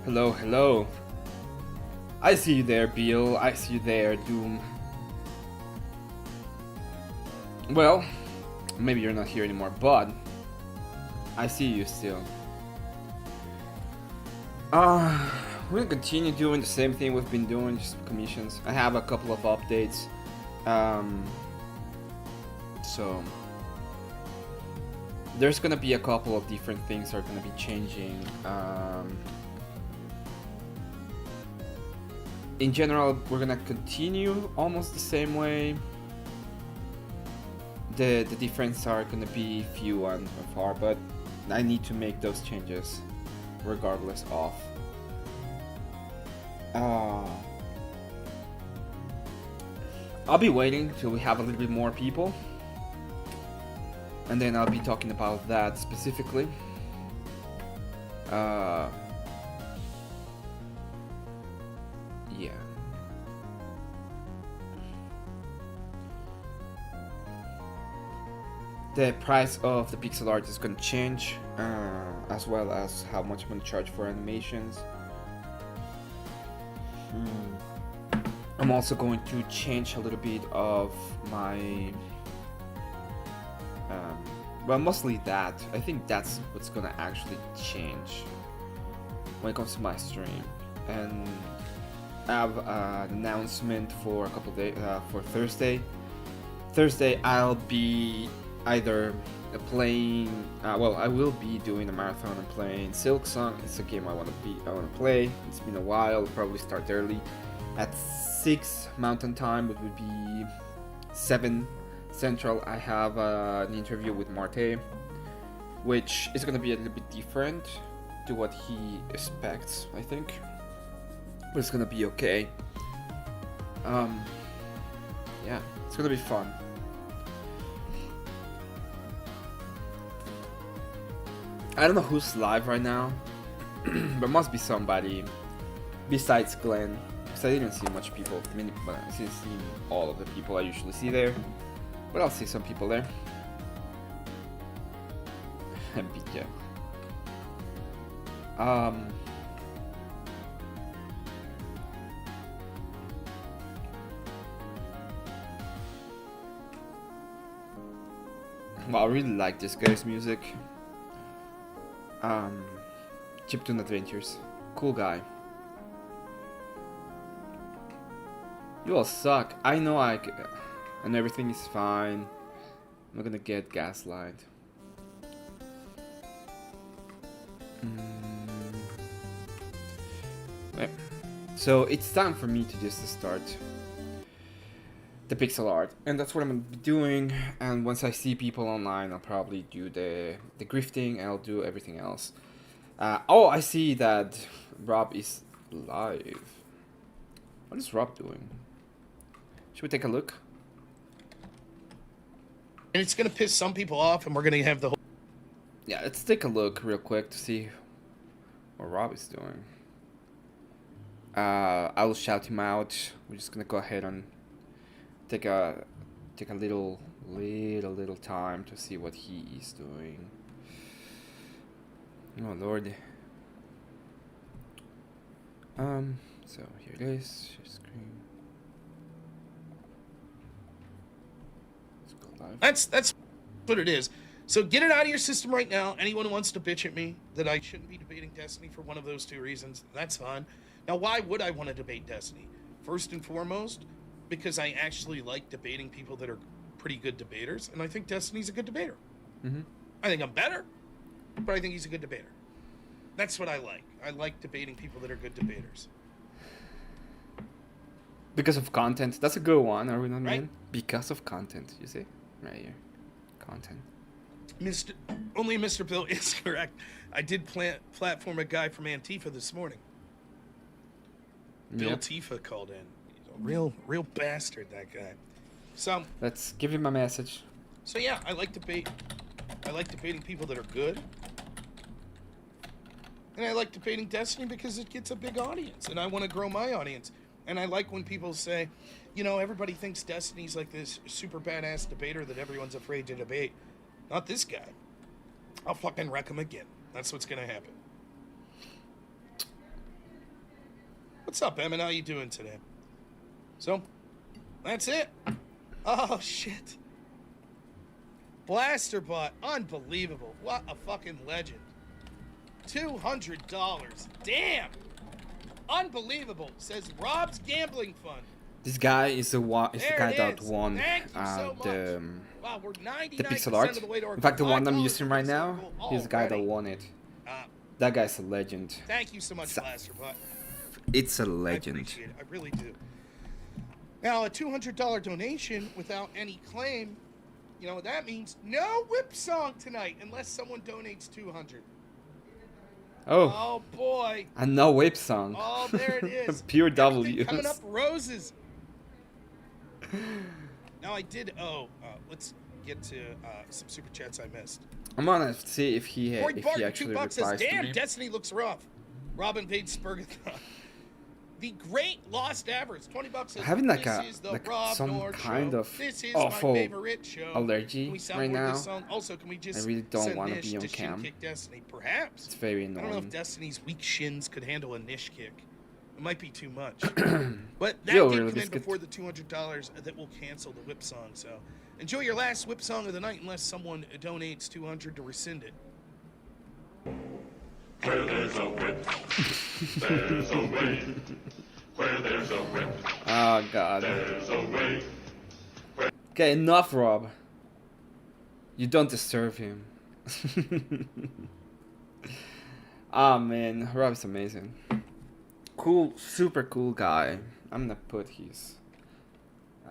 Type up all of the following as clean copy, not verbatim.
Hello, hello. I see you there, Beal. I see you there, Doom. Well, maybe you're not here anymore, but I see you still. We're gonna continue doing the same thing we've been doing, just commissions. I have a couple of updates. So there's gonna be a couple of different things that are gonna be changing. In general, we're gonna continue almost the same way. The difference are gonna be few and far, but I need to make those changes regardless of. I'll be waiting till we have a little bit more people, and then I'll be talking about that specifically. Yeah. The price of the pixel art is going to change, as well as how much I'm going to charge for animations. I'm also going to change a little bit of my... well, mostly that. I think that's what's going to actually change when it comes to my stream. And I have an announcement for a couple of days, for Thursday. Thursday I'll be either playing, well, I will be doing a marathon and playing Silksong. It's a game I want to play. It's been a while. I'll probably start early at 6 Mountain Time, which would be 7 Central. I have an interview with Marte, which is going to be a little bit different to what he expects, I think, but it's going to be okay. Yeah, it's going to be fun. I don't know who's live right now, but must be somebody besides Glenn, because I didn't see much people. I mean, but I didn't see all of the people I usually see there, but I'll see some people there. And BJ. Well, I really like this guy's music. Chiptune Adventures. Cool guy. You all suck. I know and everything is fine. I'm not gonna get gaslight. Okay. So it's time for me to just start the pixel art, and that's what I'm gonna be doing. And once I see people online, I'll probably do the grifting, and I'll do everything else. Oh, I see that Rob is live. What is Rob doing? Should we take a look? And it's gonna piss some people off, and we're gonna have the whole... Yeah, let's take a look real quick to see what Rob is doing. I will shout him out. We're just gonna go ahead and take a little time to see what he is doing. Oh Lord. So here it is. Share screen. Let's go live. That's what it is. So get it out of your system right now. Anyone who wants to bitch at me that I shouldn't be debating Destiny for one of those two reasons, that's fine. Now, why would I want to debate Destiny? First and foremost, because I actually like debating people that are pretty good debaters, and I think Destiny's a good debater. Mm-hmm. I think I'm better, but I think he's a good debater. That's what I like. I like debating people that are good debaters. Because of content. That's a good one, are we not, right? Man? Because of content, you see? Right here. Content. Only Mr. Bill is correct. I did platform a guy from Antifa this morning. Bill Tifa called in. He's a real bastard, that guy. So let's give him a message. So yeah, I like debate. I like debating people that are good. And I like debating Destiny because it gets a big audience, and I want to grow my audience. And I like when people say, you know, everybody thinks Destiny's like this super badass debater that everyone's afraid to debate. Not this guy. I'll fucking wreck him again. That's what's gonna happen. What's up, Emmett? How you doing today? So, that's it. Oh, shit. Blasterbot. Unbelievable. What a fucking legend. $200. Damn. Unbelievable. Says Rob's Gambling Fund. This guy is the guy that is. won Thank you so the wow, we're 99% pixel art. of the way to our In fact, the goal. one I'm $5 using right now, goal he's the guy that already. won it. That guy's a legend. Thank you so much, Blasterbot. It's a I legend. appreciate it. I really do. Now, a $200 donation without any claim, you know what that means? No whip song tonight unless someone donates $200. Oh boy. And no whip song. Oh, there it is. Pure Everything W's. coming up roses. Now I did. Let's get to some super chats I missed. I'm gonna see if he Corey Barton, actually $2 replies says, to "Damn, me. Destiny looks rough." Robin paid spergaton. The Great Lost Avarice, $20 says, Having like this a is the Rob some Nord kind show. of This is awful my favorite show. allergy Can we sound right more now. this song? Also, can we just I really don't send want to Nish be on to shin cam. kick Destiny? Perhaps. It's very I don't know if annoying. Destiny's weak shins could handle a Nish kick. It might be too much. But that Yo, did really come in biscuit. before the $200 that will cancel the whip song. So enjoy your last whip song of the night unless someone donates $200 to rescind it. Where there's a whip, there's a way. Where there's a whip, Oh god. there's a way. Okay, enough, Rob. You don't deserve him. Ah man, Rob's amazing. Cool, super cool guy. I'm gonna put his.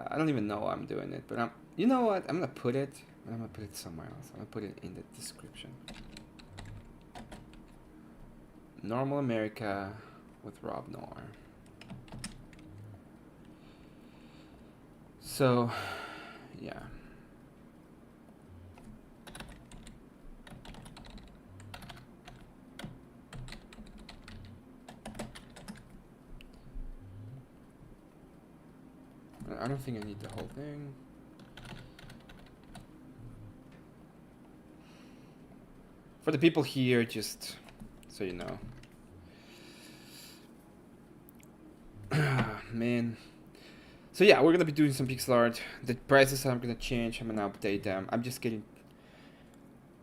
I don't even know why I'm doing it, but you know what? I'm gonna put it. I'm gonna put it somewhere else. I'm gonna put it in the description. Normal America with Rob Noir. So, yeah. I don't think I need the whole thing. For the people here, just so you know. Man. So yeah, we're gonna be doing some pixel art. The prices I'm gonna change. I'm gonna update them. I'm just getting.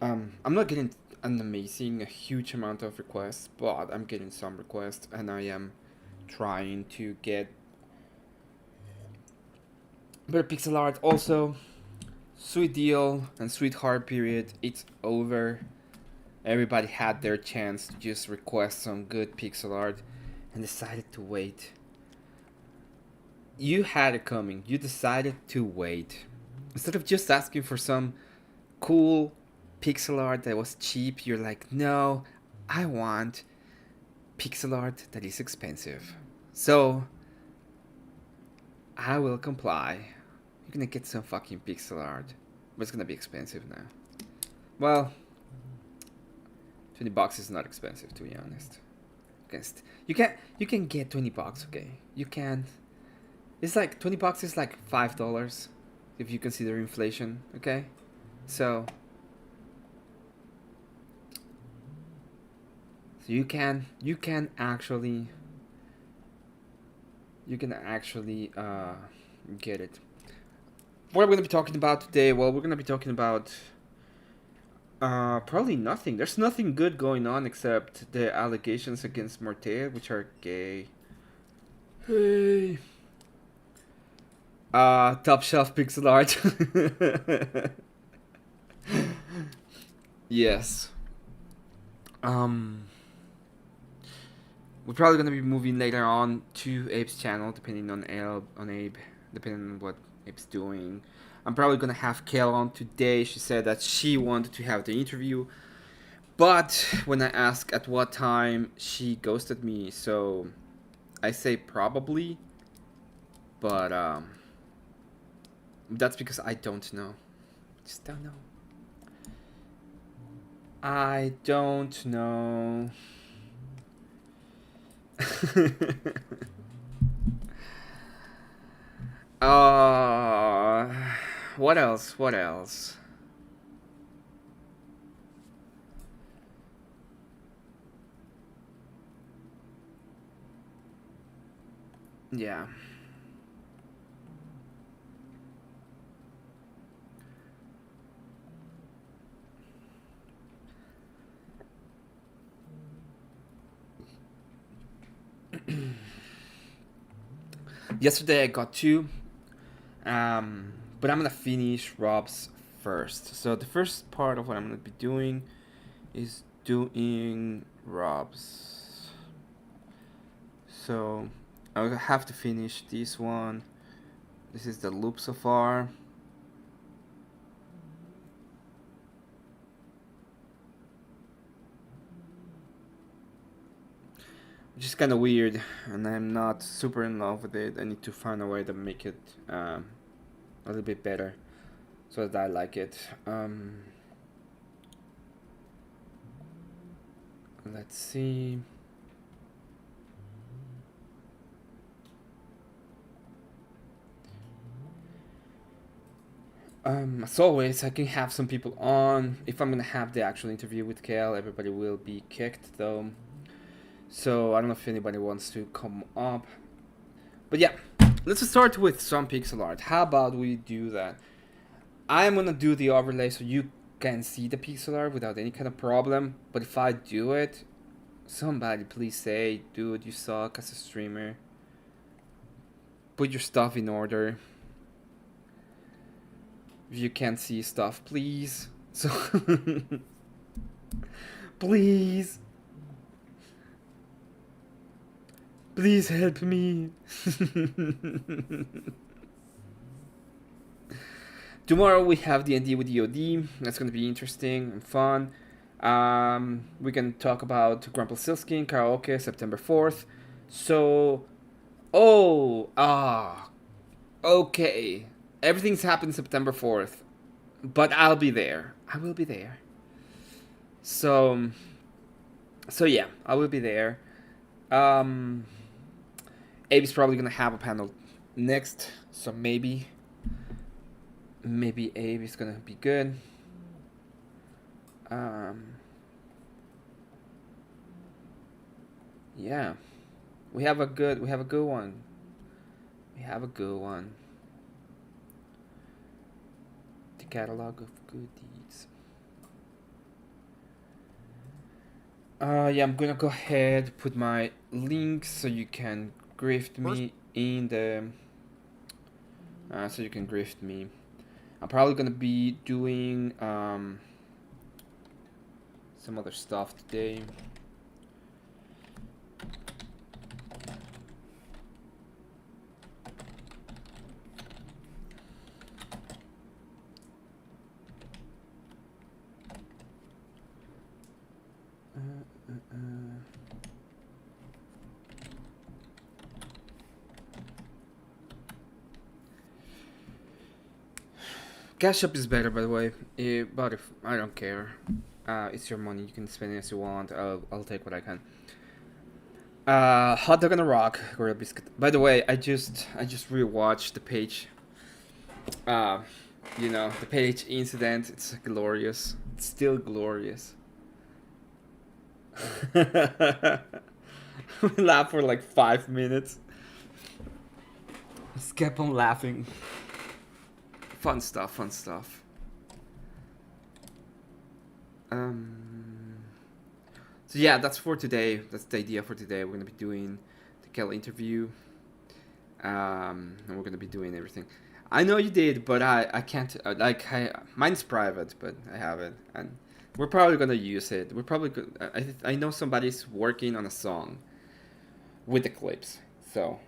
I'm not getting an amazing, a huge amount of requests, but I'm getting some requests, and I am trying to get better pixel art. Also, Sweet Deal and Sweetheart period. It's over. Everybody had their chance to just request some good pixel art, and decided to wait. You had it coming. You decided to wait. Instead of just asking for some cool pixel art that was cheap, you're like, no, I want pixel art that is expensive. So, I will comply. You're gonna get some fucking pixel art, but it's gonna be expensive now. Well, $20 is not expensive, to be honest. You can get $20, okay? You can. It's like $20 is like $5 if you consider inflation, okay? So you can actually get it. What are we gonna be talking about today? Well, we're gonna be talking about probably nothing. There's nothing good going on except the allegations against Mortea, which are gay. Hey. Top shelf pixel art. Yes. We're probably gonna be moving later on to Abe's channel, depending on Abe, depending on what Abe's doing. I'm probably gonna have Kell on today. She said that she wanted to have the interview, but when I asked at what time, she ghosted me. So I say probably, but that's because I don't know. Just don't know. I don't know. What else? What else? Yeah. Yesterday I got two, but I'm gonna finish Rob's first. So the first part of what I'm gonna be doing is doing Rob's. So I'll have to finish this one. This is the loop so far. Which is kind of weird, and I'm not super in love with it. I need to find a way to make it a little bit better so that I like it. Let's see. As always, I can have some people on. If I'm gonna have the actual interview with Kell, everybody will be kicked though. So I don't know if anybody wants to come up. But yeah, let's start with some pixel art. How about we do that? I am gonna do the overlay so you can see the pixel art without any kind of problem. But if I do it, somebody please say, dude, you suck as a streamer. Put your stuff in order. If you can't see stuff, please. So please. Please help me. Tomorrow we have D&D with EOD. That's going to be interesting and fun. We can talk about Grumpelstiltskin karaoke September 4th. So, okay. Everything's happened September 4th. But I'll be there. I will be there. So yeah, I will be there. Abe's probably gonna have a panel next, so maybe Abe is gonna be good. Yeah, we have a good one. The catalog of good deeds. Yeah, I'm gonna go ahead put my links so you can grift me in the. So you can grift me. I'm probably gonna be doing some other stuff today. Cash App is better, by the way. But if I don't care, it's your money. You can spend it as you want. I'll take what I can. Hot Dog on a Rock, Gorilla Biscuit. By the way, I just rewatched the page. The page incident. It's glorious. It's still glorious. We laughed for like 5 minutes. Just kept on laughing. Fun stuff. So yeah, that's for today. That's the idea for today. We're gonna be doing the Kell interview. And we're gonna be doing everything. I know you did, but I can't. Mine's private, but I have it, and we're probably gonna use it. We're probably I know somebody's working on a song with the clips, so.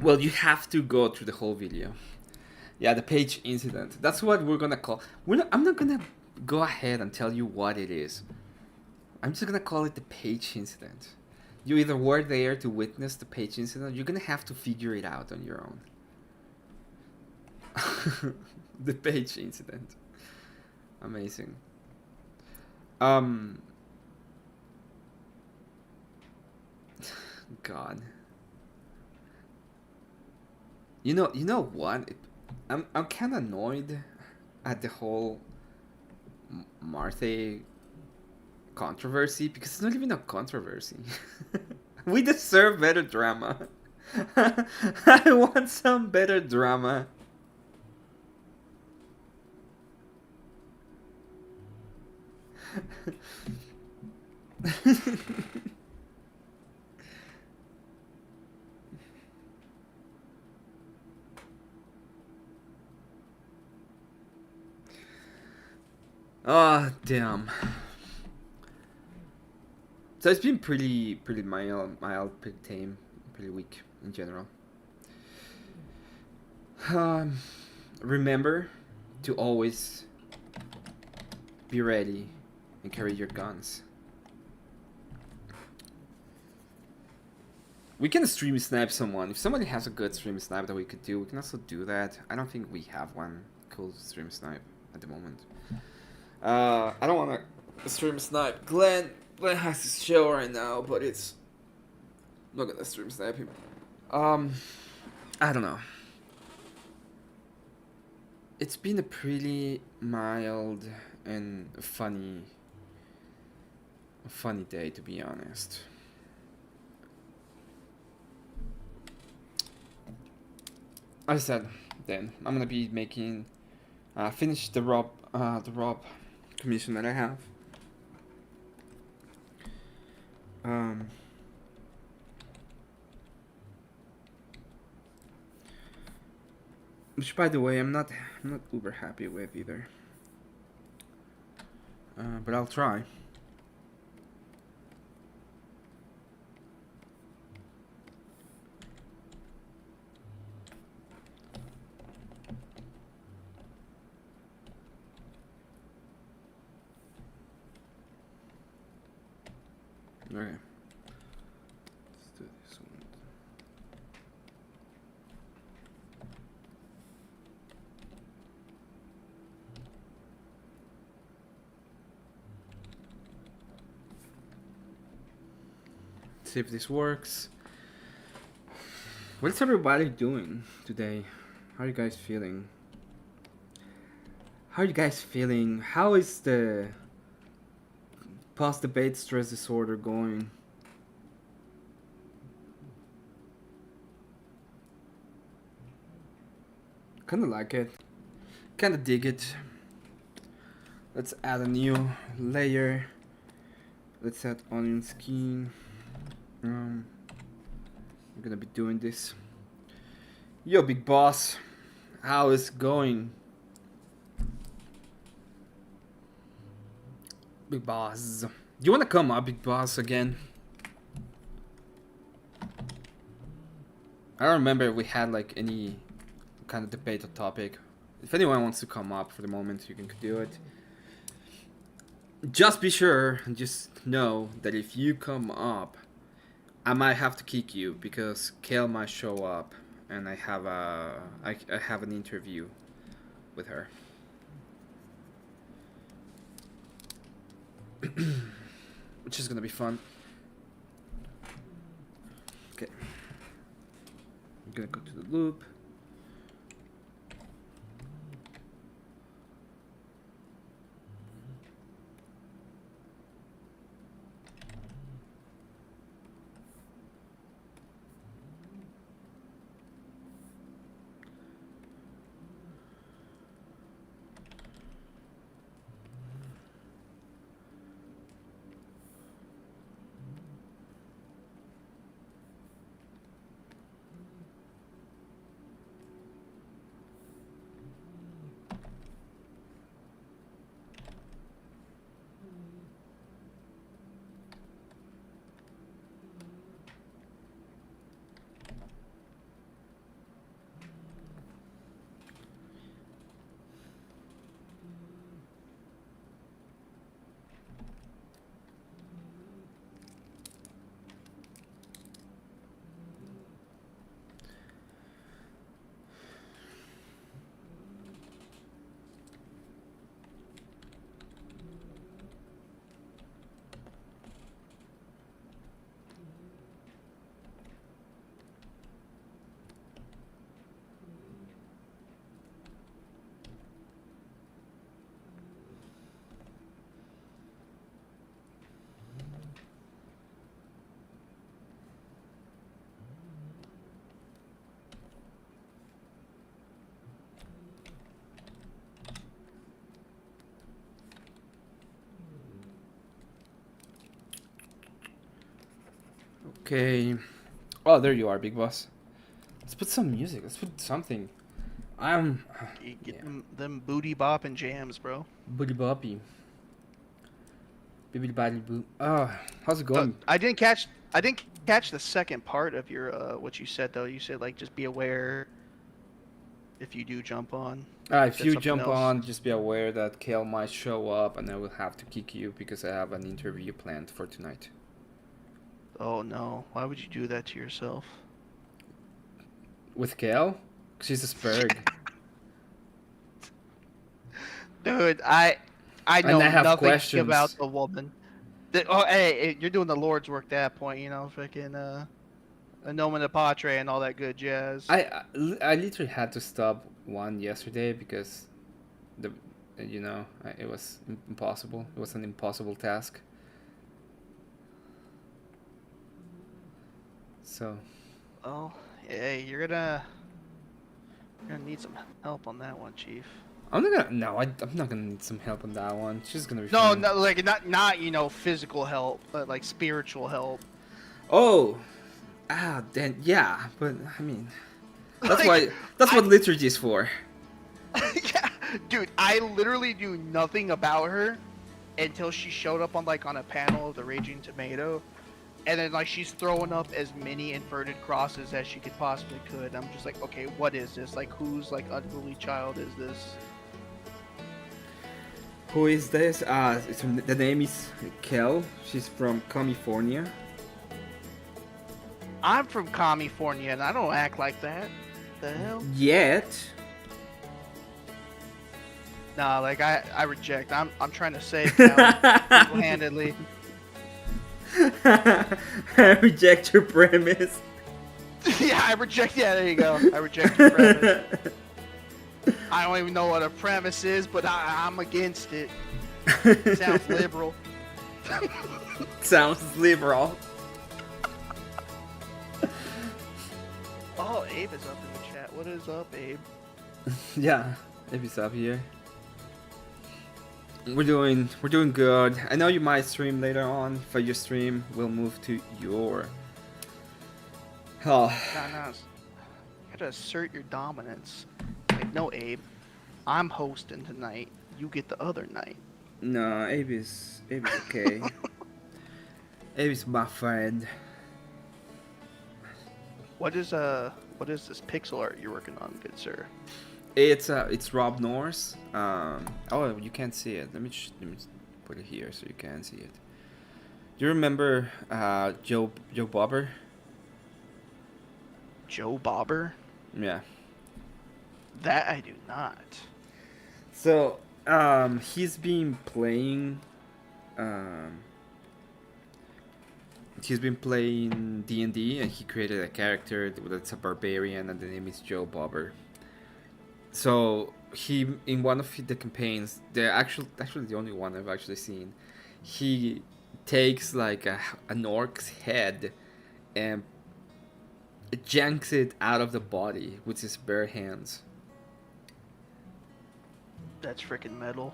Well, you have to go through the whole video. Yeah, the page incident. That's what we're gonna call. I'm not gonna go ahead and tell you what it is. I'm just gonna call it the page incident. You either were there to witness the page incident, you're gonna have to figure it out on your own. The page incident. Amazing. God. You know what? I'm kind of annoyed at the whole Martha controversy because it's not even a controversy. We deserve better drama. I want some better drama. Oh, damn. So it's been pretty mild, pretty tame, pretty weak in general. Remember to always be ready and carry your guns. We can stream snipe someone. If somebody has a good stream snipe that we could do, we can also do that. I don't think we have one cool stream snipe at the moment. I don't want to stream snipe Glenn. Glenn has his show right now, but it's not gonna stream snipe him. I don't know. It's been a pretty mild and funny day, to be honest. As I said, then I'm gonna be making finish the Rob commission that I have. Which, by the way, I'm not uber happy with either. But I'll try. Okay. Let's do this one. See if this works. What's everybody doing today? How are you guys feeling? How are you guys feeling? How is the post-debate stress disorder going? Kinda like it. Kinda dig it. Let's add a new layer. Let's add onion skin. I'm gonna be doing this. Yo, big boss. How is it going? Big boss. Do you wanna come up, big boss, again? I don't remember if we had like any kind of debate or topic. If anyone wants to come up for the moment, you can do it. Just be sure and just know that if you come up, I might have to kick you because Kell might show up and I have an interview with her. Which is gonna be fun. Okay. I'm gonna go to the loop. Okay. Oh, there you are, Big Boss. Let's put some music. Let's put something. I'm. You get Yeah. them booty bopping jams, bro. Booty boppy. Bibbidi body boo. Oh, how's it So, going? I didn't catch the second part of your what you said though. You said like just be aware if you do jump on. If said you something jump else. on, just be aware that Kell might show up and I will have to kick you because I have an interview planned for tonight. Oh no! Why would you do that to yourself? With Kell? She's a spurg. Dude, I know And I have nothing questions. about the woman. Hey, you're doing the Lord's work at that point, you know, freaking a nomen patre and all that good jazz. I literally had to stop one yesterday because it was impossible. It was an impossible task. So Oh, hey, you're gonna need some help on that one, Chief. I'm not gonna need some help on that one. She's gonna be No, fine. no, like not physical help, but like spiritual help. Oh, then yeah, but I mean, that's Like, what liturgy is for. Yeah, dude, I literally knew nothing about her until she showed up on a panel of the Raging Tomato, and then like she's throwing up as many inverted crosses as she could possibly could. I'm just like, okay, what is this? Like, whose unruly child is this? Who is this? The name is Kell. She's from California. I'm from California, and I don't act like that. The hell? Yet. Nah, like I reject. I'm trying to save Cal single-handedly. I reject your premise. Yeah, I reject. Yeah, there you go. I reject your premise. I don't even know what a premise is, but I'm against it. Sounds liberal. Sounds liberal. Oh, Abe is up in the chat. What is up, Abe? Yeah, maybe up here. We're doing good. I know you might stream later on. If you stream, we'll move to your. Oh. Nah. You gotta assert your dominance. Like, no, Abe. I'm hosting tonight. You get the other night. No, Abe is okay. Abe is my friend. What is this pixel art you're working on, good sir? It's Rob Norse. Oh, you can't see it. Let me put it here so you can see it. Do you remember Joe Bobber? Joe Bobber? Yeah. That I do not. So he's been playing. He's been playing D&D, and he created a character that's a barbarian, and the name is Joe Bobber. So he, in one of the campaigns, actually the only one I've actually seen, he takes like an orc's head and yanks it out of the body with his bare hands. That's freaking metal.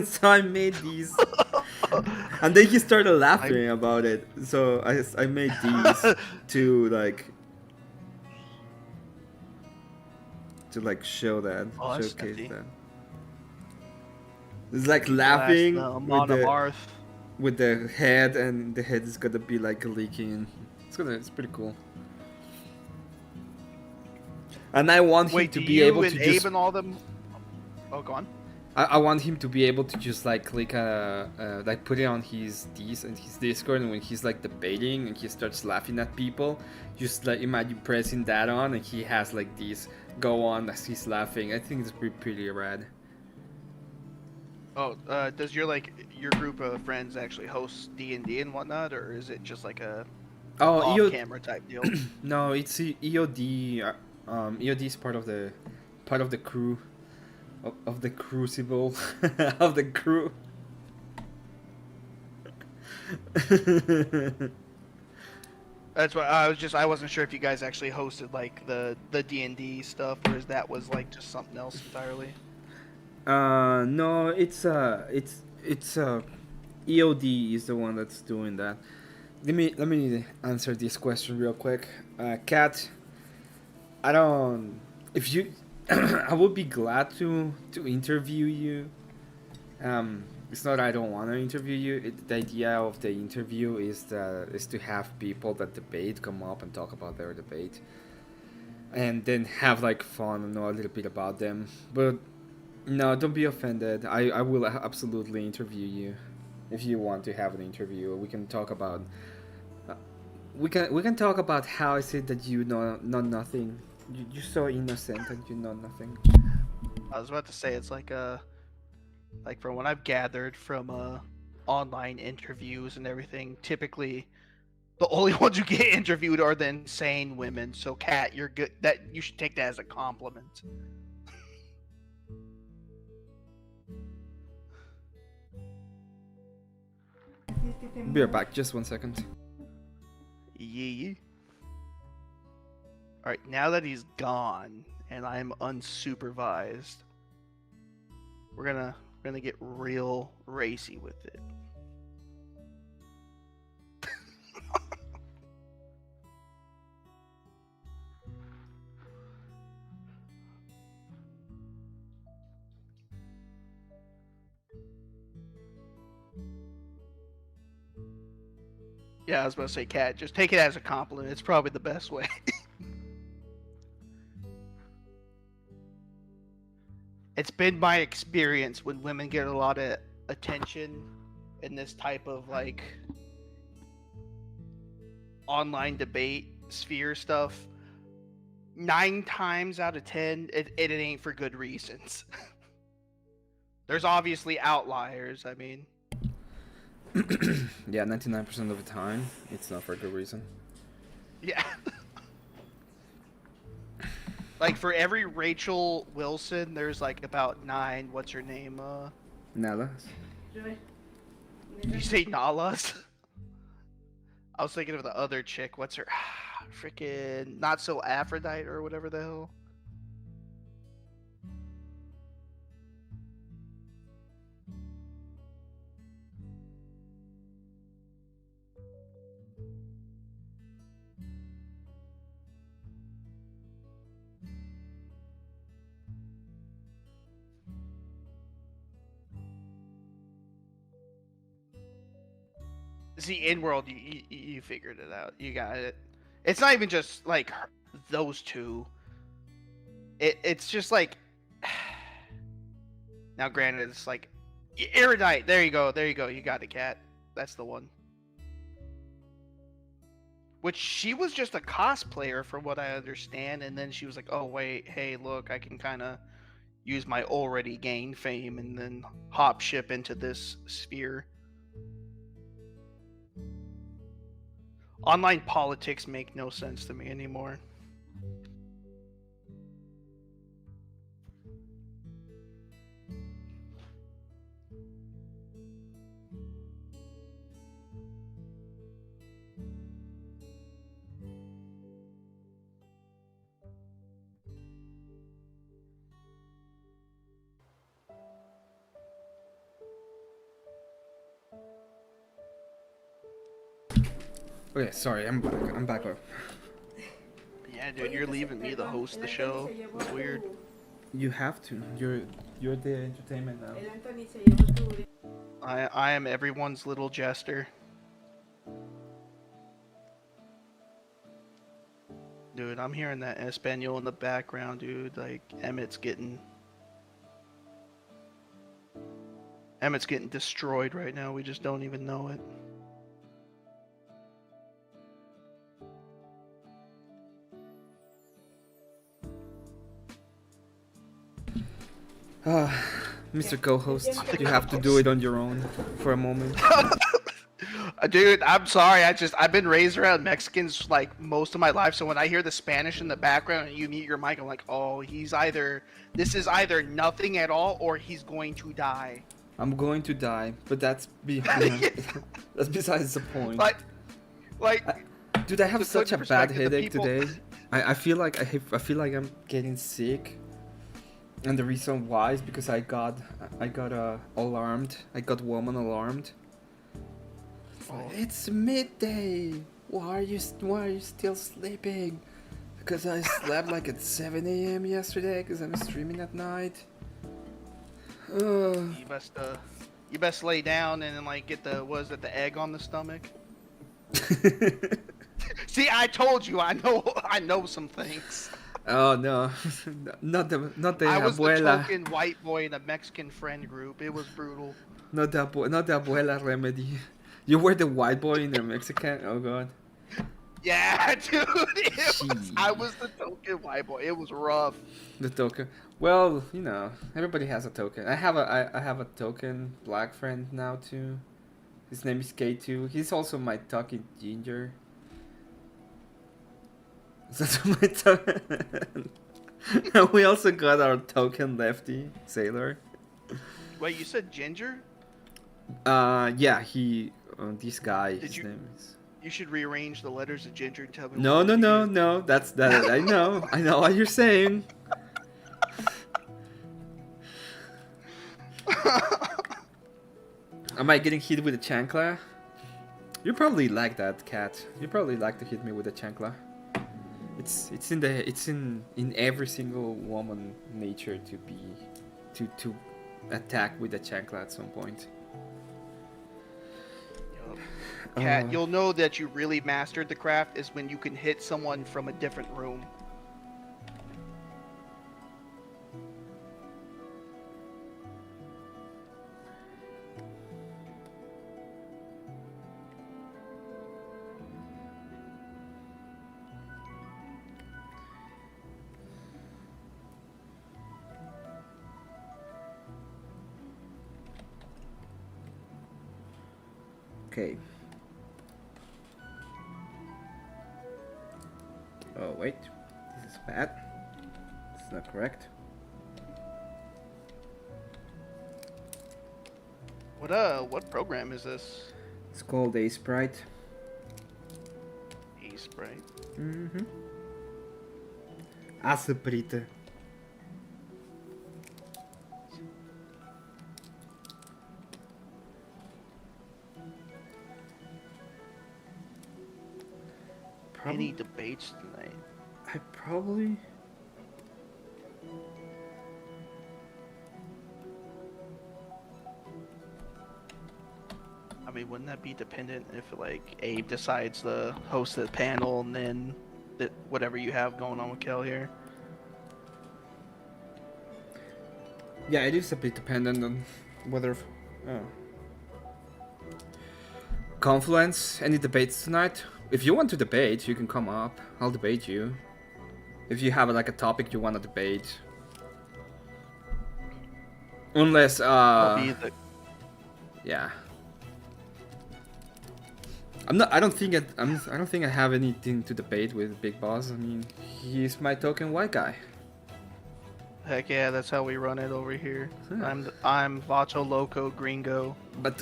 So I made these, and then he started laughing about it. So I made these to show that, Oh, that's showcase nifty. that. It's like laughing with the head, and the head is gonna be like leaking. It's pretty cool. And I want him to be able to Abe just. and all them. Oh, go on. I want him to be able to just like click like put it on his Discord, and when he's like debating and he starts laughing at people, just like imagine pressing that on, and he has like these go on as he's laughing. I think it's pretty rad. Oh, does your group of friends actually host D&D and whatnot, or is it just like a off-camera type deal? No, it's EOD. EOD is part of the crew. Of the crucible of the crew. That's why I wasn't sure if you guys actually hosted like the D&D stuff, or is that was like just something else entirely. No, it's EOD is the one that's doing that. let me answer this question real quick. Kat, I don't. If you, I would be glad to interview you. It's not I don't want to interview you. The idea of the interview is to have people that debate come up and talk about their debate, and then have like fun and know a little bit about them. But no, don't be offended. I will absolutely interview you if you want to have an interview. We can talk about. We can talk about how is it that you know nothing. You're so innocent and you know nothing. I was about to say it's like from what I've gathered from online interviews and everything, typically the only ones who get interviewed are the insane women. So Kat, you're good. That you should take that as a compliment. Be right back. Just 1 second. Yeah. All right, now that he's gone and I'm unsupervised, we're gonna get real racy with it. Yeah, I was about to say, Kat, just take it as a compliment. It's probably the best way. It's been my experience when women get a lot of attention in this type of like online debate sphere stuff. 9 times out of 10, it ain't for good reasons. There's obviously outliers. I mean, Yeah, 99% of the time, it's not for a good reason. yeah. Like for every Rachel Wilson, there's like about 9. What's her name? Nala? Did you say Nalas? I was thinking of the other chick. What's her? Freaking not so Aphrodite or whatever the hell. See, in world, you figured it out. You got it. It's not even just like those two. It's just like. Now, granted, it's like erudite. There you go. There you go. You got it, Kat. That's the one. Which she was just a cosplayer, from what I understand, and then she was like, "Oh wait, hey, look, I can kind of use my already gained fame and then hop ship into this sphere." Online politics make no sense to me anymore. Okay, sorry, I'm back. I'm back up. Yeah, dude, you're leaving me to host the show. It's weird. You have to. You're the entertainment now. I am everyone's little jester. Dude, I'm hearing that Espanol in the background, dude. Like Emmett's getting destroyed right now. We just don't even know it. Mr. Co-host, you have to do it on your own for a moment. Dude, I'm sorry. I've been raised around Mexicans like most of my life, so when I hear the Spanish in the background and you mute your mic, I'm like, oh, this is either nothing at all or he's going to die. I'm going to die, but that's that's besides the point. Dude, I have such a bad headache today. I feel like I feel like I'm getting sick. And the reason why is because I got alarmed. I got woman alarmed. It's midday. Why are you still sleeping? Because I slept like at 7 a.m. yesterday because I'm streaming at night. You best lay down and then like get the the egg on the stomach. See, I told you, I know some things. Oh no, not the I was the abuela, token white boy in a Mexican friend group. It was brutal. not the abuela remedy. You were the white boy in the Mexican. Oh god. Yeah, dude. I was the token white boy. It was rough. The token. Well, you know, everybody has a token. I have a token black friend now too. His name is K2. He's also my talking ginger. That's my token. And we also got our token lefty sailor. Wait, you said ginger? Yeah, he. This guy. Did his you- name is. You should rearrange the letters of ginger and tell me. No, what no, you no, use. no. That's that. I know. I know what you're saying. Am I getting hit with a chancla? You probably like that, cat. You probably like to hit me with a chancla. It's in every single woman nature to attack with a chancla at some point. Cat, you'll know that you really mastered the craft is when you can hit someone from a different room. Okay. Oh wait, this is bad. This is not correct. What program is this? It's called a sprite. E-Sprite. Mm-hmm. Asprite. Any debates tonight? I probably. I mean, wouldn't that be dependent if like Abe decides to host the panel and then that whatever you have going on with Kell here? Yeah, it is a bit dependent on whether. Confluence. Any debates tonight? If you want to debate, you can come up. I'll debate you. If you have like a topic you want to debate. Unless I'll be the yeah. I don't think I have anything to debate with Big Boss. I mean, he's my token white guy. heck yeah, that's how we run it over here. Yeah. I'm Vato Loco Gringo. But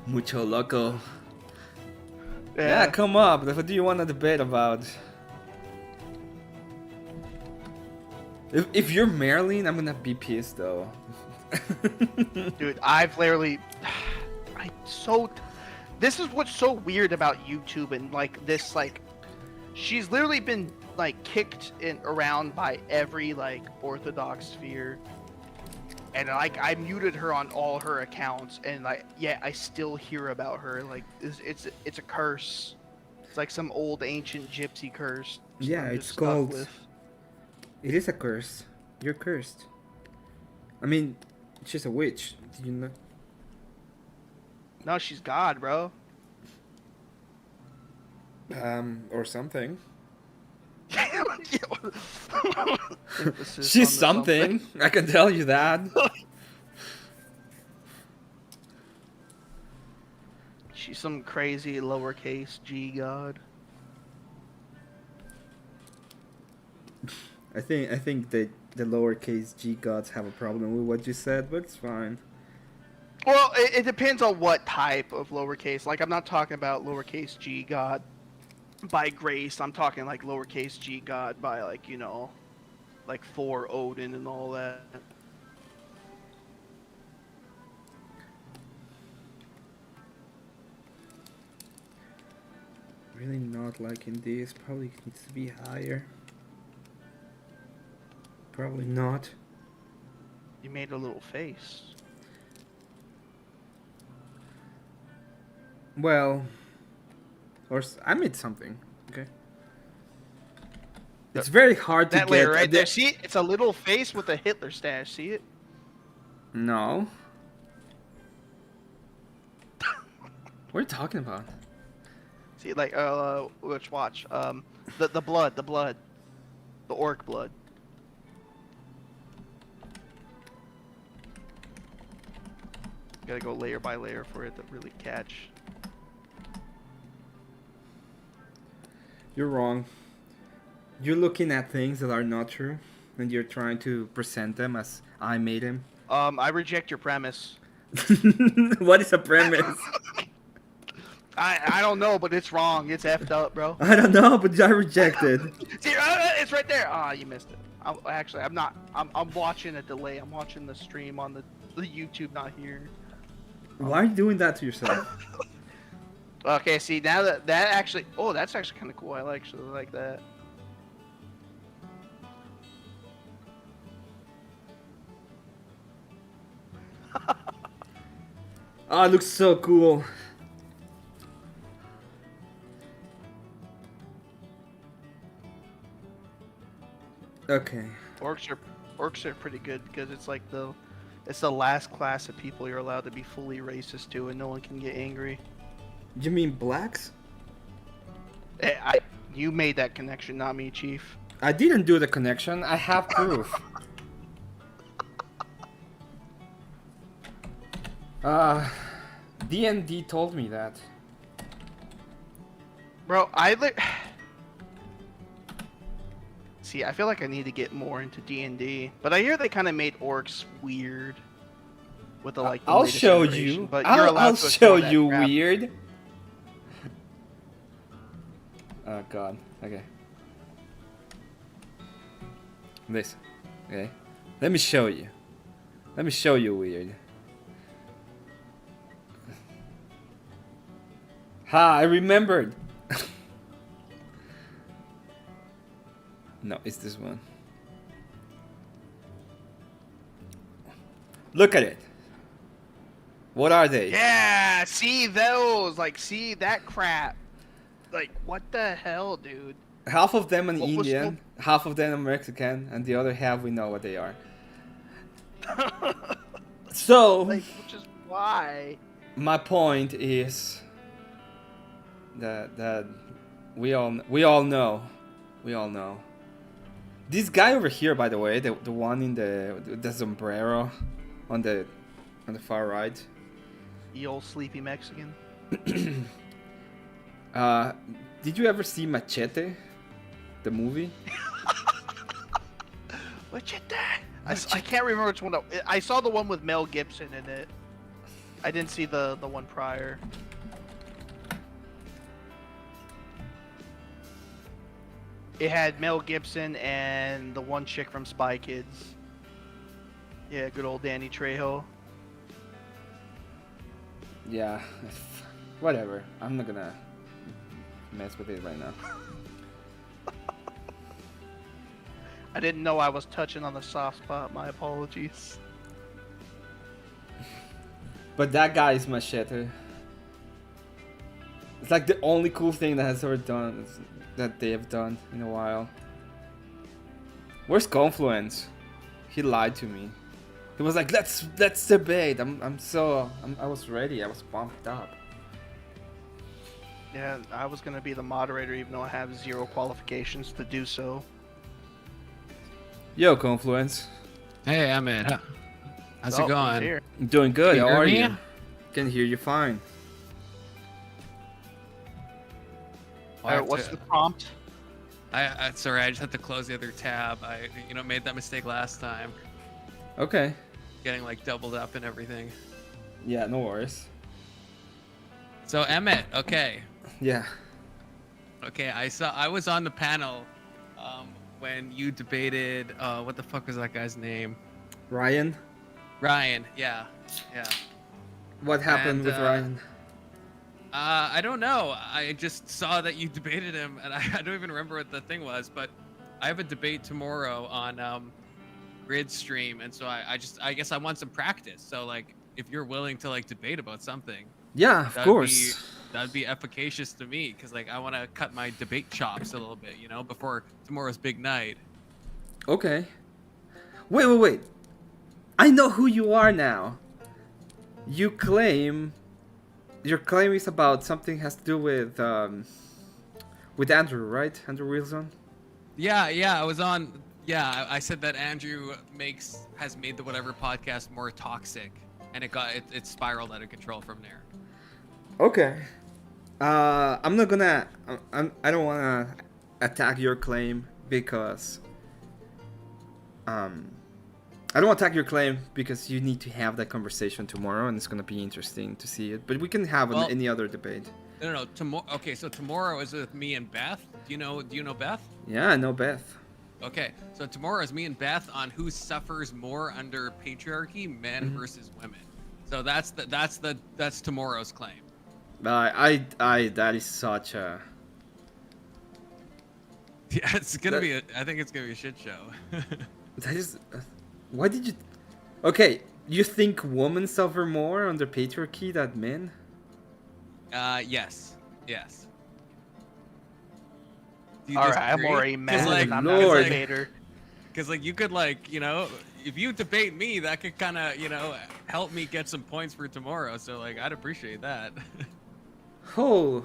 Mucho loco. Yeah, come up. What do you want to debate about? If you're Marilyn, I'm gonna be pissed though. Dude, I've literally, this is what's so weird about YouTube and like this, like, she's literally been like kicked around by every like Orthodox sphere, and like I muted her on all her accounts, and like yeah, I still hear about her. Like it's a curse. It's like some old ancient gypsy curse. Yeah, I'm it's just stuck called. with. It is a curse. You're cursed. I mean, she's a witch. Did you know? No, she's God, bro. Or something. Emphasis She's on the something. I can tell you that. She's some crazy lowercase g god. I think that the lowercase g gods have a problem with what you said, but it's fine. Well, it depends on what type of lowercase. Like, I'm not talking about lowercase g god by grace. I'm talking like lowercase g god by like, you know, like Thor, Odin, and all that. Really not liking this. Probably needs to be higher. Probably not. You made a little face. Well, I made something. Okay. It's very hard to That get layer right there. See it? It's a little face with a Hitler stash. See it? No. What are you talking about? See, like, let's watch. The blood, the orc blood. Gotta go layer by layer for it to really catch. You're wrong. You're looking at things that are not true, and you're trying to present them as I made them. I reject your premise. What is a premise? I don't know, but it's wrong. It's effed up, bro. I don't know, but I reject it. See, it's right there. Ah, you missed it. Actually, I'm not. I'm watching a delay. I'm watching the stream on the YouTube, not here. Why are you doing that to yourself? Okay, see now that actually. Oh, that's actually kind of cool. I actually like that. Oh, it looks so cool. Okay. Orcs are pretty good because it's like it's the last class of people you're allowed to be fully racist to, and no one can get angry. You mean blacks? You made that connection, not me, Chief. I didn't do the connection. I have proof. D&D told me that. Bro, see, I feel like I need to get more into D&D, but I hear they kind of made orcs weird with the like. The I'll latest show generation, you. But you're allowed I'll to show explore that you crap. weird. Oh god. Okay. This. Okay. Let me show you. Let me show you weird. Ha! I remembered. No, it's this one. Look at it. What are they? Yeah, see those, like, see that crap. Like, what the hell, dude? Half of them an What was Indian, half of them a Mexican, and the other half we know what they are. So, Like, which is why? my point is that we all know. This guy over here, by the way, the one in the sombrero on the far right. The old sleepy Mexican. Did you ever see Machete, the movie? Machete. I can't remember which one. I saw the one with Mel Gibson in it. I didn't see the one prior. It had Mel Gibson and the one chick from Spy Kids. Yeah, good old Danny Trejo. Yeah, whatever. I'm not gonna mess with it right now. I didn't know I was touching on the soft spot. My apologies. But that guy is Machete. It's like the only cool thing that has ever done that they have done in a while. Where's Confluence? He lied to me. He was like, let's debate. I was ready. I was pumped up. Yeah, I was gonna be the moderator even though I have 0 qualifications to do so. Yo, Confluence. Hey, Emmett. How's Oh, it going? here. I'm doing good. Can you How hear are me? you? Can hear you fine. Alright, what's the prompt? Sorry, I just had to close the other tab. I made that mistake last time, Okay. getting like doubled up and everything. Yeah, no worries. So Emmett, okay, Yeah. I was on the panel when you debated what the fuck was that guy's name? Ryan, Ryan. Yeah. what happened And, with Ryan? I don't know. I just saw that you debated him, and I don't even remember what the thing was. But I have a debate tomorrow on Grid stream, and so I guess I want some practice. So like, if you're willing to like debate about something, Yeah, of course. that'd be efficacious to me, because like I want to cut my debate chops a little bit, before tomorrow's big night. Okay. Wait. I know who you are now. Your claim is about something has to do with Andrew, right? Andrew Wilson. Yeah, I was on. Yeah, I said that Andrew has made the whatever podcast more toxic, and it spiraled out of control from there. Okay. I'm not gonna. I don't wanna attack your claim because. I don't want to attack your claim because you need to have that conversation tomorrow, and it's gonna be interesting to see it. But we can have any other debate. No. Tomorrow. Okay, so tomorrow is with me and Beth. Do you know Beth? Yeah, I know Beth. Okay, so tomorrow is me and Beth on who suffers more under patriarchy, men versus women. So that's tomorrow's claim. That is such a. Yeah, it's gonna be. I think it's gonna be a shit show. That is. Why did you? Okay, you think women suffer more under patriarchy than men? Yes. All right, I'm already mad. Like, I'm not a debater. Because like you could if you debate me, that could kind of help me get some points for tomorrow. So like I'd appreciate that. Oh.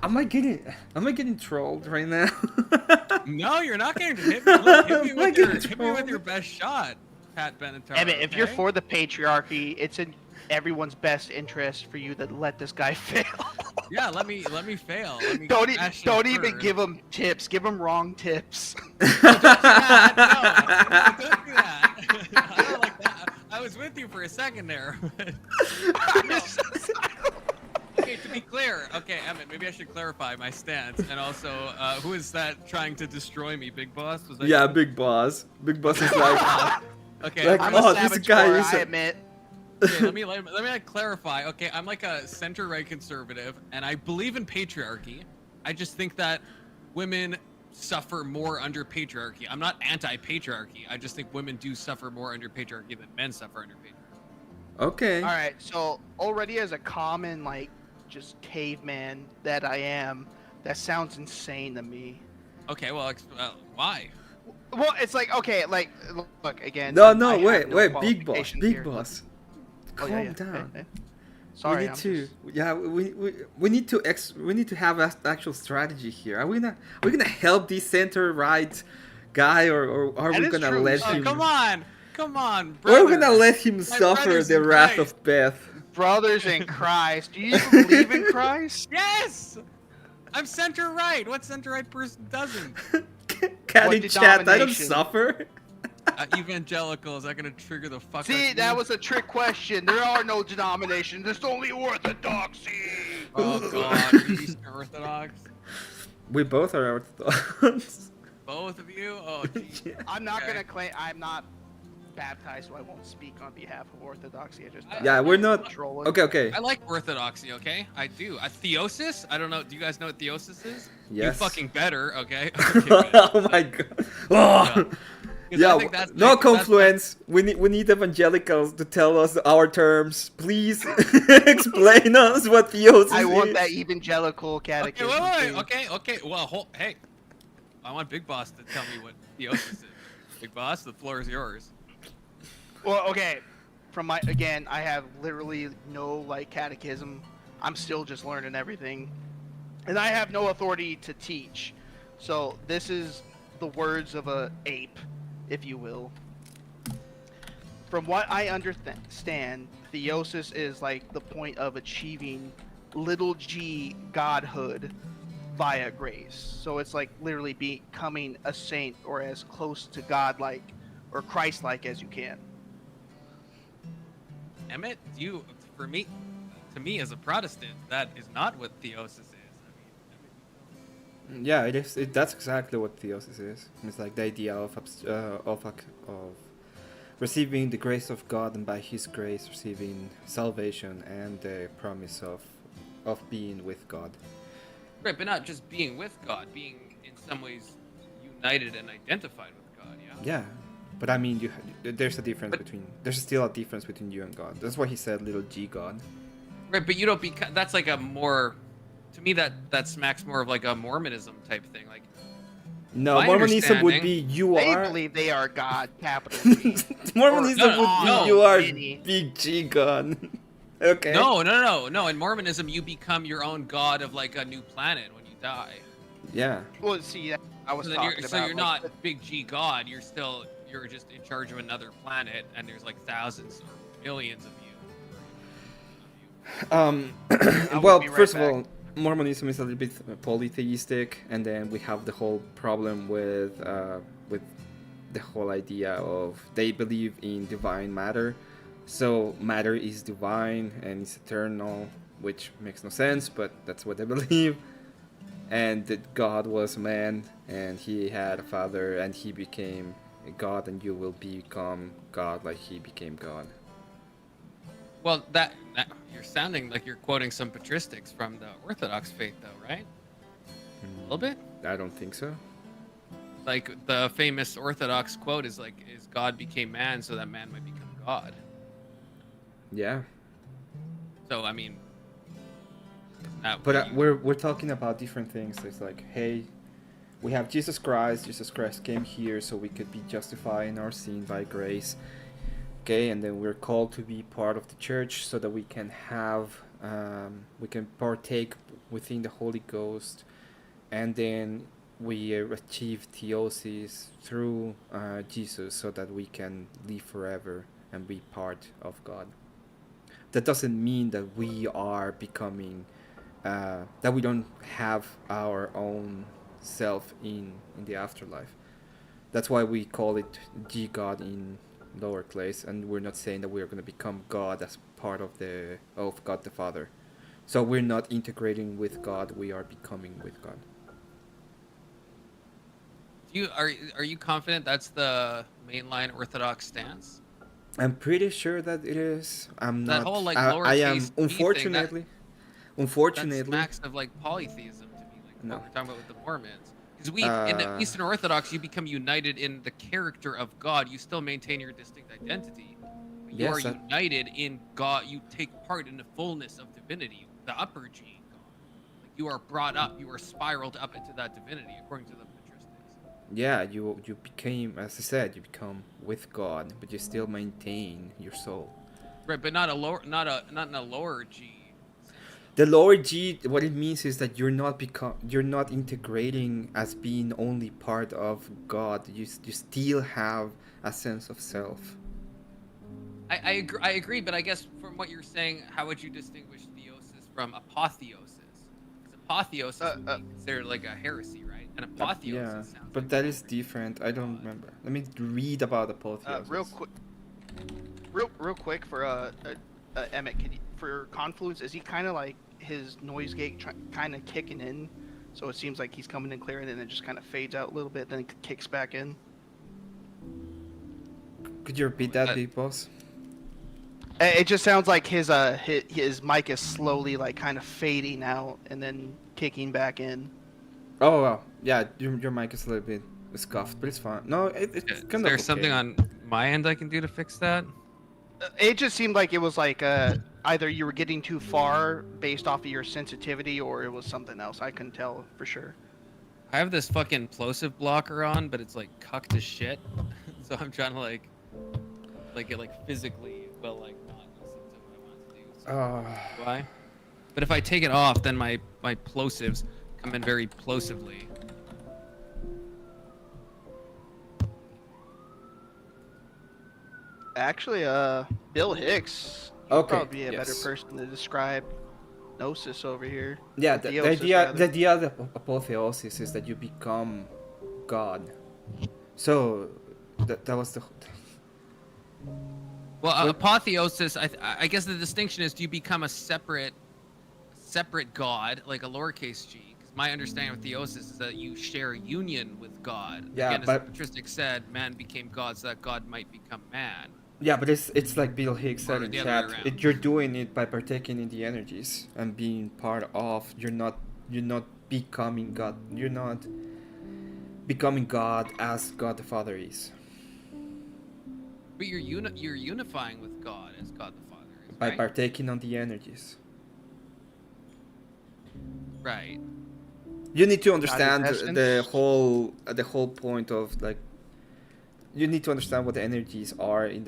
Am I getting trolled right now? No, you're not getting to hit me. Look, hit me with your best shot, Pat Benatar. Emmett, if you're for the patriarchy, it's in everyone's best interest for you to let this guy fail. Yeah, let me fail. Don't even give him tips. Give him wrong tips. Don't do that. No, don't do that. I don't like that. I was with you for a second there. Okay, to be clear, Emmett, maybe I should clarify my stance. And also, who is that trying to destroy me, Big Boss? Was that Yeah, you? Big Boss. Big Boss is like, okay, like, I'm oh, a this savage guy boy, is. I admit. Okay, let me like clarify. Okay, I'm like a center-right conservative, and I believe in patriarchy. I just think that women suffer more under patriarchy. I'm not anti-patriarchy. I just think women do suffer more under patriarchy than men suffer under patriarchy. Okay. All right, so already as a common just caveman that I am, that sounds insane to me. Okay, well, why? Well, it's like, okay, like, look again. No, I have wait, no Big Boss, qualifications Big here. Boss. Oh, Calm yeah. down. Okay. Sorry, we need we need to have an actual strategy here. Are we gonna help this center right guy, or are That we is gonna true. let Oh, him? Come on, Or are we gonna let him My suffer brothers the in wrath Christ. of Beth? Brothers in Christ. Do you even believe in Christ? Yes! I'm center-right. What center-right person doesn't? Cat What in chat, I don't denomination? suffer. Evangelical, is that gonna trigger the fuck out See, of that you? was a trick question. There are no denominations. There's only orthodoxy. Oh god, are you Eastern Orthodox? We both are Orthodox. Both of you? Oh jeez. Yeah. I'm not Okay. gonna claim I'm not baptized, so I won't speak on behalf of orthodoxy. I just Yeah, we're not. trolling. Okay. I like orthodoxy, okay? I do. Theosis? I don't know. Do you guys know what theosis is? Yes. You fucking better, okay? Okay, good. Oh my god. Oh. 'Cause Yeah, I think that's no like- that's confluence. We need evangelicals to tell us our terms. Please explain us what theosis I want is. that evangelical Okay, catechism. wait. too. Okay. Well, hey. I want Big Boss to tell me what theosis is. Big Boss, the floor is yours. Well, okay. I have literally no catechism. I'm still just learning everything, and I have no authority to teach. So this is the words of a ape, if you will. From what I understand, theosis is the point of achieving little g godhood via grace. So it's literally becoming a saint or as close to God-like or Christ-like as you can. Emmett, to me as a Protestant, that is not what theosis is. Yeah, it is. That's exactly what theosis is. It's like the idea of receiving the grace of God, and by His grace receiving salvation and the promise of being with God. Right, but not just being with God, being in some ways united and identified with God. Yeah. Yeah, but I mean, there's a difference But- between. There's still a difference between you and God. That's why He said, "Little G God." Right, but you don't become. That's like a more. To me, that smacks more of like a Mormonism type thing. Like, No, My Mormonism would understanding- be you They are. believe they are God, capital G. Mormonism No, would be no, you are mini. big G God. Okay. no. In Mormonism, you become your own god of like a new planet when you die. Yeah. Well, see, I was So, then talking you're, about. so you're like, not big G god. You're just in charge of another planet, and there's like thousands or millions of you. will Well, be right first of back. all, Mormonism is a little bit polytheistic, and then we have the whole problem with the whole idea of they believe in divine matter, so matter is divine and it's eternal, which makes no sense, but that's what they believe. And that God was a man, and he had a father, and he became a God, and you will become God like he became God. Well, that you're sounding like you're quoting some patristics from the Orthodox faith, though, right? A little bit. I don't think so. Like the famous Orthodox quote is like, "Is God became man so that man might become God." Yeah. So I mean, that But what you- we're talking about different things. It's like, hey, we have Jesus Christ. Jesus Christ came here so we could be justified in our sin by grace. Okay, and then we're called to be part of the church so that we can have, we can partake within the Holy Ghost, and then we achieve theosis through Jesus so that we can live forever and be part of God. That doesn't mean that we are becoming that we don't have our own self in the afterlife. That's why we call it G God in lower place, and we're not saying that we're going to become God as part of God the Father. So we're not integrating with God, we are becoming with God. are you confident that's the mainline Orthodox stance? I'm pretty sure that it is. I'm That not. whole, like, I am lowercase g thing, unfortunately. That Unfortunately, smacks of like polytheism to me, like No. what we're talking about with the Mormons. Because in the Eastern Orthodox, you become united in the character of God. You still maintain your distinct identity. But you Yes, are united in God. You take part in the fullness of divinity, the upper G God. Like you are brought up, you are spiraled up into that divinity, according to the patristics. yeah, you became, as I said, you become with God, but you still maintain your soul. Right, but not in a lower G. The lower G, what it means is that you're not integrating as being only part of God. You still have a sense of self. I agree, but I guess from what you're saying, how would you distinguish theosis from apotheosis? Because apotheosis would be considered like a heresy, right? And apotheosis Yeah, sounds but like that is different. I don't remember. Let me read about apotheosis. Real quick for Emmett, for Confluence, is he kind of like his noise gate kind of kicking in? So it seems like he's coming in clear, and then it just kind of fades out a little bit, then it kicks back in. Could you repeat that, Big Boss? It just sounds like his mic is slowly like kind of fading out and then kicking back in. Oh, well, yeah, your mic is a little bit scuffed, but it's fine. No, it's Is kind of there okay. something on my end I can do to fix that? It just seemed like it was like either you were getting too far based off of your sensitivity, or it was something else. I couldn't tell for sure. I have this fucking plosive blocker on, but it's like cucked as shit. So I'm trying to like it like physically, but like not listen to what I want to do. So why? But if I take it off, then my plosives come in very plosively. Actually, Bill Hicks would Okay, probably be a better yes. person to describe Gnosis over here. Yeah, Or the Theosis, idea rather. of apotheosis is that you become God. So that was the. Well, apotheosis, I guess the distinction is, do you become a separate god, like a lowercase g? Because my understanding of theosis is that you share union with God. Yeah, Again, as but- the patristic said, man became God so that God might become man. Yeah, but it's like Bill Hicks said Or in the other way chat. around. You're doing it by partaking in the energies and being part of. You're not becoming God. You're not becoming God as God the Father is But you're unifying with God as God the Father is, by right? partaking on the energies. Right. You need to understand essence. the whole point of like. You need to understand what the energies are in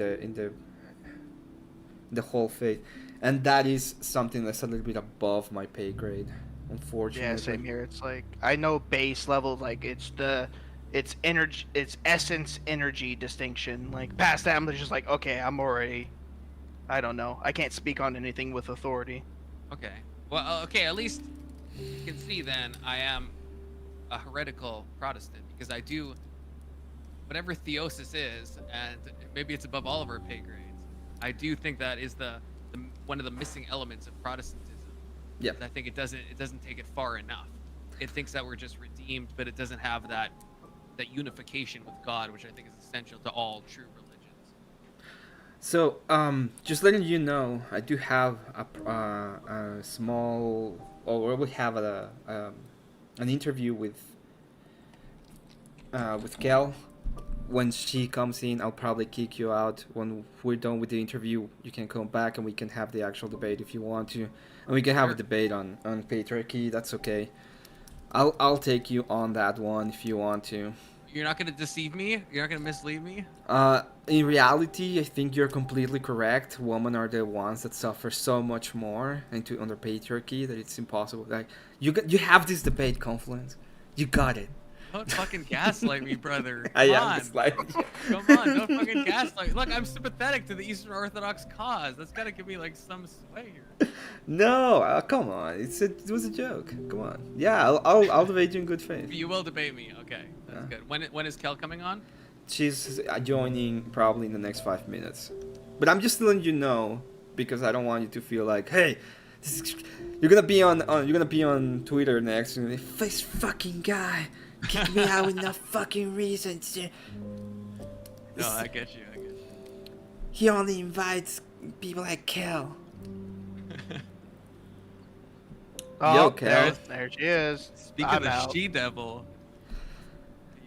the whole faith, and that is something that's a little bit above my pay grade, unfortunately. Yeah, same here. It's like I know base level, like it's energy, it's essence energy distinction. Like past that, I'm just like, okay, I'm already, I don't know. I can't speak on anything with authority. Okay. Well, okay. At least you can see then I am a heretical Protestant because I do whatever theosis is, and maybe it's above all of our pay grades. I do think that is the one of the missing elements of Protestantism. Yeah. I think it doesn't take it far enough. It thinks that we're just redeemed, but it doesn't have that unification with God, which I think is essential to all true religions. So, just letting you know, I do have a small, or we have an interview with Kell. When she comes in, I'll probably kick you out. When we're done with the interview, you can come back and we can have the actual debate if you want to, and we can have a debate on patriarchy. That's okay. I'll take you on that one if you want to. You're not gonna deceive me. You're not gonna mislead me. In reality, I think you're completely correct. Women are the ones that suffer so much more under patriarchy that it's impossible. Like you have this debate, Confluence. You got it. Don't fucking gaslight me, brother. I Come am on. just like. Come on, don't fucking gaslight. Look, I'm sympathetic to the Eastern Orthodox cause. That's gotta give me like some sway here. No, come on. It was a joke. Come on. Yeah, I'll debate you in good faith. You will debate me. Okay, that's Yeah. good. When is Kell coming on? She's joining probably in the next 5 minutes. But I'm just letting you know because I don't want you to feel like, hey, you're gonna be on Twitter next and this fucking guy kicked me out with no fucking reason. No, I get you. He only invites people like Kell. Oh, Yo, Kell. there she is. Speak I'm of the out. she-devil.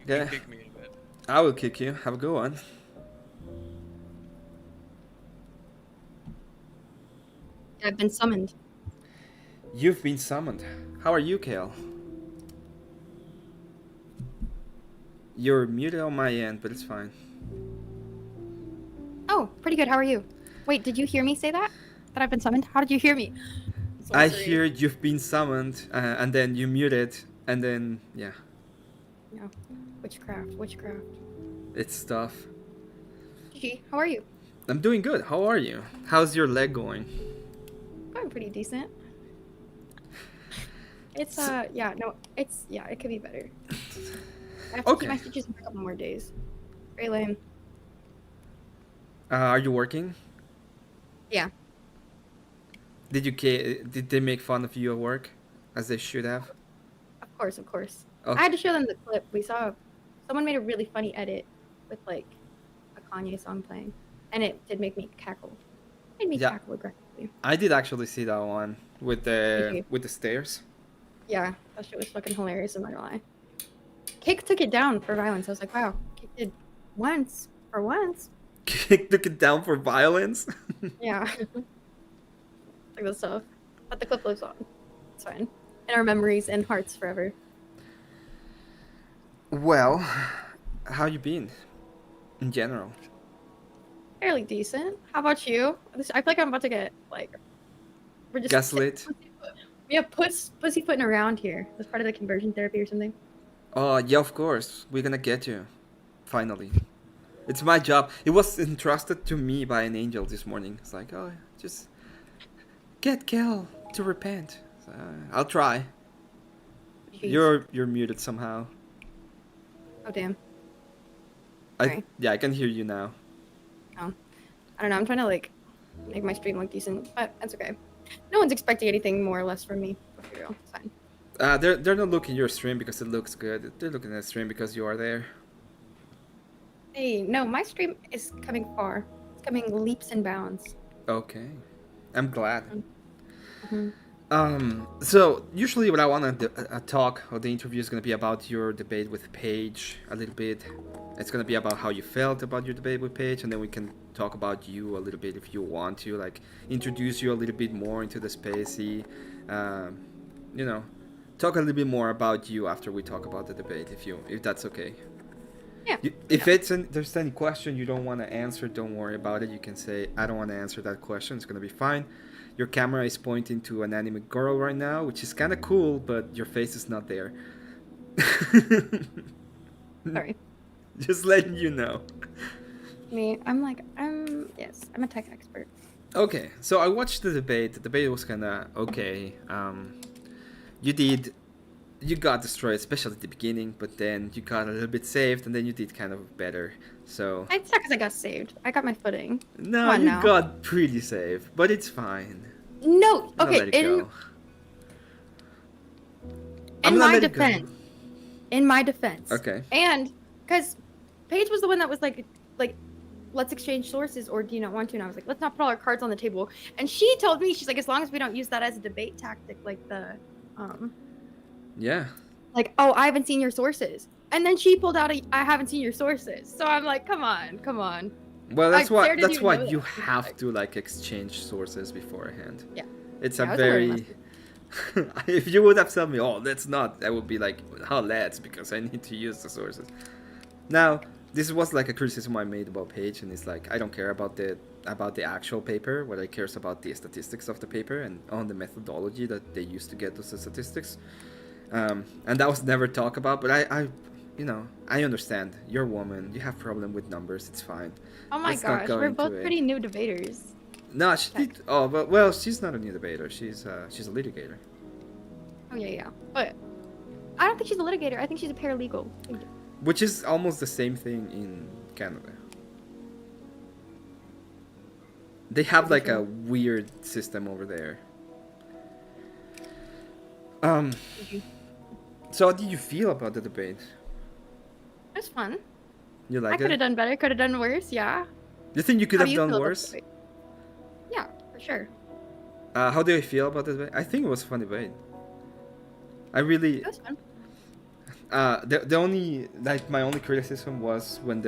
You Yeah. can kick me a bit. I will kick you. Have a good one. I've been summoned. You've been summoned. How are you, Kale? You're muted on my end, but it's fine. Oh, pretty good. How are you? Wait, did you hear me say that? That I've been summoned? How did you hear me? I hear you've been summoned, and then you muted, and then, yeah. No. Witchcraft. It's tough. GG, how are you? I'm doing good. How are you? How's your leg going? I'm pretty decent. It's, it could be better. I have to Okay. keep my stitches for a couple more days. Very lame. Are you working? Yeah. Did they make fun of you at work, as they should have? Of course. Okay. I had to show them the clip. Someone made a really funny edit with, like, a Kanye song playing. And it did make me cackle. It made me Yeah. cackle aggressively. I did actually see that one with Did you? the stairs. Yeah, that shit was fucking hilarious, I'm not gonna lie. Kick took it down for violence. I was like, wow, Kick did once. For once. Took it down for violence. Yeah. Like this stuff. But the clip lives on. It's fine. In our memories and hearts forever. Well, how you been? In general. Fairly decent. How about you? I feel like I'm about to get, like... We're just... Gaslit. We have pussyfooting around here. That's part of the conversion therapy or something. Oh, yeah, of course. We're gonna get you. Finally. It's my job. It was entrusted to me by an angel this morning. It's like, oh, just get Kell to repent. So, I'll try. Jeez. You're muted somehow. Oh, damn. I can hear you now. I don't know. I'm trying to, like, make my stream look decent. But that's okay. No one's expecting anything more or less from me. It's fine. They're not looking at your stream because it looks good. They're looking at the stream because you are there. Hey, no, my stream is coming far. It's coming leaps and bounds. Okay, I'm glad. Mhm. So usually what I want to talk or the interview is going to be about your debate with Paige a little bit. It's going to be about how you felt about your debate with Paige, and then we can talk about you a little bit if you want to, like introduce you a little bit more into the space, see, you know, talk a little bit more about you after we talk about the debate, if that's okay. Yeah. If there's any question you don't want to answer, don't worry about it. You can say, I don't want to answer that question. It's going to be fine. Your camera is pointing to an anime girl right now, which is kind of cool, but your face is not there. Sorry. Just letting you know. Me, I'm a tech expert. Okay, so I watched the debate. The debate was kind of okay. You got destroyed, especially at the beginning, but then you got a little bit saved, and then you did kind of better. So It's not because I got saved. I got my footing. no, Come on you now. got pretty saved, but it's fine. No, I'm gonna okay. let it go. I'm In gonna my let it go. defense. In my defense. Okay. And because Paige was the one that was like, let's exchange sources, or do you not want to? And I was like, let's not put all our cards on the table. And she told me, she's like, as long as we don't use that as a debate tactic, like the, Yeah. like, oh, I haven't seen your sources. And then she pulled out I haven't seen your sources. So I'm like, come on. Well, that's I why dared to that's do why know you that. have to like exchange sources beforehand. Yeah. It's Yeah, a I was aware very. If you would have told me, oh, let's not, I would be like, how let's, because I need to use the sources. Now, this was like a criticism I made about Paige, and it's like I don't care about the actual paper. What I care is about the statistics of the paper and on the methodology that they used to get those statistics. And that was never talked about. But I understand. You're a woman. You have problem with numbers. It's fine. Oh my Let's not gosh, go we're into both it. pretty new debaters. No, she did. Oh, but well, she's not a new debater. She's a litigator. Oh yeah. But I don't think she's a litigator. I think she's a paralegal. Which is almost the same thing in Canada. They have like a weird system over there. So how did you feel about the debate? It was fun. You I like could have it? done better. Could have done worse. Yeah. You think you could How have do you done feel about worse? the debate? Yeah, for sure. How do you feel about the debate? I think it was a fun debate. I really. It was fun. The only my only criticism was when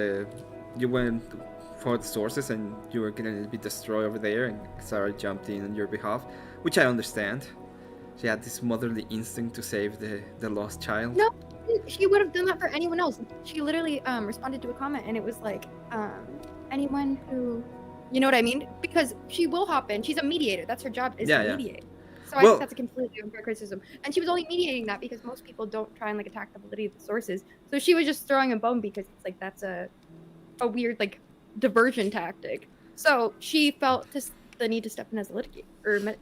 you went for the sources and you were gonna be destroyed over there, and Sarah jumped in on your behalf, which I understand. She had this motherly instinct to save the lost child. No, she would have done that for anyone else. She literally responded to a comment, and it was like, anyone who, you know what I mean? Because she will hop in. She's a mediator. That's her job, is Yeah, to yeah. mediate. So I Well- think that's a completely unfair criticism. And she was only mediating that because most people don't try and like attack the validity of the sources. So she was just throwing a bone because it's like that's a weird like diversion tactic. So she felt the need to step in as a litigator or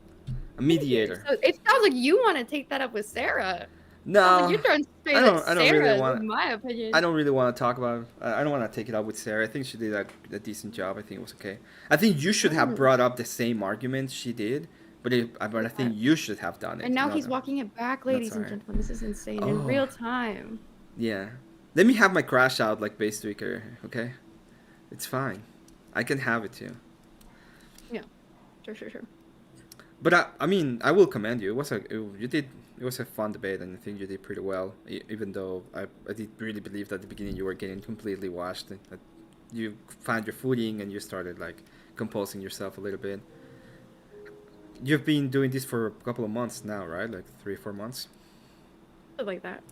A mediator. So it sounds like you want to take that up with Sarah. No, Sounds like you're throwing straight I don't- at I don't Sarah, really wanna- in my opinion. I don't really want to talk about. I don't want to take it up with Sarah. I think she did a decent job. I think it was okay. I think you should have brought up the same arguments she did, but I think you should have done it. And now not he's her. walking it back, ladies and Sarah. gentlemen. This is insane Oh. in real time. Yeah. Let me have my crash out like base tweaker, okay? It's fine. I can have it too. Sure. But I mean, I will commend you. It was a fun debate, and I think you did pretty well. Even though I did really believe that at the beginning you were getting completely washed. That you found your footing and you started like composing yourself a little bit. You've been doing this for a couple of months now, right? Like 3 or 4 months. Something like that.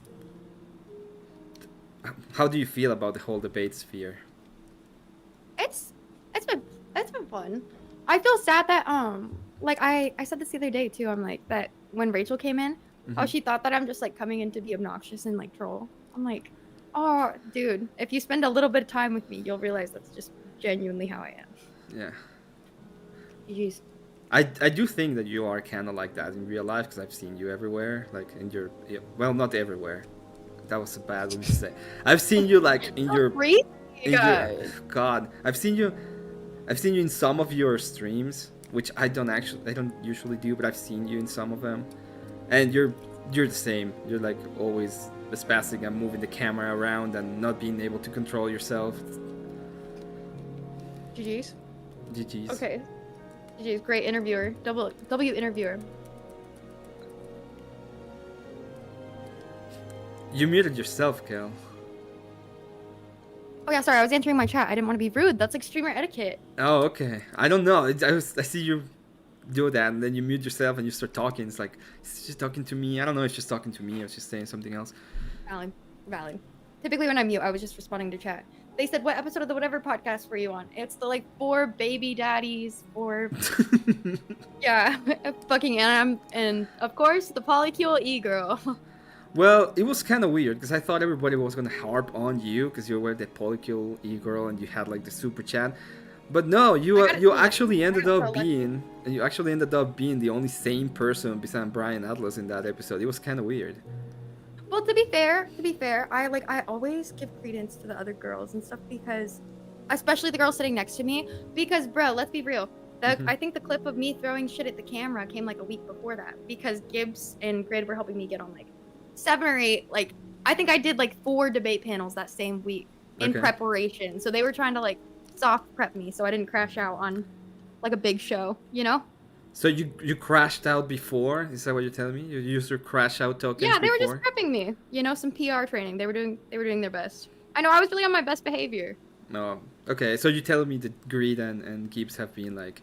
How do you feel about the whole debate sphere? It's been fun. I feel sad that like I said this the other day too. I'm like that when Rachel came in, Mhm. she thought that I'm just like coming in to be obnoxious and like troll. I'm like, oh dude, if you spend a little bit of time with me, you'll realize that's just genuinely how I am. Yeah. Jeez. I do think that you are kind of like that in real life because I've seen you everywhere, like in your well, not everywhere. That was a bad one to say. I've seen you like in your Crazy, in your guys. God. I've seen you in some of your streams, which I don't usually do, but I've seen you in some of them, and you're you're the same. You're like always spastic and moving the camera around and not being able to control yourself. GG's. GG's. Okay. GG's. Great interviewer. W interviewer. You muted yourself, Kell. Oh yeah, sorry. I was answering my chat. I didn't want to be rude. That's like streamer etiquette. Oh, okay. I don't know. I see you do that, and then you mute yourself and you start talking. It's like, is she talking to me? I don't know if she's talking to me or she's saying something else. Valid. Valid. Typically when I mute, I was just responding to chat. They said, what episode of the whatever podcast were you on? It's the like 4 baby daddies, 4 yeah, fucking and of course the polycule e-girl. Well, it was kind of weird because I thought everybody was gonna harp on you because you were the polycule e-girl and you had like the super chat, but no, you actually ended up being the only sane person besides Brian Atlas in that episode. It was kind of weird. Well, to be fair, I always give credence to the other girls and stuff because, especially the girl sitting next to me, because bro, let's be real. I think the clip of me throwing shit at the camera came like a week before that because Gibbs and Grid were helping me get on like 7 or 8. Like I think I did like 4 debate panels that same week in preparation. So they were trying to like soft prep me so I didn't crash out on like a big show, you know? So you crashed out before? Is that what you're telling me? You used your crash out tokens Yeah, they were before? just prepping me. You know, some PR training. They were doing their best. I know I was really on my best behavior. No. Okay, so you're telling me that Greed and Gibbs have been like,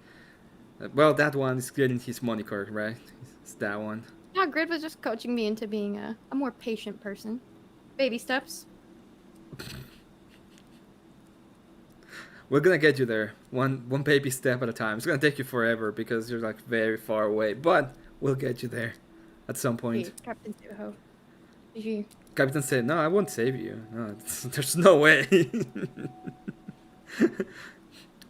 well, that one is getting his moniker, right? It's that one. Yeah, Grid was just coaching me into being a more patient person. Baby steps. We're gonna get you there, one baby step at a time. It's gonna take you forever because you're like very far away, but we'll get you there at some point. Hey, Captain Suho. GG. Captain said, "No, I won't save you. No, there's no way."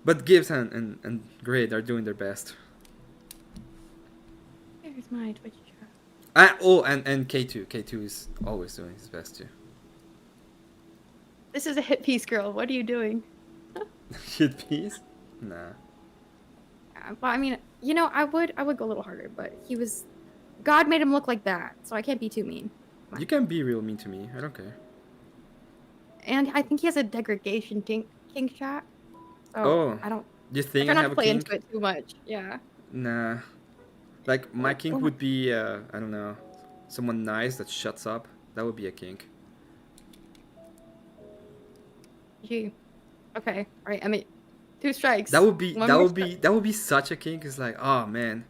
But Gibbs and Grid are doing their best. There's my Twitch chat. And K2 is always doing his best too. This is a hit piece, girl. What are you doing? Shit piece? Nah. Well, I mean, you know, I would go a little harder, but God made him look like that, so I can't be too mean. You can be real mean to me. I don't care. And I think he has a degradation kink chat. So Oh, I don't. You think I I try not have to a play kink? into it too much. Yeah. Nah. Like my kink would be I don't know, someone nice that shuts up. That would be a kink. Gee. Okay. All right. I mean, 2 strikes. That would be One that more would be that would be such a kink. It's like, oh man,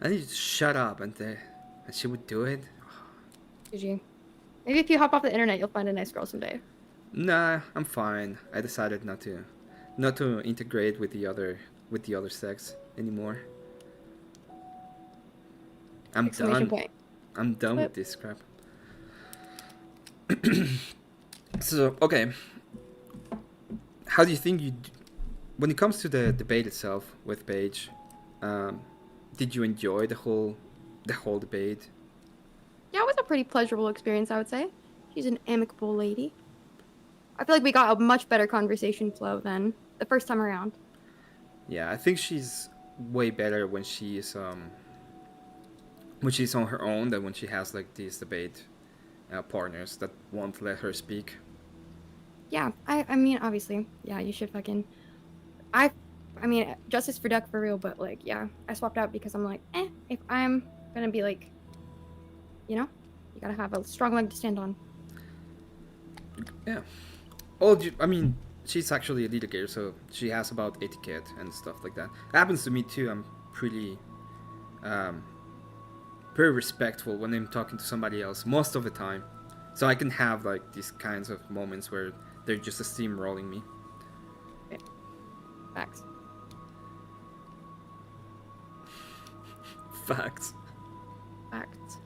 I need to shut up, and she would do it. GG. Maybe if you hop off the internet, you'll find a nice girl someday. Nah, I'm fine. I decided not to integrate with the other sex anymore. I'm Exclamation done. point. I'm done Flip. with this crap. So okay, how do you think when it comes to the debate itself with Paige, did you enjoy the whole debate? Yeah, it was a pretty pleasurable experience, I would say. She's an amicable lady. I feel like we got a much better conversation flow than the first time around. Yeah, I think she's way better when she's on her own than when she has like these debate partners that won't let her speak. Yeah, I mean, obviously, yeah, you should fucking... I mean, justice for Duck for real, but like, yeah, I swapped out because I'm like, if I'm gonna be like, you know, you gotta have a strong leg to stand on. Yeah. Oh, I mean, she's actually a litigator, so she has about etiquette and stuff like that. It happens to me too. I'm pretty, very respectful when I'm talking to somebody else most of the time. So I can have like these kinds of moments where they're just steamrolling me. Facts. Facts. Facts.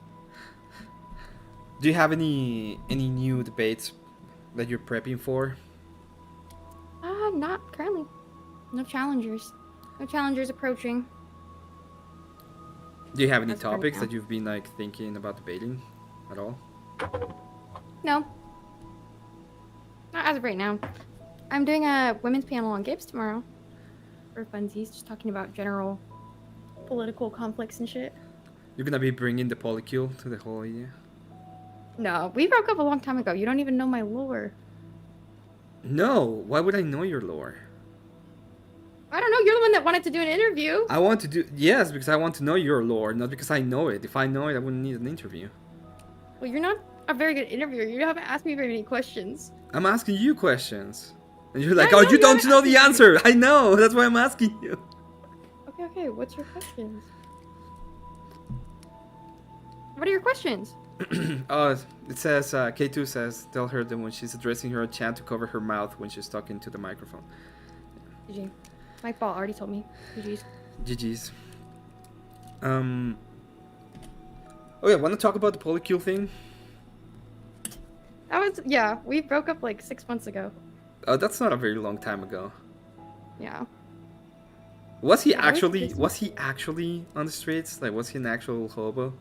Do you have any new debates that you're prepping for? Not currently. No challengers. No challengers approaching. Do you have any As of right topics now. that you've been like thinking about debating at all? No. Not as of right now. I'm doing a women's panel on Gibbs tomorrow. For funsies, just talking about general political conflicts and shit. You're gonna be bringing the polycule to the whole idea? No, we broke up a long time ago. You don't even know my lore. No, why would I know your lore? I don't know. You're the one that wanted to do an interview. I want to do... Yes, because I want to know your lore, not because I know it. If I know it, I wouldn't need an interview. Well, you're not a very good interviewer. You haven't asked me very many questions. I'm asking you questions. And you're like, I oh, know, you you don't haven't know asked the me answer. I know. That's why I'm asking you. Okay. What's your questions? What are your questions? It says, K2 says, tell her that when she's addressing her chant to cover her mouth when she's talking to the microphone. GG. My fault. Already told me. GG's. GG's. Oh yeah, want to talk about the polycule thing? That was, yeah, we broke up like 6 months ago. Oh, that's not a very long time ago. Yeah. Was he Yeah, I was actually? busy. Was he actually on the streets? Like, was he an actual hobo?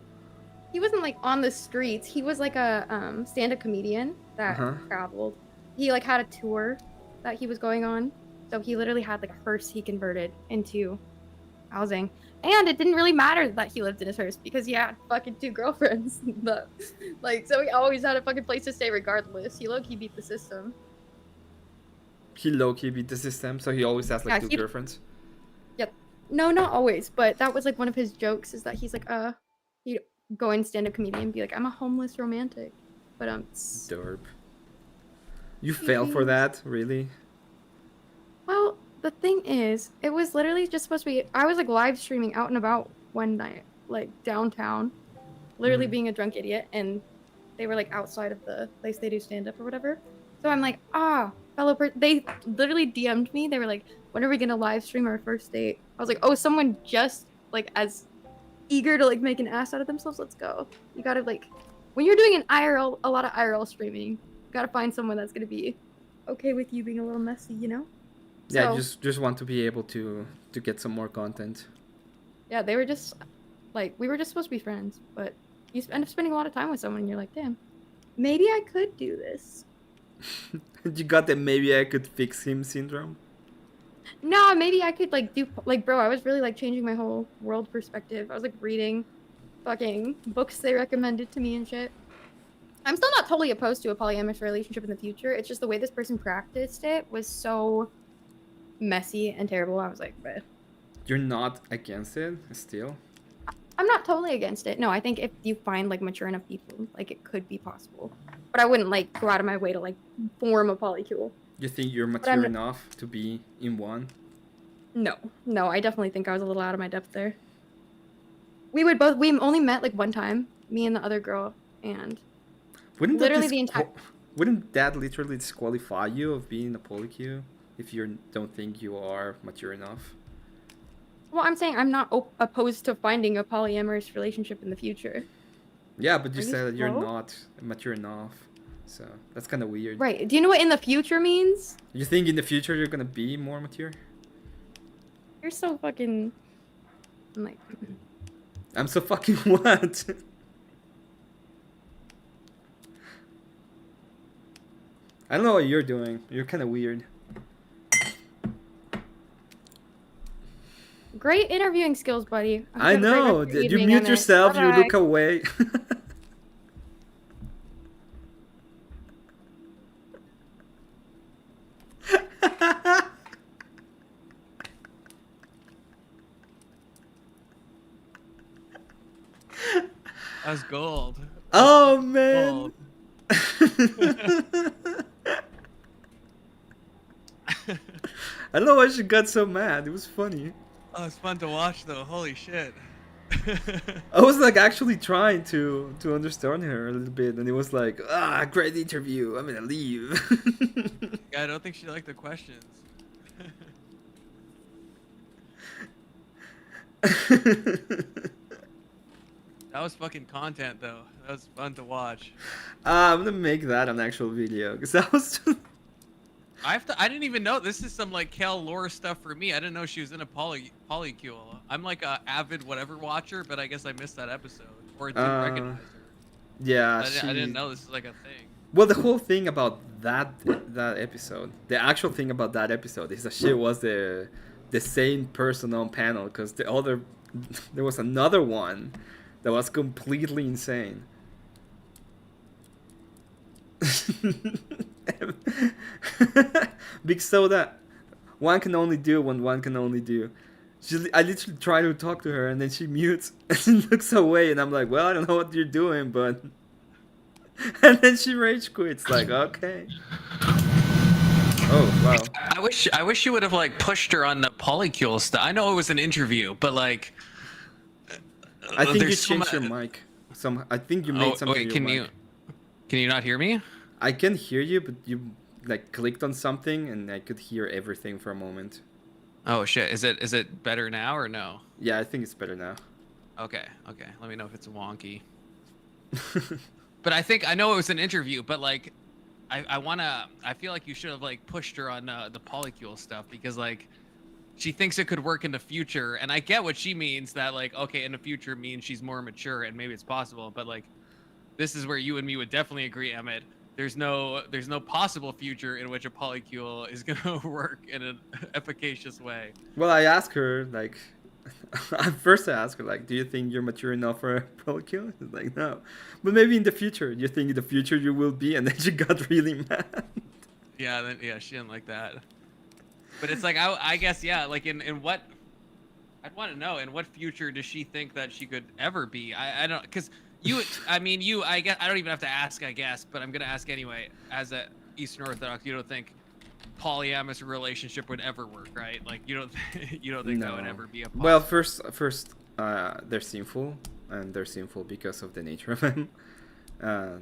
He wasn't like on the streets. He was like a stand-up comedian that Uh-huh. traveled. He like had a tour that he was going on. So he literally had like a hearse he converted into housing. And it didn't really matter that he lived in his hearse because he had fucking 2 girlfriends. But, like, so he always had a fucking place to stay regardless. He low-key beat the system. He low-key beat the system, so he always has like Yeah, 2 girlfriends. No, not always, but that was like one of his jokes is that he's like, he'd go in stand-up comedian and be like, I'm a homeless romantic. But Derp. You fell for that, really? well, the thing is, it was literally just supposed to be, I was like live streaming out and about one night, like downtown, literally Mhm. being a drunk idiot, and they were like outside of the place they do stand-up or whatever. So I'm like, they literally DM'd me. They were like, when are we gonna live stream our first date? I was like, oh, someone just like as eager to like make an ass out of themselves. Let's go. You gotta like, when you're doing an IRL, a lot of IRL streaming, you gotta find someone that's gonna be okay with you being a little messy, you know? Yeah, So- just want to be able to get some more content. Yeah, they were just like, we were just supposed to be friends, but you end up spending a lot of time with someone and you're like, damn, maybe I could do this. You got that maybe I could fix him syndrome? No, maybe I could like do, like, bro, I was really like changing my whole world perspective. I was like reading fucking books they recommended to me and shit. I'm still not totally opposed to a polyamorous relationship in the future. It's just the way this person practiced it was so messy and terrible. I was like, bruh. You're not against it still? I'm not totally against it. No, I think if you find like mature enough people, like it could be possible. But I wouldn't like go out of my way to like form a polycule. You think you're I'm mature not- enough to be in one? No, I definitely think I was a little out of my depth there. We only met like one time, me and the other girl, and Wouldn't Literally that the entire- Wouldn't that literally disqualify you of being a polycule if you don't think you are mature enough? well, I'm saying I'm not opposed to finding a polyamorous relationship in the future. Yeah, but you Are you said that you're slow? not mature enough, so that's kind of weird. Right. Do you know what in the future means? You think in the future you're gonna be more mature? You're so fucking. I'm like, I'm so fucking what? I don't know what you're doing. You're kind of weird. great interviewing skills, buddy. hope I you have a great know. rest of your You evening, mute Emmett. yourself. You Bye-bye. look away. That's gold. Oh man. Gold. I don't know why she got so mad. It was funny. Oh, it's fun to watch though. Holy shit. I was like actually trying to understand her a little bit, and it was like, great interview. I'm gonna leave. Yeah, I don't think she liked the questions. That was fucking content though. That was fun to watch. I'm gonna make that an actual video because that was. I didn't even know this is some like Kell lore stuff for me. I didn't know she was in a polycule. I'm like a avid whatever watcher, but I guess I missed that episode or didn't recognize her. Yeah, I didn't know this is like a thing. Well, the whole thing about that episode, the actual thing about that episode is that she was the same person on panel because there was another one That was completely insane. Big Soda, one can only do what one can only do. I literally try to talk to her and then she mutes and she looks away and I'm like, well, I don't know what you're doing, but... And then she rage quits, like, okay. Oh, wow. I wish you would have like pushed her on the polycule stuff. I know it was an interview, but like... I think you there's so changed your mic. I think you made something wait, in your mic. can you not hear me? I can hear you, but you like clicked on something and I could hear everything for a moment. Oh shit, is it better now or no? Yeah, I think it's better now. Okay, let me know if it's wonky. But I know it was an interview, but like I feel like you should have like pushed her on the polycule stuff, because like she thinks it could work in the future, and I get what she means, that like, okay, in the future means she's more mature and maybe it's possible, but like this is where you and me would definitely agree, Emmett. There's no possible future in which a polycule is gonna work in an efficacious way. Well, I asked her, like, at first I asked her, like, do you think you're mature enough for a polycule? She's like, no. But maybe in the future. Do you think in the future you will be? And then she got really mad. Yeah, she didn't like that. But it's like, I guess, yeah, like in what, I'd want to know, in what future does she think that she could ever be? I don't, because I guess, I don't even have to ask, I guess, but I'm going to ask anyway. As a Eastern Orthodox, you don't think polyamorous relationship would ever work, right? Like, you don't think that would ever be a possible... Well, first, they're sinful, and they're sinful because of the nature of them.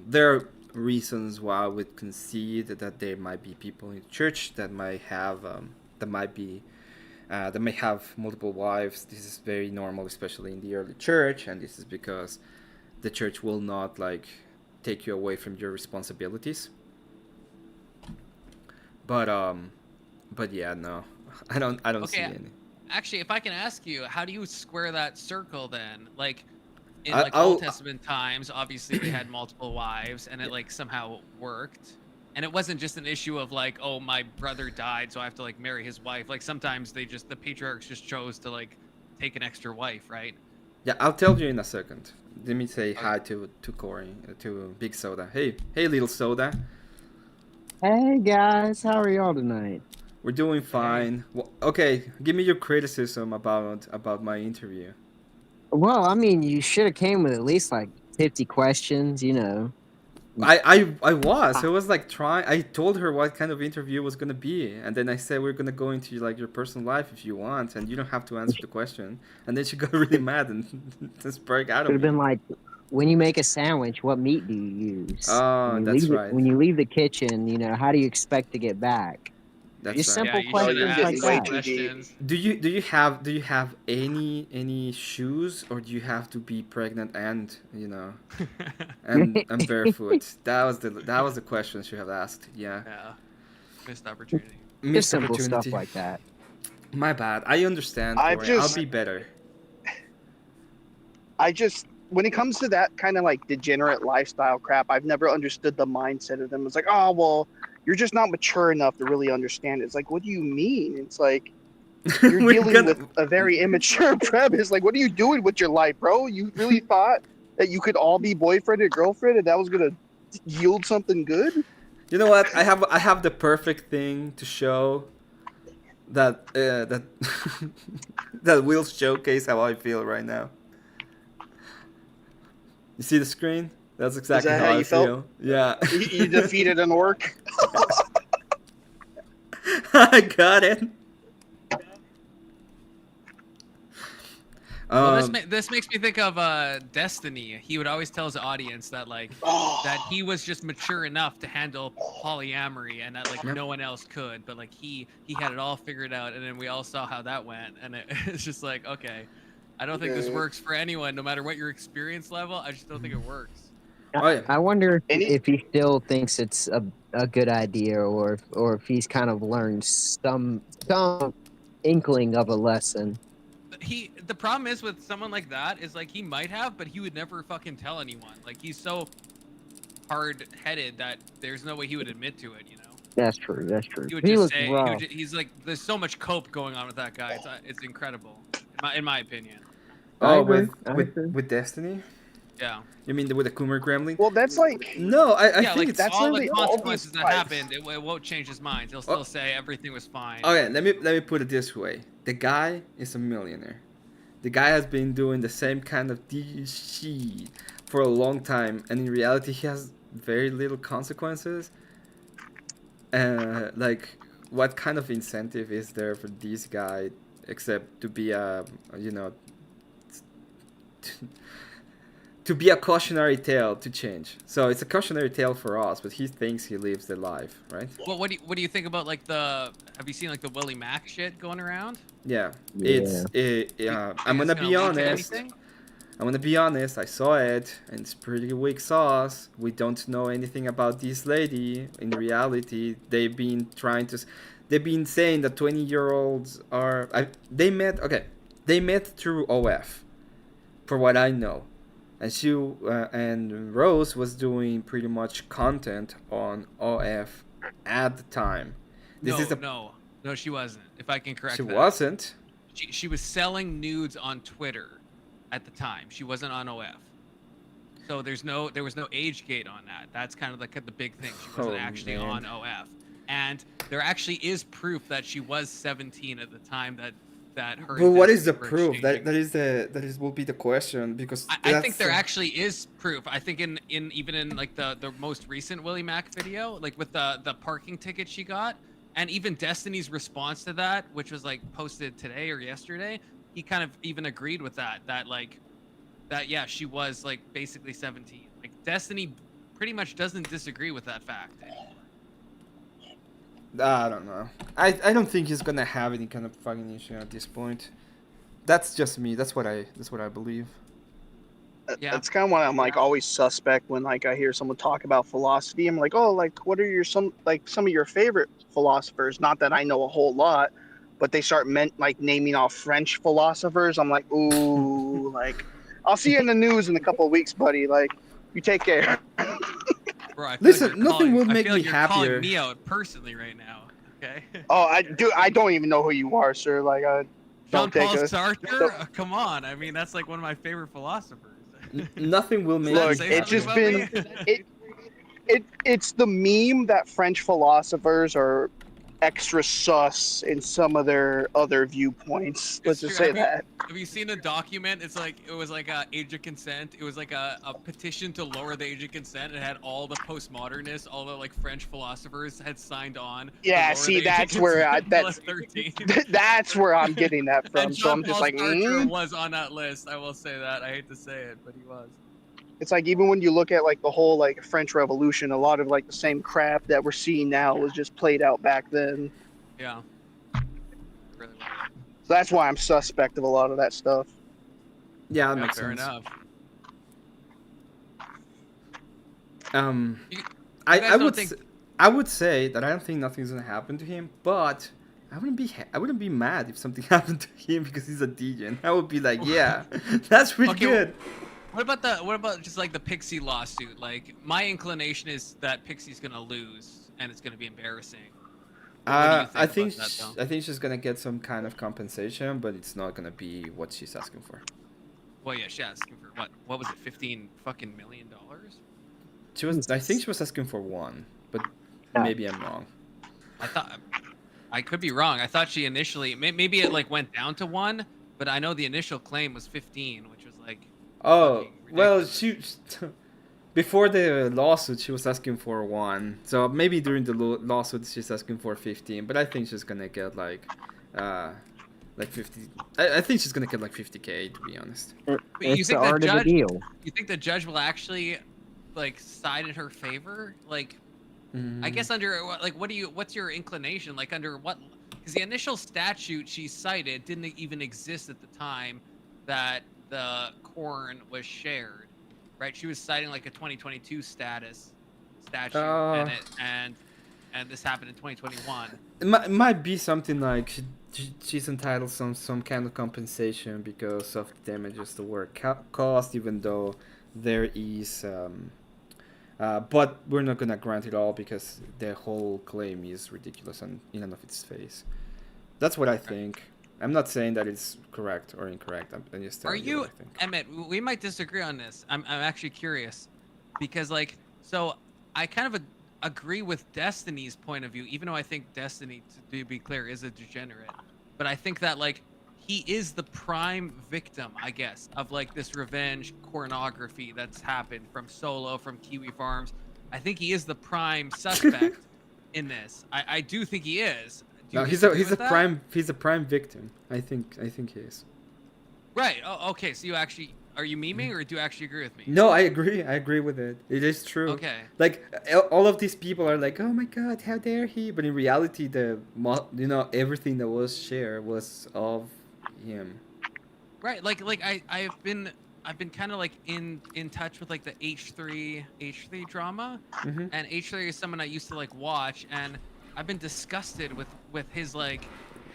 There are reasons why I would concede that there might be people in the church that might have, that may have multiple wives. This is very normal, especially in the early church, and this is because the church will not like take you away from your responsibilities. But yeah, no, I don't see any. Actually, if I can ask you, how do you square that circle then? Like, in like Old Testament times, obviously they had multiple wives, and it like somehow worked. And it wasn't just an issue of like, oh, my brother died, so I have to like marry his wife. Like sometimes the patriarchs just chose to like take an extra wife, right? Yeah, I'll tell you in a second. Let me say hi to Corey, to Big Soda. Hey, little Soda. Hey guys, how are y'all tonight? We're doing fine. Well, okay, give me your criticism about my interview. Well, I mean, you should have came with at least like 50 questions, you know. I was like trying. I told her what kind of interview was gonna be, and then I said we're gonna go into like your personal life if you want, and you don't have to answer the question. And then she got really mad and just broke out of Could have me. been like, when you make a sandwich, what meat do you use? Oh, that's right. When you leave the kitchen, you know, how do you expect to get back? That's Just right. simple you questions should have like asked that. questions. Do you have any shoes, or do you have to be pregnant and and barefoot? That was the question she had asked. Yeah. Yeah, missed opportunity. Just Missed simple stuff opportunity. like that. My bad. I understand. Corey. I'll be better. When it comes to that kind of like degenerate lifestyle crap, I've never understood the mindset of them. It's like, oh, well, you're just not mature enough to really understand it. It's like, what do you mean? It's like, you're dealing with a very immature premise. Like, what are you doing with your life, bro? You really thought that you could all be boyfriend and girlfriend and that was going to yield something good? You know what? I have the perfect thing to show that that will showcase how I feel right now. You see the screen? That's exactly how I feel. Yeah. You defeated an orc. I got it. Well, this makes me think of Destiny. He would always tell his audience that like that he was just mature enough to handle polyamory, and that like no one else could. But like he had it all figured out, and then we all saw how that went, and it's just like, okay, I don't think this works for anyone, no matter what your experience level. I just don't think it works. I wonder if he still thinks it's a good idea, or if he's kind of learned some inkling of a lesson. The problem is with someone like that is like he might have, but he would never fucking tell anyone. Like he's so hard-headed that there's no way he would admit to it, you know. That's true. That's true. He would He just was say rough. he's like, there's so much cope going on with that guy. It's incredible, in my opinion. I Oh, agree. with I with agree. with Destiny? Yeah. You mean with the Coomer Gremlin? Well, that's like No, I Yeah, think like it's that's all the literally all these consequences that fights. happened, it won't change his mind. He'll still say everything was fine. okay. Let me put it this way: the guy is a millionaire. The guy has been doing the same kind of shit for a long time, and in reality, he has very little consequences. Like, what kind of incentive is there for this guy except to be a, you know, to be a cautionary tale to change? So it's a cautionary tale for us, but he thinks he lives the life, right? Well, what do you think about like the? Have you seen like the Willie Mack shit going around? Yeah, Yeah. I'm Is gonna this be lead to honest. anything? I'm gonna be honest, I saw it, and it's pretty weak sauce. We don't know anything about this lady. In reality, they've been saying that 20-year-olds are. They met through OF, for what I know, and and Rose was doing pretty much content on OF at the time. No, she wasn't. If I can correct She that. wasn't. She was selling nudes on Twitter at the time. She wasn't on OF. So there was no age gate on that. That's kind of like the big thing. She wasn't actually on OF. And there actually is proof that she was 17 at the time that her. But what is the were proof? That exchanging. will be the question, because I think there actually is proof. I think in even in like the most recent Willie Mack video, like with the parking ticket she got, and even Destiny's response to that, which was like posted today or yesterday, he kind of even agreed with that yeah, she was like basically 17. Like Destiny pretty much doesn't disagree with that fact. I don't know. I don't think he's gonna have any kind of fucking issue at this point. That's just me. That's what I believe. Yeah. That's kind of why I'm like always suspect when like I hear someone talk about philosophy. I'm like, oh, like what are some of your favorite philosophers? Not that I know a whole lot, but they start naming off French philosophers. I'm like, ooh, like I'll see you in the news in a couple of weeks, buddy. Like, you take care. Bro, I feel Listen, like you're nothing calling, would I make feel me like you're happier. calling me out personally right now. Okay. Oh, I don't even know who you are, sir. Like, don't take Jean-Paul us. Sartre? Come on. I mean, that's like one of my favorite philosophers. Nothing will make. Look, say it's something just about been me? it's the meme that French philosophers are extra sus in some of their other viewpoints. Let's It's just true. say that. Have you seen a document? It was like a age of consent. It was like a petition to lower the age of consent. It had all the postmodernists, all the like French philosophers had signed on. to Yeah, lower see, the age of that's where consent to, like, 13. that's where I'm getting that from. And So I'm just Jean-Paul like, Sartre was on that list. I will say that. I hate to say it, but he was. It's like even when you look at like the whole like French Revolution, a lot of like the same crap that we're seeing now was just played out back then. Yeah. Really was. So that's why I'm suspect of a lot of that stuff. Yeah, that Yeah, makes fair sense. enough. You I guys don't would think- I would say that I don't think nothing's gonna happen to him, but I wouldn't be mad if something happened to him because he's a DJ. I would be like, yeah, that's pretty Okay, good. What about just like the Pixie lawsuit? Like my inclination is that Pixie's gonna lose and it's gonna be embarrassing. What do you think about that, though? I think she's gonna get some kind of compensation, but it's not gonna be what she's asking for. Well, yeah, she's asking for what was it, $15 fucking million? I think she was asking for one, but maybe I'm wrong. I could be wrong. I thought she initially maybe it like went down to 1, but I know the initial claim was 15, which was like. Oh, well, ridiculous. before the lawsuit, she was asking for 1. So maybe during the lawsuit, she's asking for 15. But I think she's gonna get like 50. I think she's gonna get like 50K, to be honest. But It's the art of the deal. You think the judge will actually like side in her favor? Like, I guess under like what's your inclination? Like under what? Because the initial statute she cited didn't even exist at the time that the corn was shared, right? She was citing like a 2022 statute, and this happened in 2021. It might be something like she's entitled some kind of compensation because of the damages the work caused, even though there is. But we're not gonna grant it all because the whole claim is ridiculous and in and of its face. That's what I think. I'm not saying that it's correct or incorrect. I'm just Are telling you, what I think. Emmett? We might disagree on this. I'm actually curious, because like, so I kind of agree with Destiny's point of view, even though I think Destiny, to be clear, is a degenerate. But I think that like he is the prime victim, I guess, of like this revenge pornography that's happened from Solo, from Kiwi Farms. I think he is the prime suspect in this. I do think he is. Do you No, he's disagree a with that? prime victim. I think he is. Right. Oh, okay. So you actually, are you memeing, or do you actually agree with me? No, I agree. I agree with it. It is true. Okay. Like all of these people are like, "Oh my God, how dare he?" But in reality, everything that was shared was of him. Right. Like I've been kind of like in touch with like the H3 drama, Mm-hmm. and H3 is someone I used to like watch, and I've been disgusted with his like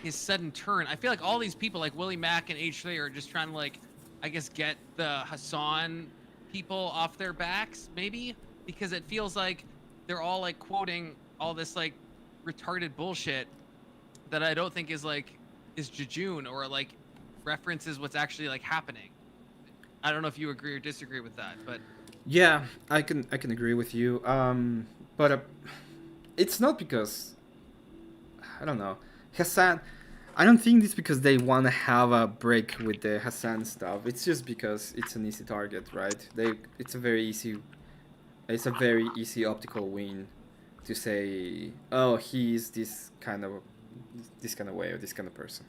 his sudden turn. I feel like all these people like Willie Mack and H3 are just trying to like, I guess, get the Hassan people off their backs, maybe, because it feels like they're all like quoting all this like retarded bullshit that I don't think is jejune or like references what's actually like happening. I don't know if you agree or disagree with that, but Yeah, I can agree with you. But it's not because I don't know Hassan. I don't think it's because they want to have a break with the Hassan stuff. It's just because it's an easy target, right? It's a very easy optical win to say, oh, he's this kind of way or this kind of person.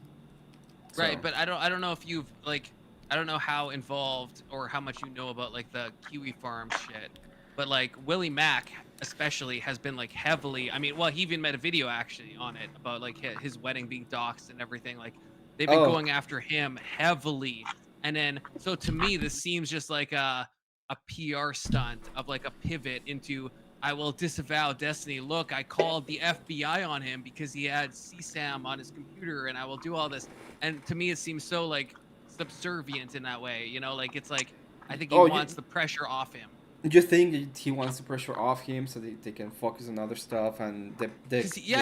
So, right. But I don't know if you've like, I don't know how involved or how much you know about like the Kiwi Farm shit, but like Willie Mack especially has been like heavily. I mean, well, he even made a video actually on it about like his wedding being doxxed and everything. Like they've been going after him heavily, and then so to me this seems just like a PR stunt of like a pivot into, I will disavow Destiny. Look, I called the FBI on him because he had CSAM on his computer, and I will do all this. And to me, it seems so like subservient in that way, you know, like it's like I think he wants the pressure off him. You think he wants the pressure off him so they can focus on other stuff, and the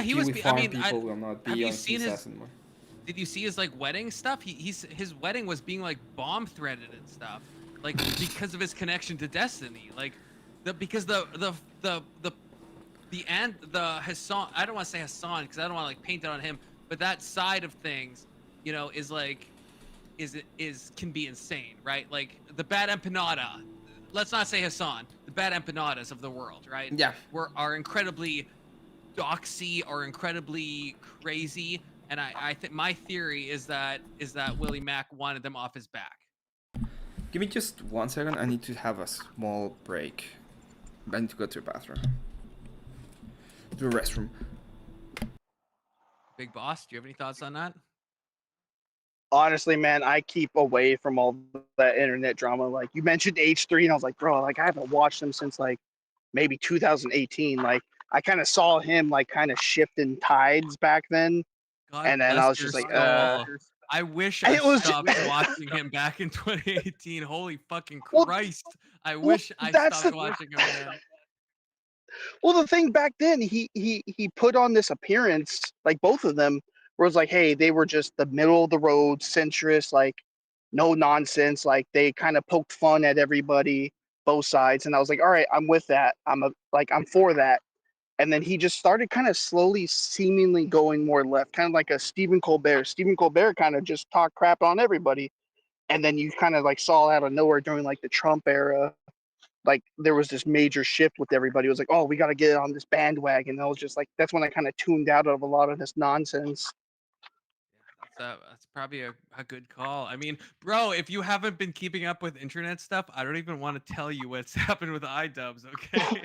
he was. Kiwi Farm I mean, people will not be on CSS anymore. Did you see his like wedding stuff? His wedding was being like bomb threatened and stuff, like because of his connection to Destiny, like because the Hassan. I don't want to say Hassan because I don't want to like paint it on him, but that side of things, you know, is like can be insane, right? Like the bad empanada. Let's not say Hassan. The bad empanadas of the world, right? Yeah. Are incredibly doxy, are incredibly crazy, and I think my theory is that Willie Mack wanted them off his back. Give me just 1 second. I need to have a small break. I need to go to the bathroom. To the restroom. Big Boss, do you have any thoughts on that? Honestly, man, I keep away from all that internet drama. Like you mentioned H3, and I was like, bro, like I haven't watched him since like maybe 2018. Like I kind of saw him like kind of shifting tides back then, God and then I was just like, I wish I stopped watching him back in 2018. Holy fucking Christ! I wish I stopped watching him then. Well, the thing back then, he put on this appearance, like both of them, where it was like, hey, they were just the middle of the road, centrist, like no nonsense. Like they kind of poked fun at everybody, both sides, and I was like, all right, I'm with that. I'm for that. And then he just started kind of slowly, seemingly going more left, kind of like a Stephen Colbert. Stephen Colbert kind of just talked crap on everybody, and then you kind of like saw out of nowhere during like the Trump era. Like there was this major shift with everybody. It was like, oh, we got to get on this bandwagon. And I was just like, that's when I kind of tuned out of a lot of this nonsense. That's probably a good call. I mean, bro, if you haven't been keeping up with internet stuff, I don't even want to tell you what's happened with iDubbbz, okay?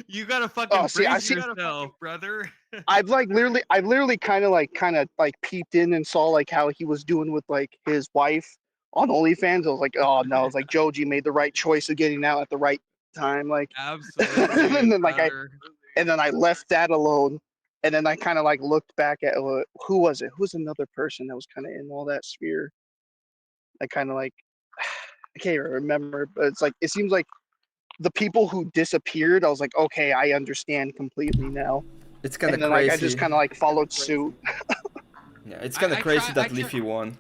You gotta fucking brace yourself, brother. I've literally kind of peeped in and saw like how he was doing with like his wife on OnlyFans. I was like, oh no, it's like Joji made the right choice of getting out at the right time. Like absolutely. and then I left that alone. And then I kind of like looked back at who was it? Who's another person that was kind of in all that sphere? I kind of like, I can't remember, but it's like, it seems like the people who disappeared, I was like, okay, I understand completely now. It's kind of crazy. Like I just kind of like followed suit. Yeah, it's kind of crazy that Leafy won.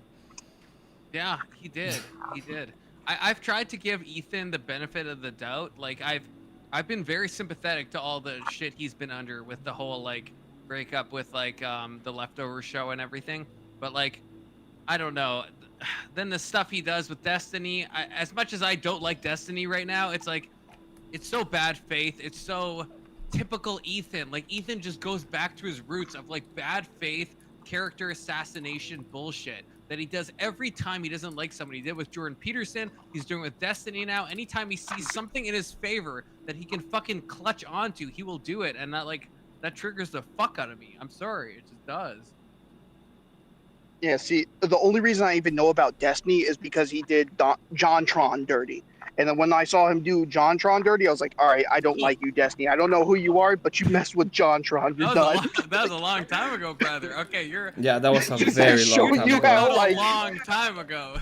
Yeah, he did. He did. I've tried to give Ethan the benefit of the doubt. Like I've been very sympathetic to all the shit he's been under with the whole like breakup with like the Leftover show and everything. But like, I don't know. Then the stuff he does with Destiny, as much as I don't like Destiny right now, it's like, it's so bad faith. It's so typical Ethan. Like Ethan just goes back to his roots of like bad faith, character assassination bullshit that he does every time he doesn't like somebody. He did with Jordan Peterson. He's doing with Destiny now. Anytime he sees something in his favor that he can fucking clutch onto, he will do it. And that triggers the fuck out of me. I'm sorry. It just does. Yeah, see, the only reason I even know about Destiny is because he did JonTron dirty. And then when I saw him do JonTron dirty, I was like, all right, I don't like you, Destiny. I don't know who you are, but you messed with JonTron. You're done. That was a long time ago, brother. Okay, Yeah, that was a very long time ago. A long time ago.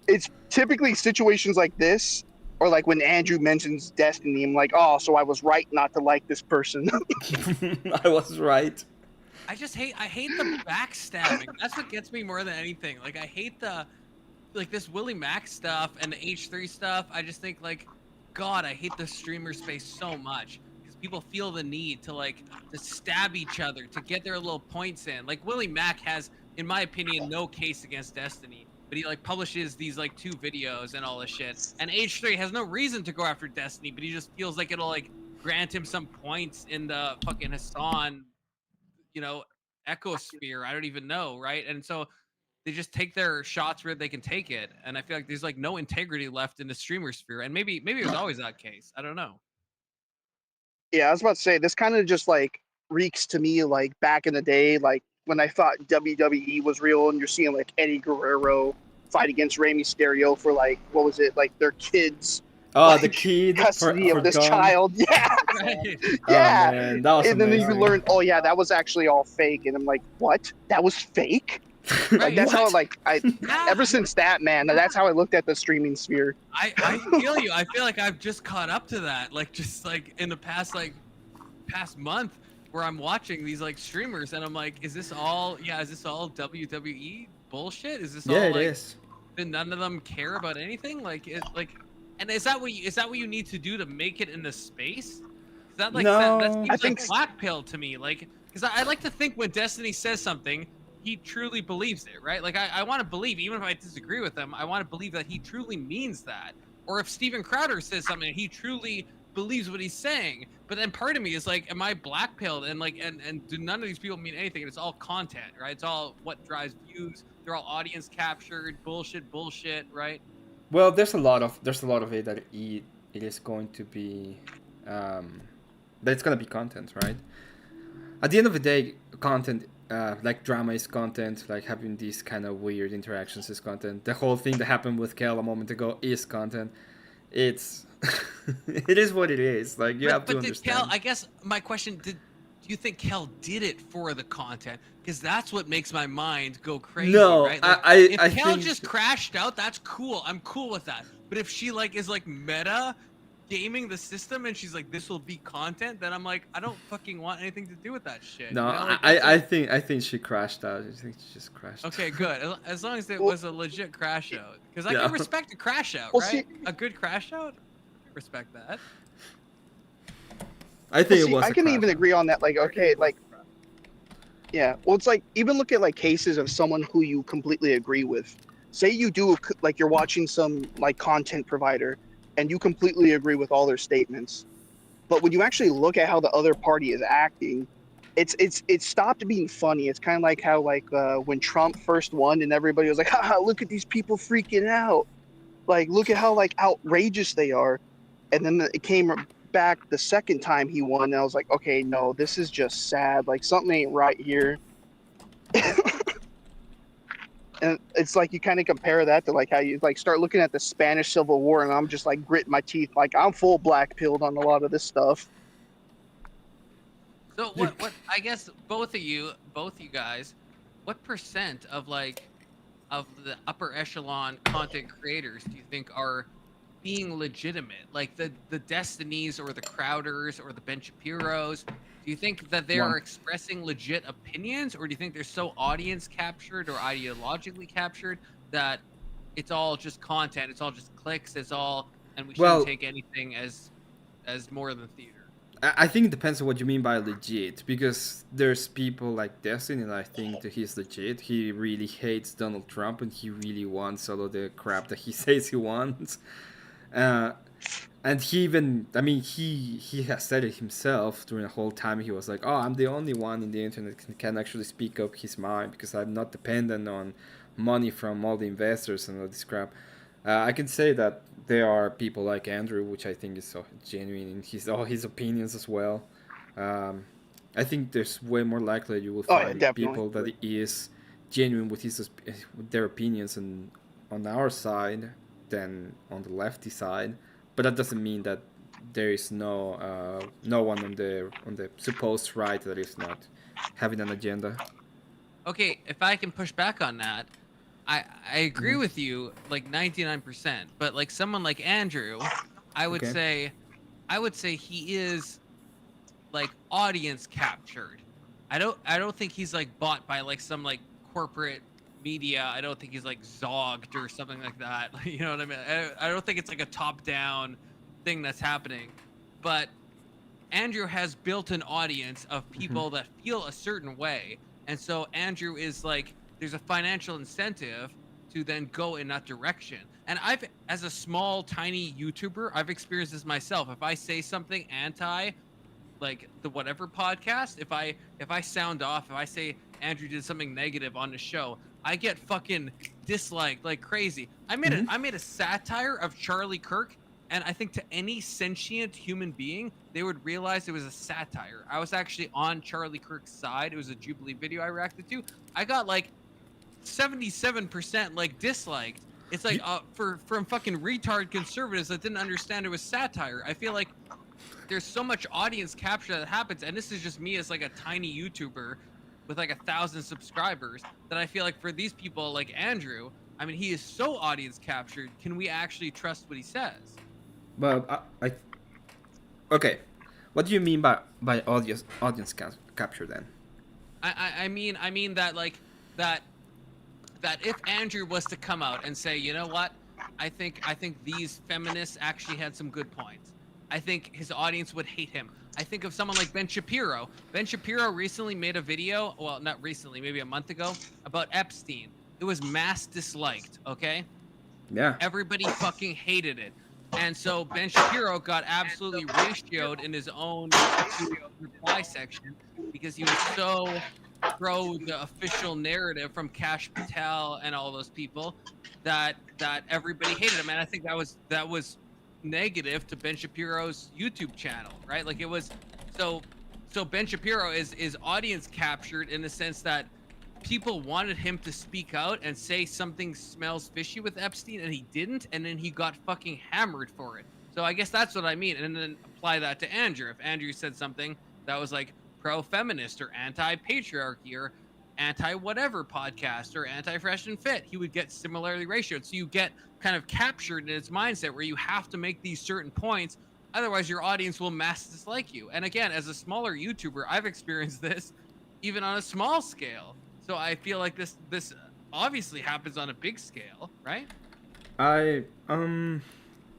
It's typically situations like this, or like when Andrew mentions Destiny, I'm like, oh, so I was right not to like this person. I was right. I hate the backstabbing. That's what gets me more than anything. Like I hate this Willie Mack stuff and the H3 stuff. I just think like, God, I hate the streamer space so much because people feel the need to stab each other to get their little points in. Like Willie Mack has, in my opinion, no case against Destiny, but he publishes these 2 videos and all this shit. And H3 has no reason to go after Destiny, but he just feels like it'll grant him some points in the fucking Hassan, ecosphere. I don't even know, right? And so they just take their shots where they can take it, and I feel like there's no integrity left in the streamer sphere. And maybe it was always that case. I don't know. Yeah, I was about to say this kind of just reeks to me back in the day, when I thought WWE was real, and you're seeing Eddie Guerrero fight against Rey Mysterio for what was it, their kids. The kid custody of this gone. Child. Yeah. Right. Yeah. Oh, man, that was and amazing. then you learn, oh yeah, that was actually all fake. And I'm like, what? That was fake? Right, That's how yeah. ever since that, man, that's how I looked at the streaming sphere. I feel you. I feel like I've just caught up to that. In the past month where I'm watching these streamers and I'm like, is this all WWE bullshit? Is this all it is. Then none of them care about anything? And is that what you need to do to make it in the space? Is that No, that seems black pill to me. Because I like to think when Destiny says something, he truly believes it, right? I want to believe, even if I disagree with him, I want to believe that he truly means that. Or if Steven Crowder says something, he truly believes what he's saying. But then part of me is am I black pilled and do none of these people mean anything? And it's all content, right? It's all what drives views. They're all audience captured bullshit, right? Well, there's a lot of it that it is going to be that it's gonna be content, right? At the end of the day, content drama is content. Having these kind of weird interactions is content. The whole thing that happened with Kell a moment ago is content. It's it is what it is. You have to understand. Kell, I guess my question: do you think Kell did it for the content? Because that's what makes my mind go crazy. No, right? I Kell think just crashed out, that's cool. I'm cool with that. But if she is meta gaming the system and she's this will be content, then I'm I don't fucking want anything to do with that shit. No, I think she crashed out. I think she just crashed. Okay, good. As long as it was a legit crash out, because I can respect a crash out, Well, right? see- A good crash out, respect that. I think Well, it was. I can even agree on that. Yeah, well, it's even look at cases of someone who you completely agree with. Say you do you're watching some content provider and you completely agree with all their statements, but when you actually look at how the other party is acting, it's stopped being funny. It's kind of like how when Trump first won and everybody was like, haha, look at these people freaking out, look at how outrageous they are, and then it came back the second time he won, and I was like, okay, no, this is just sad. Something ain't right here. And it's you kind of compare that to how you start looking at the Spanish Civil War, and I'm just gritting my teeth. I'm full black pilled on a lot of this stuff. So what I guess both of you guys, what percent of the upper echelon content creators do you think are being legitimate? The Destinys or the Crowders or the Ben Shapiros? Do Do you think that they One. are expressing legit opinions, or do you think they're so audience captured or ideologically captured that it's all just content, it's all just clicks, it's all, and we shouldn't Well, take anything as more than theater? I think it depends on what you mean by legit, because there's people like Destiny, and I think that he's legit. He really hates Donald Trump, and he really wants all of the crap that he says he wants. And he even, I mean, he has said it himself during the whole time. He was like, "Oh, I'm the only one in the internet that can actually speak up his mind because I'm not dependent on money from all the investors and all this crap." I can say that there are people like Andrew, which I think is so genuine in all his opinions as well. I think there's way more likely you will Oh, yeah, find definitely. people that is genuine with with their opinions and on our side than on the lefty side. But that doesn't mean that there is no one on the supposed right that is not having an agenda. Okay, if I can push back on that, I agree Mhm. with you like 99%, but like someone like Andrew, I would Okay. say he is like audience captured. I don't think he's like bought by like some like corporate media. I don't think he's like zogged or something like that. You know what I mean? I don't think it's like a top down thing that's happening. But Andrew has built an audience of people that feel a certain way. And so Andrew is like, there's a financial incentive to then go in that direction. And as a small, tiny YouTuber, I've experienced this myself. If I say something anti, like the whatever podcast, if I sound off, if I say Andrew did something negative on the show, I get fucking disliked like crazy. I made a satire of Charlie Kirk, and I think to any sentient human being, they would realize it was a satire. I was actually on Charlie Kirk's side. It was a Jubilee video I reacted to. I got like 77% like disliked. It's like from fucking retard conservatives that didn't understand it was satire. I feel like there's so much audience capture that happens, and this is just me as like a tiny YouTuber with like 1,000 subscribers, that I feel like for these people like Andrew, I mean, he is so audience captured. Can we actually trust what he says? Well, okay. What do you mean by audience capture then? I mean that like that if Andrew was to come out and say, you know what, I think these feminists actually had some good points, I think his audience would hate him. I think of someone like Ben Shapiro. Ben Shapiro recently made a video, well, not recently, maybe a month ago, about Epstein. It was mass disliked, okay? Yeah. Everybody fucking hated it. And so Ben Shapiro got absolutely ratioed in his own reply section because he was so pro the official narrative from Kash Patel and all those people that everybody hated him. And I think that was negative to Ben Shapiro's YouTube channel, right? Like it was so Ben Shapiro is audience captured in the sense that people wanted him to speak out and say something smells fishy with Epstein, and he didn't, and then he got fucking hammered for it. So I guess that's what I mean, and then apply that to Andrew. If Andrew said something that was like pro-feminist or anti-patriarchy or anti-whatever podcast or anti-fresh and fit, he would get similarly ratioed. So you get kind of captured in its mindset where you have to make these certain points, otherwise your audience will mass dislike you. And again, as a smaller YouTuber, I've experienced this even on a small scale. So I feel like this obviously happens on a big scale, right?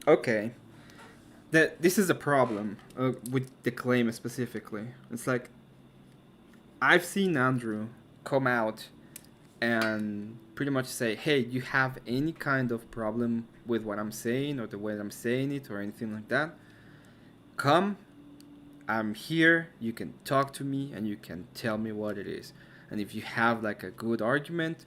Okay. This is a problem with the claim specifically. It's like I've seen Andrew come out and pretty much say, "Hey, you have any kind of problem with what I'm saying or the way I'm saying it or anything like that? Come, I'm here. You can talk to me and you can tell me what it is. And if you have like a good argument,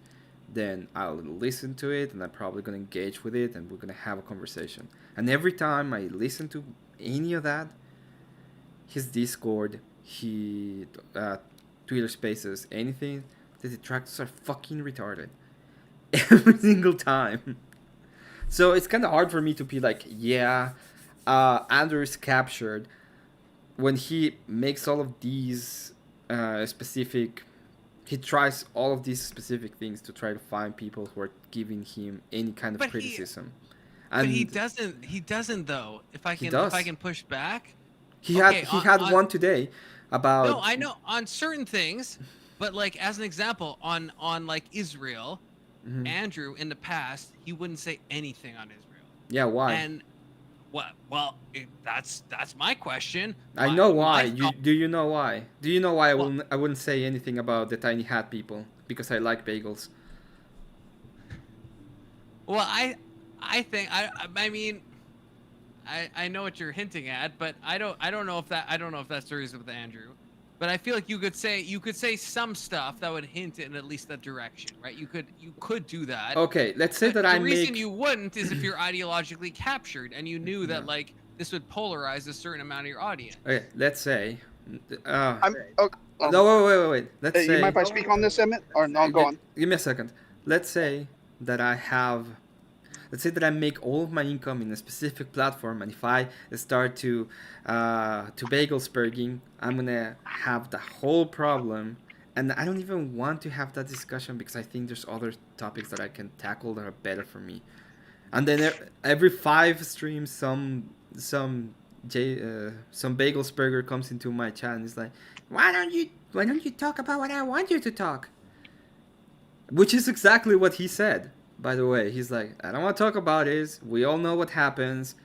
then I'll listen to it and I'm probably gonna engage with it and we're gonna have a conversation." And every time I listen to any of that, his Discord, Twitter Spaces, anything, the detractors are fucking retarded every single time. So it's kind of hard for me to be like, yeah, Andrew is captured when he makes all of these specific. He tries all of these specific things to try to find people who are giving him any kind of criticism. But he doesn't though. If I can push back. He had one today. about. No, I know on certain things, but like as an example, on like Israel, Mhm. Andrew in the past he wouldn't say anything on Israel. Yeah, why? And what? Well, that's my question. I know why. My You thought, do you know why? Do you know why well, I wouldn't say anything about the tiny hat people? Because I like bagels. well, I think I mean. I know what you're hinting at, but I don't know if that's the reason with Andrew. But I feel like you could say some stuff that would hint in at least that direction, right? You could do that. Okay, let's say But that the I reason make. you wouldn't is if you're ideologically captured and you knew that like this would polarize a certain amount of your audience. Okay, let's say. Uh, I'm. Oh, no, wait. Let's you say. mind if I speak on this, Emmett? Or no, go on. Give me a second. Let's say that I have. Let's say that I make all of my income in a specific platform, and if I start to bagel spurging, I'm gonna have the whole problem, and I don't even want to have that discussion because I think there's other topics that I can tackle that are better for me. And then every 5 streams, some bagel spurger comes into my chat and is like, why don't you talk about what I want you to talk? Which is exactly what he said. By the way, he's like, I don't want to talk about it. We all know what happens.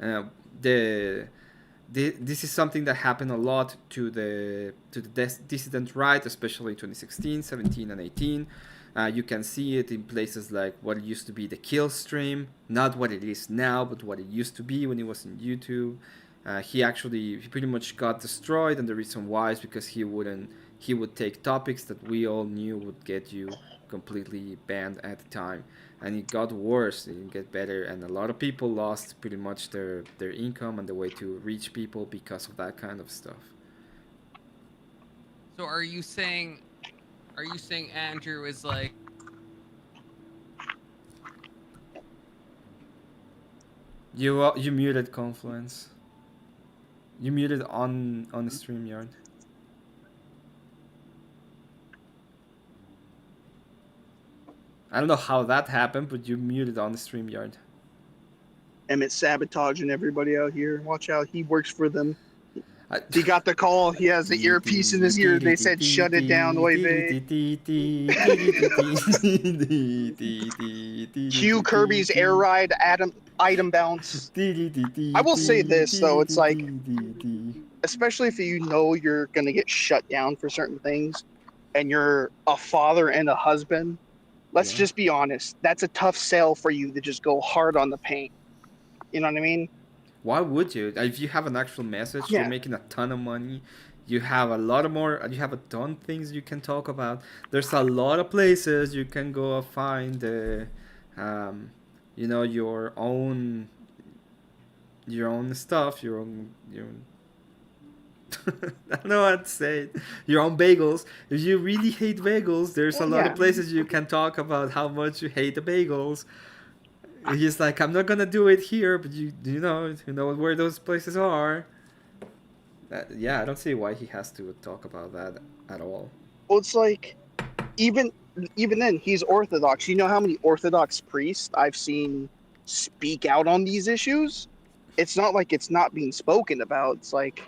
Uh, this is something that happened a lot to the dissident right, especially in 2016, 17, and 18. You can see it in places like what used to be the Kill stream, not what it is now, but what it used to be when it was in YouTube. He pretty much got destroyed, and the reason why is because he would take topics that we all knew would get you completely banned at the time, and it got worse. It didn't get better, and a lot of people lost pretty much their income and the way to reach people because of that kind of stuff. So are you saying Andrew is like? You muted Confluence. You muted on the StreamYard. I don't know how that happened, but you muted on the StreamYard. Emmett sabotaging everybody out here. Watch out, he works for them. He got the call. He has the earpiece in his ear. They said, "Shut it down, Oive." Cue Kirby's air ride item bounce. I will say this though, it's like, especially if you know you're gonna get shut down for certain things, and you're a father and a husband. Let's just be honest. That's a tough sell for you to just go hard on the paint. You know what I mean? Why would you? If you have an actual message, Yeah. you're making a ton of money. You have a lot of more. You have a ton of things you can talk about. There's a lot of places you can go find, your own stuff, your own. I don't know what to say. Your own bagels. If you really hate bagels, there's a lot of places you can talk about how much you hate the bagels. He's like, I'm not gonna do it here, but you know where those places are. I don't see why he has to talk about that at all. Well, it's like, even then, he's Orthodox. You know how many Orthodox priests I've seen speak out on these issues? It's not like it's not being spoken about. It's like,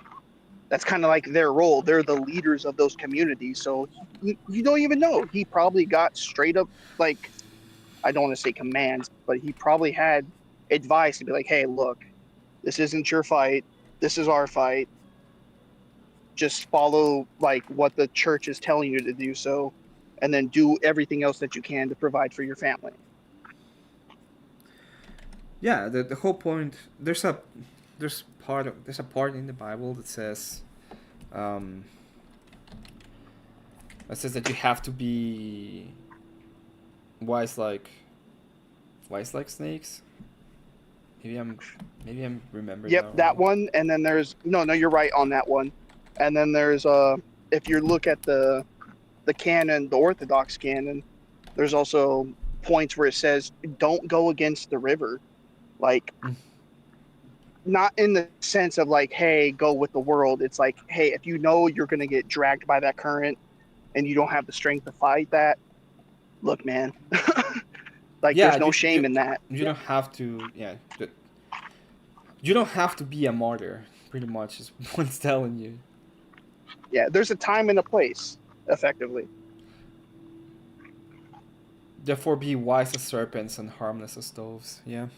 that's kind of like their role. They're the leaders of those communities. So you don't even know. He probably got straight up, like, I don't want to say commands, but he probably had advice to be like, hey, look, this isn't your fight. This is our fight. Just follow like what the church is telling you to do so, and then do everything else that you can to provide for your family. Yeah, the whole point. There's a part in the Bible that says that you have to be wise like snakes. Maybe I'm remembering. Yep, that one. And then there's no, you're right on that one. And then there's if you look at the canon, the Orthodox canon, there's also points where it says don't go against the river, like not in the sense of like, hey, go with the world. It's like, hey, if you know you're gonna get dragged by that current and you don't have the strength to fight that, look, man. Like, there's no shame in that. You don't have to. You don't have to be a martyr. Pretty much is what it's telling you. Yeah, there's a time and a place, effectively. Therefore, be wise as serpents and harmless as doves. Yeah.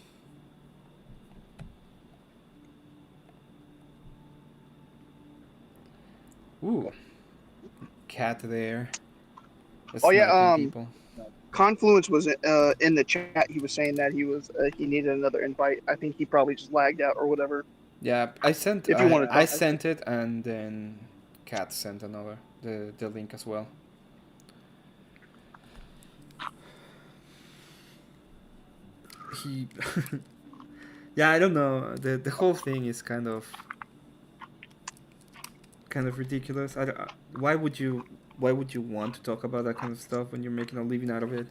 Ooh. Cat there. With Oh yeah, sniping people. Confluence was in the chat. He was saying that he needed another invite. I think he probably just lagged out or whatever. Yeah, I sent. If you want to I talk. sent it, and then Cat sent the link as well. He. Yeah, I don't know. The whole thing is kind of ridiculous. Why would you want to talk about that kind of stuff when you're making a living out of it?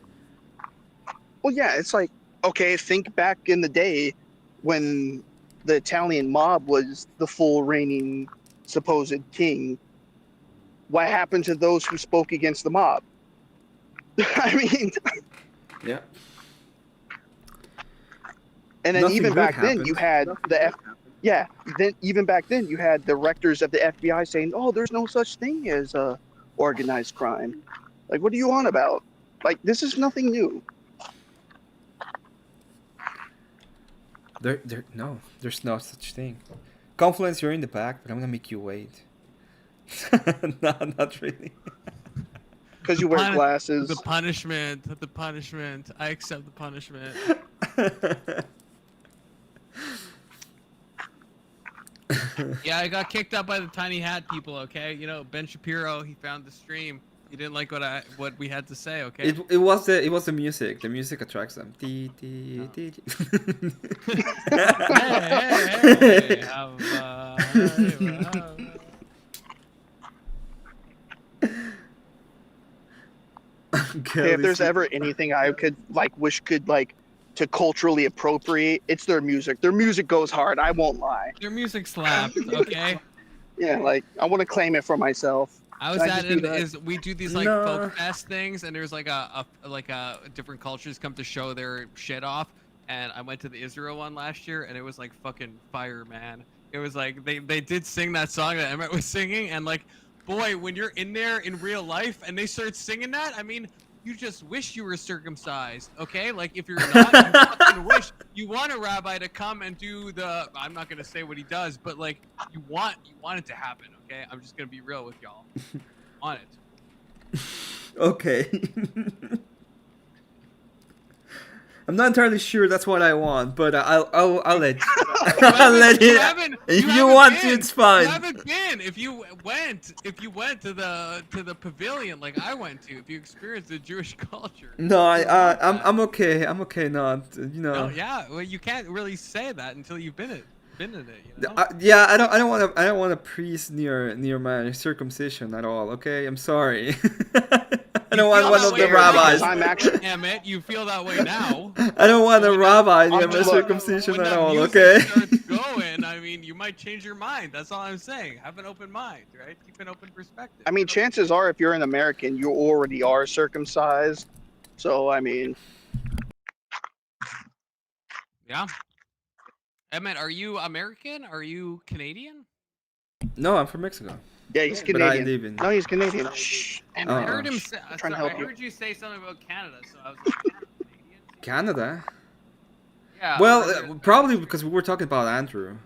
Well, yeah, it's like, okay, think back in the day when the Italian mob was the full reigning supposed king. What happened to those who spoke against the mob? I mean, Yeah. and then Nothing even good back happened. then you had even back then you had directors of the FBI saying, "Oh, there's no such thing as organized crime." Like, what are you on about? Like, this is nothing new. No, there's no such thing. Confluence, you're in the back, but I'm gonna make you wait. No, not really. Because you wear glasses. The punishment. I accept the punishment. Yeah, I got kicked out by the tiny hat people. Okay, you know, Ben Shapiro. He found the stream. He didn't like what we had to say. Okay. It was the music. The music attracts them. Hey, Hey, if there's ever anything I could wish could to culturally appropriate, it's their music. Their music goes hard. I won't lie. Their music slaps. Okay. Yeah, I want to claim it for myself. I was Can I at just do it that? is we do these folk fest things, and there's different cultures come to show their shit off. And I went to the Israel one last year, and it was like fucking fire, man. It was like they did sing that song that Emmett was singing, and boy, when you're in there in real life and they start singing that, I mean, you just wish you were circumcised, okay? Like, if you're not, you fucking wish. You want a rabbi to come and do the, I'm not going to say what he does, but, you want it to happen, okay? I'm just going to be real with y'all. Want it. Okay. I'm not entirely sure that's what I want, but I'll let I'll let it. If you want to, it's fine. You haven't been. If you went to the pavilion like I went to, if you experienced the Jewish culture. No, I'm okay. I'm okay. Not No, yeah. Well, you can't really say that until you've been in it. You know? Yeah, I don't want a priest near my circumcision at all. Okay, I'm sorry. I don't want one of the rabbis. Emmett, you feel that way now. I don't want a rabbi near my circumcision at all. Okay. Starts going, I mean, you might change your mind. That's all I'm saying. Have an open mind, right? Keep an open perspective. I mean, chances are, if you're an American, you already are circumcised. So, I mean. Yeah. Emmett, are you American? Are you Canadian? No, I'm from Mexico. Yeah, he's Canadian. But I live in. No, he's Canadian. Shh. I heard him say. I'm trying to help I you. heard you say something about Canada, so I was like, Canadian? Canada? Yeah. Well, probably because we were talking about Andrew.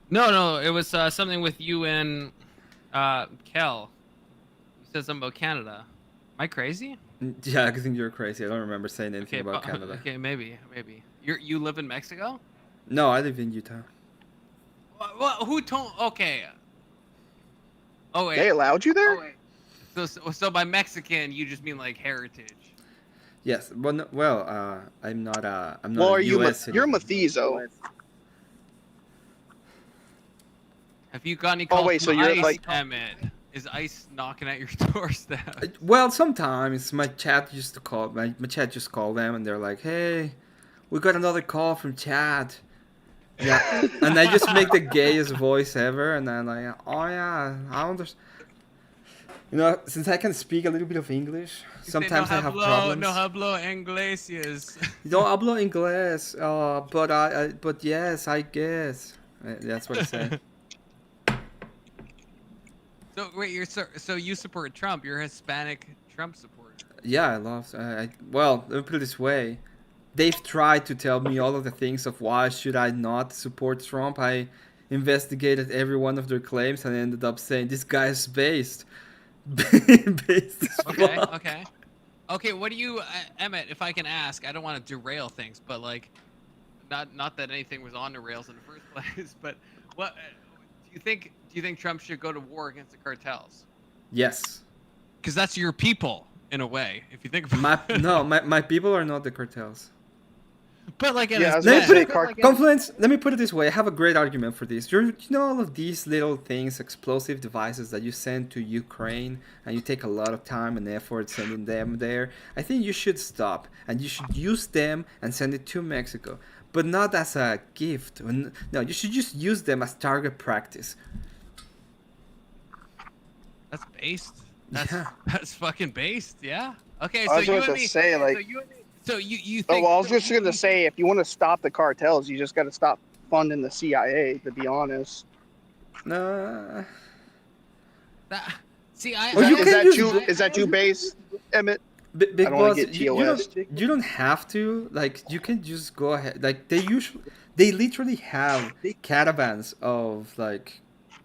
No, it was something with you and Kell. You said something about Canada. Am I crazy? Yeah, I think you're crazy. I don't remember saying anything about but, Canada. Okay, maybe. You live in Mexico? No, I live in Utah. Well, who told? Okay. Oh wait. They allowed you there? Oh, wait. So by Mexican, you just mean like heritage. Yes, but no, I'm not a Well, are you? US You're citizen. mestizo. Have you got any calls wait, so from you're ICE, Emmett? Is ICE knocking at your doorstep? Well, sometimes my chat used to call my chat just call them and they're like, "Hey, we got another call from chat." Yeah, and I just make the gayest voice ever, and I'm like, "Oh yeah, I understand." You know, since I can speak a little bit of English, sometimes I have problems. No hablo inglés, yes. No hablo inglés, but yes, I guess. That's what I say. So wait, so you support Trump? You're a Hispanic Trump supporter. Yeah, I love. Well, let me put it this way: they've tried to tell me all of the things of why should I not support Trump. I investigated every one of their claims and ended up saying this guy is based, based as Okay, fuck. okay, okay. What do you, Emmett? If I can ask, I don't want to derail things, but like, not that anything was on the rails in the first place, but what do you think? Do you think Trump should go to war against the cartels? Yes. Because that's your people in a way, if you think about it. My people are not the cartels. But like in Yeah, I a was Let me gonna put say it, cart- Confluence. Let me put it this way. I have a great argument for this. You know all of these little things, explosive devices that you send to Ukraine, and you take a lot of time and effort sending them there. I think you should stop, and you should use them and send it to Mexico, but not as a gift. No, you should just use them as target practice. That's based. That's Yeah. that's fucking based. Yeah. Okay. So I was you going and to me. say, like, So you and me. So you oh, think? well, I was so just you- going to say, if you want to stop the cartels, you just got to stop funding the CIA. To be honest, Nah. that, see, I. Oh, you is can that use- too is that too base, Emmett? Big I don't wanna Boss, get you TOS. don't have to, like, you can just go ahead. Like, they literally have caravans of, like,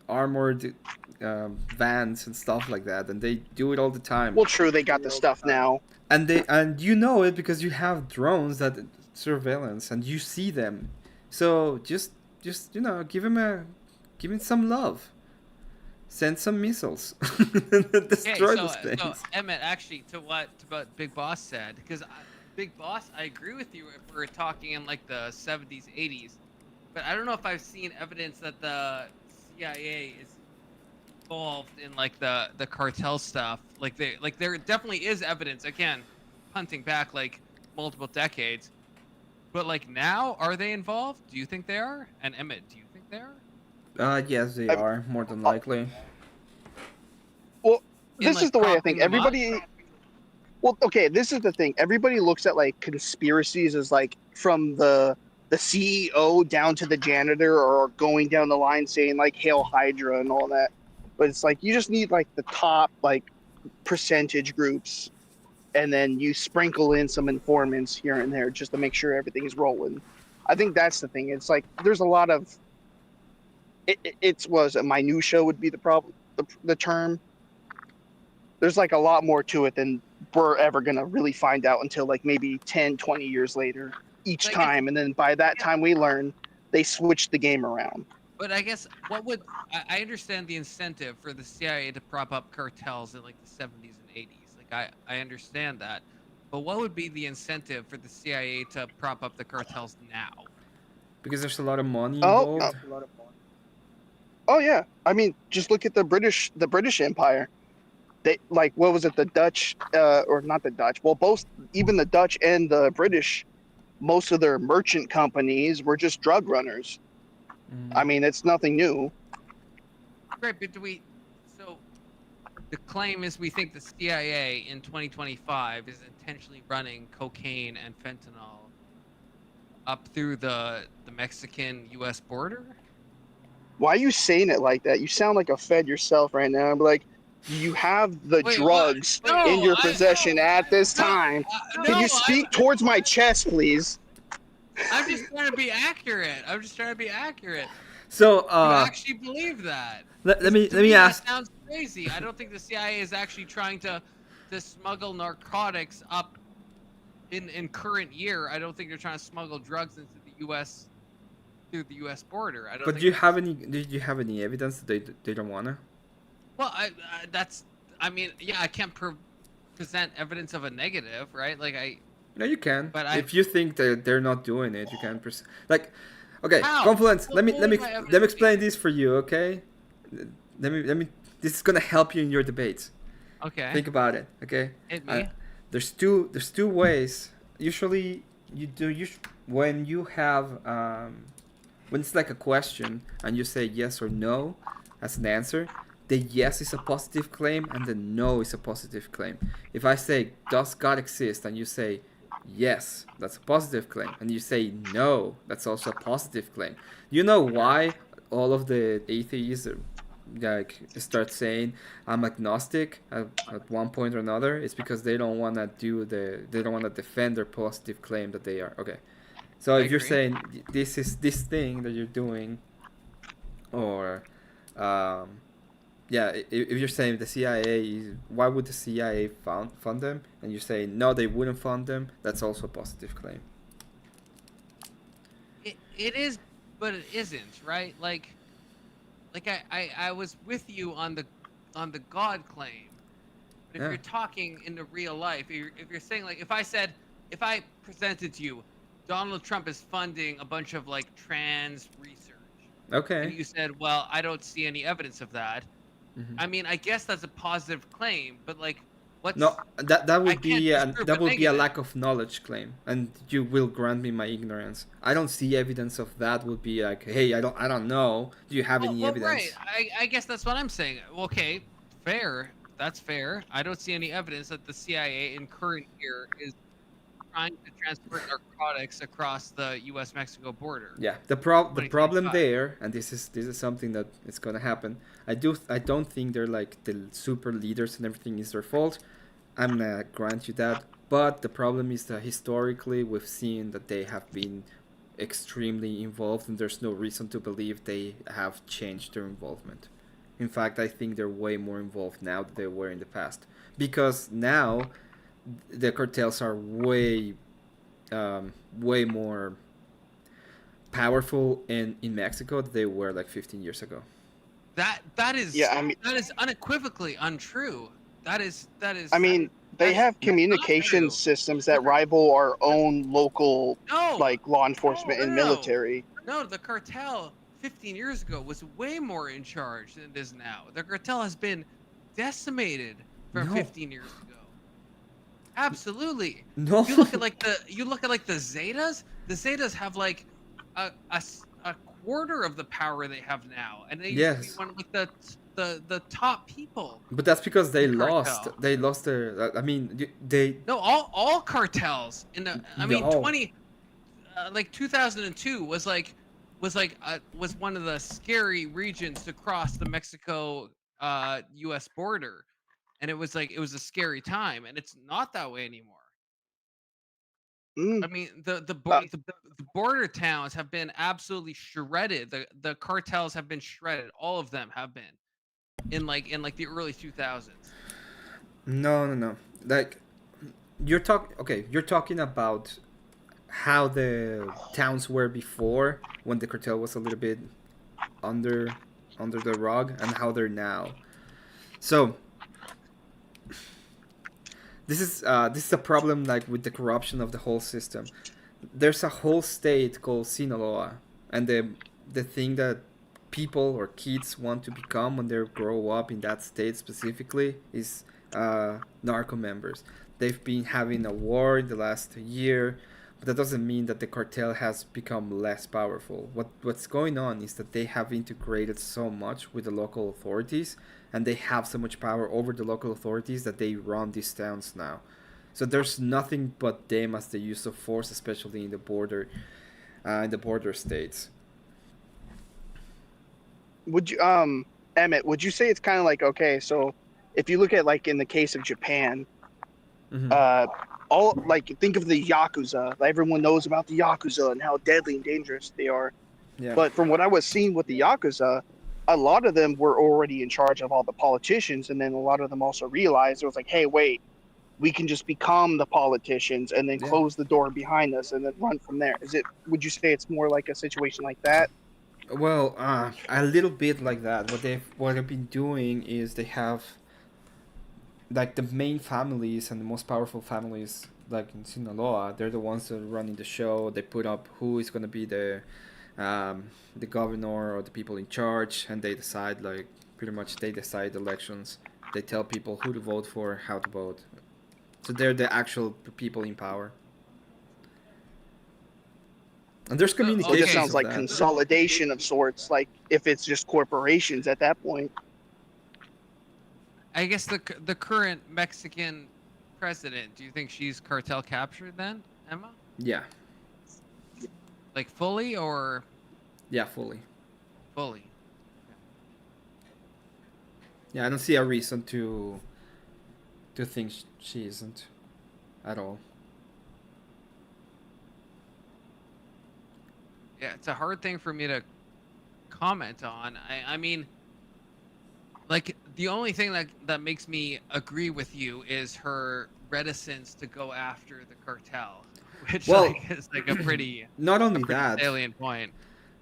armored vans and stuff like that, and they do it all the time. Well, true, they got the stuff now. And you know it because you have drones that surveillance and you see them. So just give him some love. Send some missiles. Destroy those So things. Emmett, actually, to what Big Boss said, because Big Boss, I agree with you if we're talking in like the 70s, 80s, but I don't know if I've seen evidence that the CIA is involved in like the cartel stuff. Like there definitely is evidence. Again, hunting back like multiple decades, but like now, are they involved? Do you think they are? And Emmett, do you think they are? Yes, they I'm- are more than likely. Well, In, this like, is the way I propping think them up? everybody. Well, okay, this is the thing. Everybody looks at like conspiracies as like from the CEO down to the janitor, or going down the line saying like "Hail Hydra" and all that. But it's like you just need like the top like percentage groups, and then you sprinkle in some informants here and there just to make sure everything's rolling. I think that's the thing. It's like there's a lot of it's was a minutia would be the problem, the term. There's like a lot more to it than we're ever gonna really find out until like maybe 10, 20 years later each Like, time, and then by that time we learn they switched the game around. But I guess what would I understand the incentive for the CIA to prop up cartels in like the 70s and 80s. Like I understand that. But what would be the incentive for the CIA to prop up the cartels now? Because there's a lot of money Oh, involved. Oh yeah, I mean, just look at the British Empire. They like what was it? The Dutch, or not the Dutch? Well, both, even the Dutch and the British, most of their merchant companies were just drug runners. Mm. I mean, it's nothing new. Right, but so the claim is we think the CIA in 2025 is intentionally running cocaine and fentanyl up through the Mexican-US border? Why are you saying it like that? You sound like a Fed yourself right now. I'm like, you have the Wait, drugs what? in your No, possession at this time. Can you speak towards my chest, please? I'm just trying to be accurate. So You actually believe that? let To me that ask. sounds crazy. I don't think the CIA is actually trying to smuggle narcotics up in current year. I don't think they're trying to smuggle drugs into the U.S. through the U.S. border. I don't. But think do you have any? Did you have any evidence that they don't wanna? Well, I mean, yeah, I can't present evidence of a negative, right? Like No, you can. But if you think that they're not doing it, you can like. Okay, How? Confluence. What- Let me what let me would my let me evidence explain be? this for you. Okay. Let me. This is gonna help you in your debates. okay. Think about it. Okay. Hit me. There's two ways. Usually, when you have when it's like a question and you say yes or no as an answer, the yes is a positive claim and the no is a positive claim. If I say, does God exist? And you say, yes, that's a positive claim. And you say, no, that's also a positive claim. You know why all of the atheists like start saying I'm agnostic at one point or another, it's because they don't want to they don't want to defend their positive claim that they are. Okay. So I if you're agree. saying this is this thing that you're doing, or yeah, if you're saying the CIA is, why would the CIA fund them? And you're saying no, they wouldn't fund them. That's also a positive claim. It is, but it isn't, right? Like I was with you on the God claim. But if Yeah. you're talking in the real life, if you're saying like if I presented to you Donald Trump is funding a bunch of like trans research, and Okay. you said, well, I don't see any evidence of that. I mean, I guess that's a positive claim, but like, No, what's that I would can't be disprove that a would be a negative. lack of knowledge claim, and you will grant me my ignorance. I don't see evidence of that. Would be like, hey, I don't know. Do you have any Well, right. evidence? I guess that's what I'm saying. Okay, fair. That's fair. I don't see any evidence that the CIA in current year is trying to transport narcotics across the U.S.-Mexico border. Yeah, the problem 2025. there, and this is something that is gonna happen. I don't think they're like the super leaders and everything is their fault. I'm gonna grant you that, but the problem is that historically we've seen that they have been extremely involved, and there's no reason to believe they have changed their involvement. In fact, I think they're way more involved now than they were in the past, because now the cartels are way more powerful in Mexico than they were like 15 years ago. That is Yeah, I mean, that is unequivocally untrue. That is I mean, they that is have not communication true. systems that rival our own local, No, like, law enforcement no, and no, no. military. No, the cartel 15 years ago was way more in charge than it is now. The cartel has been decimated from No, 15 years ago. Absolutely. no. You look at like the Zetas. The Zetas have like a quarter of the power they have now, and they used to be Yes, one of like the top people but that's because in they the lost. cartel. They lost their. I mean, they No, all cartels in the I mean no. 20 like 2002 was one of the scary regions to cross the Mexico US border, and it was a scary time, and it's not that way anymore. Mm. I mean, Uh, the border towns have been absolutely shredded. The cartels have been shredded. All of them have been in like the early 2000s. No, no, no. Like you're talking about how the towns were before when the cartel was a little bit under under the rug and how they're now. So this is a problem like with the corruption of the whole system. There's a whole state called Sinaloa, and the thing that people or kids want to become when they grow up in that state specifically is narco members. They've been having a war in the last year, but that doesn't mean that the cartel has become less powerful. What's going on is that they have integrated so much with the local authorities, and they have so much power over the local authorities that they run these towns now. So there's nothing but them as the use of force, especially in the border states. would you, Emmett, would you say it's kind of like, okay, so if you look at, like, in the case of Japan, Mm-hmm. all, like, think of the Yakuza. Everyone knows about the Yakuza and how deadly and dangerous they are. Yeah. But from what I was seeing with the Yakuza, a lot of them were already in charge of all the politicians, and then a lot of them also realized it was like, hey, wait, we can just become the politicians and then Yeah. close the door behind us and then run from there. Is it? Would you say it's more like a situation like that? Well, a little bit like that. What they've been doing is they have like the main families and the most powerful families, like in Sinaloa. They're the ones that are running the show. They put up who is gonna be the governor or the people in charge, and they decide like pretty much they decide elections. They tell people who to vote for, how to vote. So they're the actual people in power. And there's So, So it just communications sounds of like that. consolidation of sorts. Like if it's just corporations at that point. I guess the current Mexican president, do you think she's cartel captured then, Emma? Yeah, Like fully or yeah, fully. fully? Yeah, I don't see a reason to think she isn't at all. Yeah, it's a hard thing for me to comment on. I mean, like the only thing that makes me agree with you is her reticence to go after the cartel, which Well, like is like a pretty not only pretty that, salient point.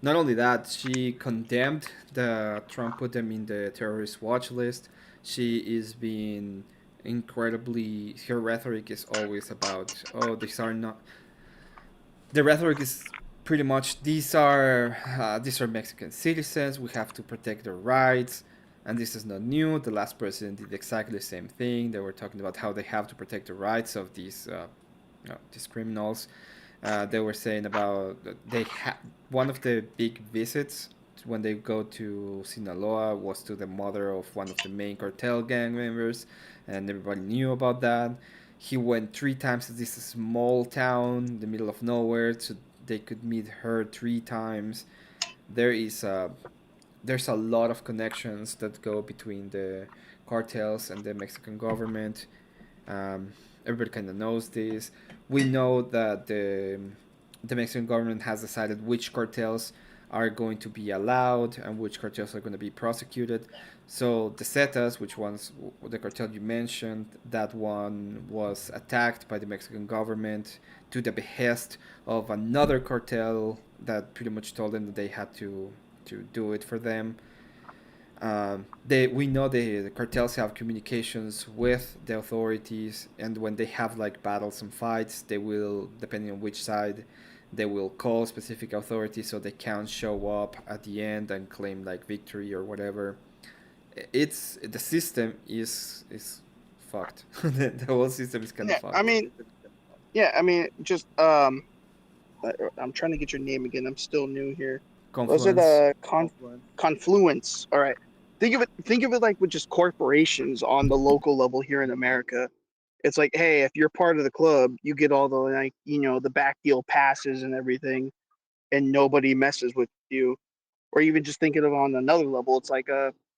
not only that, she condemned the Trump put them in the terrorist watch list. She is being incredibly. Her rhetoric is always about, oh, these are not. The rhetoric is pretty much these are Mexican citizens. We have to protect their rights, and this is not new. The last president did exactly the same thing. They were talking about how they have to protect the rights of these criminals. They were saying about one of the big visits when they go to Sinaloa was to the mother of one of the main cartel gang members, and everybody knew about that. He went 3 times to this small town in the middle of nowhere, so they could meet her 3 times. There is there's a lot of connections that go between the cartels and the Mexican government. Um, Everybody kind of knows this. We know that the Mexican government has decided which cartels are going to be allowed and which cartels are going to be prosecuted. So the Zetas, which one's the cartel you mentioned, that one was attacked by the Mexican government to the behest of another cartel that pretty much told them that they had to do it for them. We know the cartels have communications with the authorities, and when they have like battles and fights, they will, depending on which side, they will call specific authorities so they can show up at the end and claim like victory or whatever. It's the system is fucked. The whole system is kind of Yeah, fucked. I mean, just I'm trying to get your name again. I'm still new here. Those are Confluence. the confluence. All right. Think of it like with just corporations on the local level here in America. It's like, hey, if you're part of the club, you get all the like, the back deal passes and everything, and nobody messes with you. Or even just thinking of on another level, it's like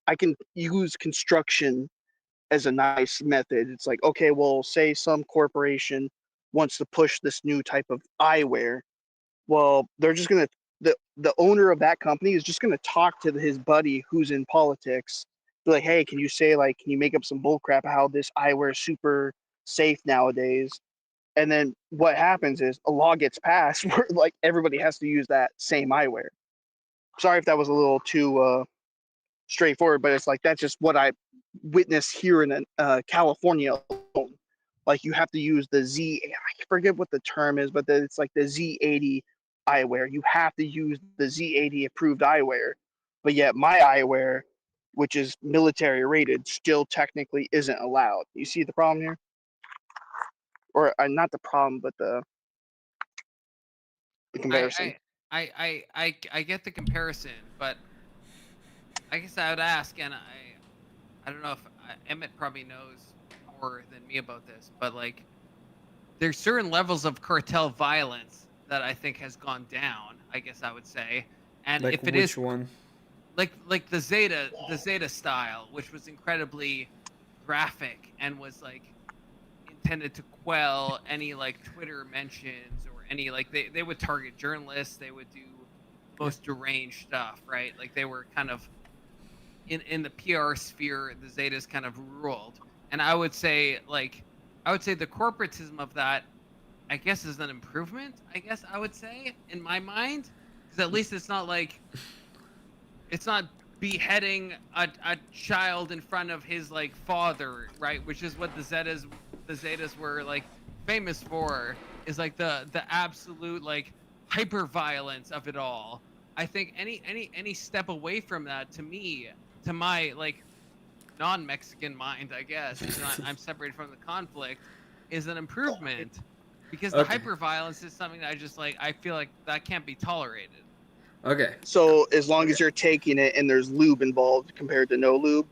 I can use construction as a nice method. It's like, okay, well, say some corporation wants to push this new type of eyewear. Well, they're just gonna the owner of that company is just gonna talk to his buddy who's in politics. Be like, hey, can you say like, can you make up some bullcrap how this eyewear is super safe nowadays? And then what happens is a law gets passed where like everybody has to use that same eyewear. Sorry if that was a little too straightforward, but it's like that's just what I witnessed here in California alone. Like you have to use the I forget what the term is, but it's like the Z80 eyewear. You have to use the Z80 approved eyewear, but yet my eyewear, which is military rated, still technically isn't allowed. You see the problem here, or not the problem, but the comparison. I get the comparison, but I guess I would ask, and I don't know if Emmett probably knows more than me about this, but like there's certain levels of cartel violence that I think has gone down, I guess I would say. And Like if it which is one? like the Zeta style, which was incredibly graphic and was like intended to quell any like Twitter mentions or any like they would target journalists, they would do most deranged stuff, right? Like they were kind of in the PR sphere, the Zetas kind of ruled. And I would say the corporatism of that, I guess, is an improvement. I guess I would say in my mind, because at least it's not beheading a child in front of his like father, right? Which is what the Zetas were like famous for, is like the absolute like hyper violence of it all. I think any step away from that, to me, to my like non-Mexican mind, I guess, because I'm separated from the conflict, is an improvement, because the Okay. hyper violence is something that I feel like that can't be tolerated. Okay. So as long as you're taking it and there's lube involved compared to no lube.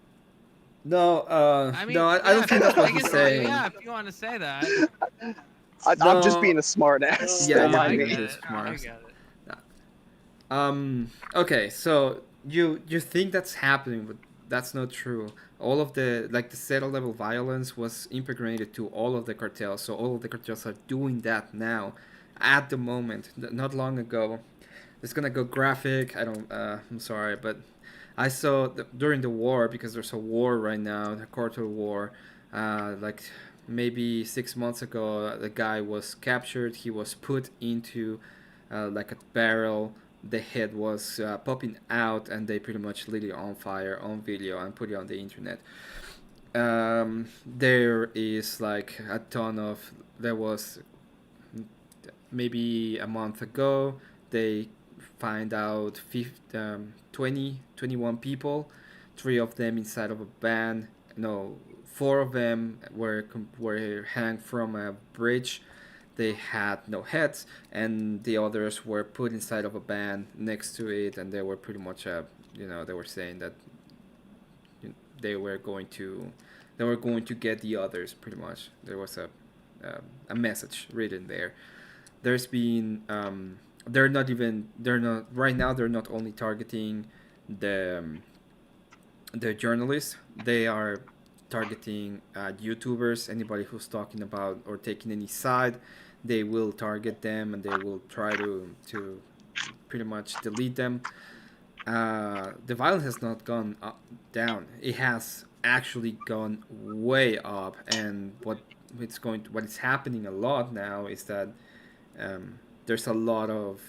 No, I mean, no, I yeah, don't think that's what I he's guess, saying. yeah, if you want to say that. I'm just No. being a smart ass. Yeah, Don't you're mind I being me. get just it. smart. I get it. Okay, so you think that's happening, but That's not true. All of the like the zero level violence was impregnated to all of the cartels, so all of the cartels are doing that now, at the moment. Not long ago, it's gonna go graphic. I don't. I'm sorry, but I saw during the war, because there's a war right now, the cartel war. Like maybe 6 months ago, the guy was captured. He was put into like a barrel. The head was popping out, and they pretty much lit it on fire on video and put it on the internet. There is like a ton of. There was maybe a month ago, they find out 21 people, three of them inside of a van. No, four of them were hanged from a bridge. They had no heads, and the others were put inside of a van next to it, and they were pretty much they were saying that they were going to get the others pretty much. There was a message written there. There's been they're not right now, they're not only targeting the journalists, they are targeting YouTubers, anybody who's talking about or taking any side. They will target them, and they will try to pretty much delete them. The violence has not gone down. It has actually gone way up, and what is happening a lot now is that there's a lot of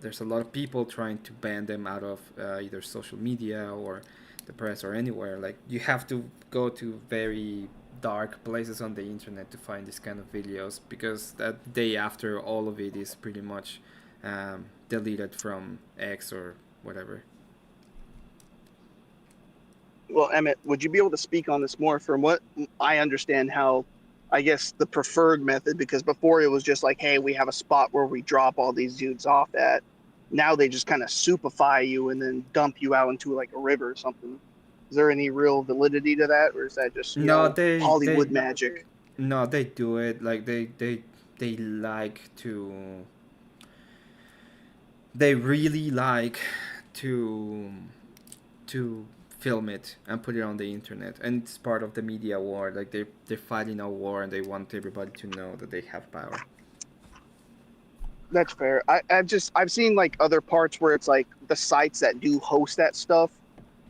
there's a lot of people trying to ban them out of either social media or the press or anywhere. Like, you have to go to very dark places on the internet to find this kind of videos, because that day after, all of it is pretty much deleted from X or whatever. Well, Emmett, would you be able to speak on this more? From what I understand, how I guess the preferred method, because before it was just like, hey, we have a spot where we drop all these dudes off at. Now they just kind of soupify you and then dump you out into like a river or something. Is there any real validity to that, or is that just Hollywood magic? No, they do it like they like to. They really like to film it and put it on the internet, and it's part of the media war. Like, they're fighting a war, and they want everybody to know that they have power. That's fair. I've seen like other parts where it's like the sites that do host that stuff.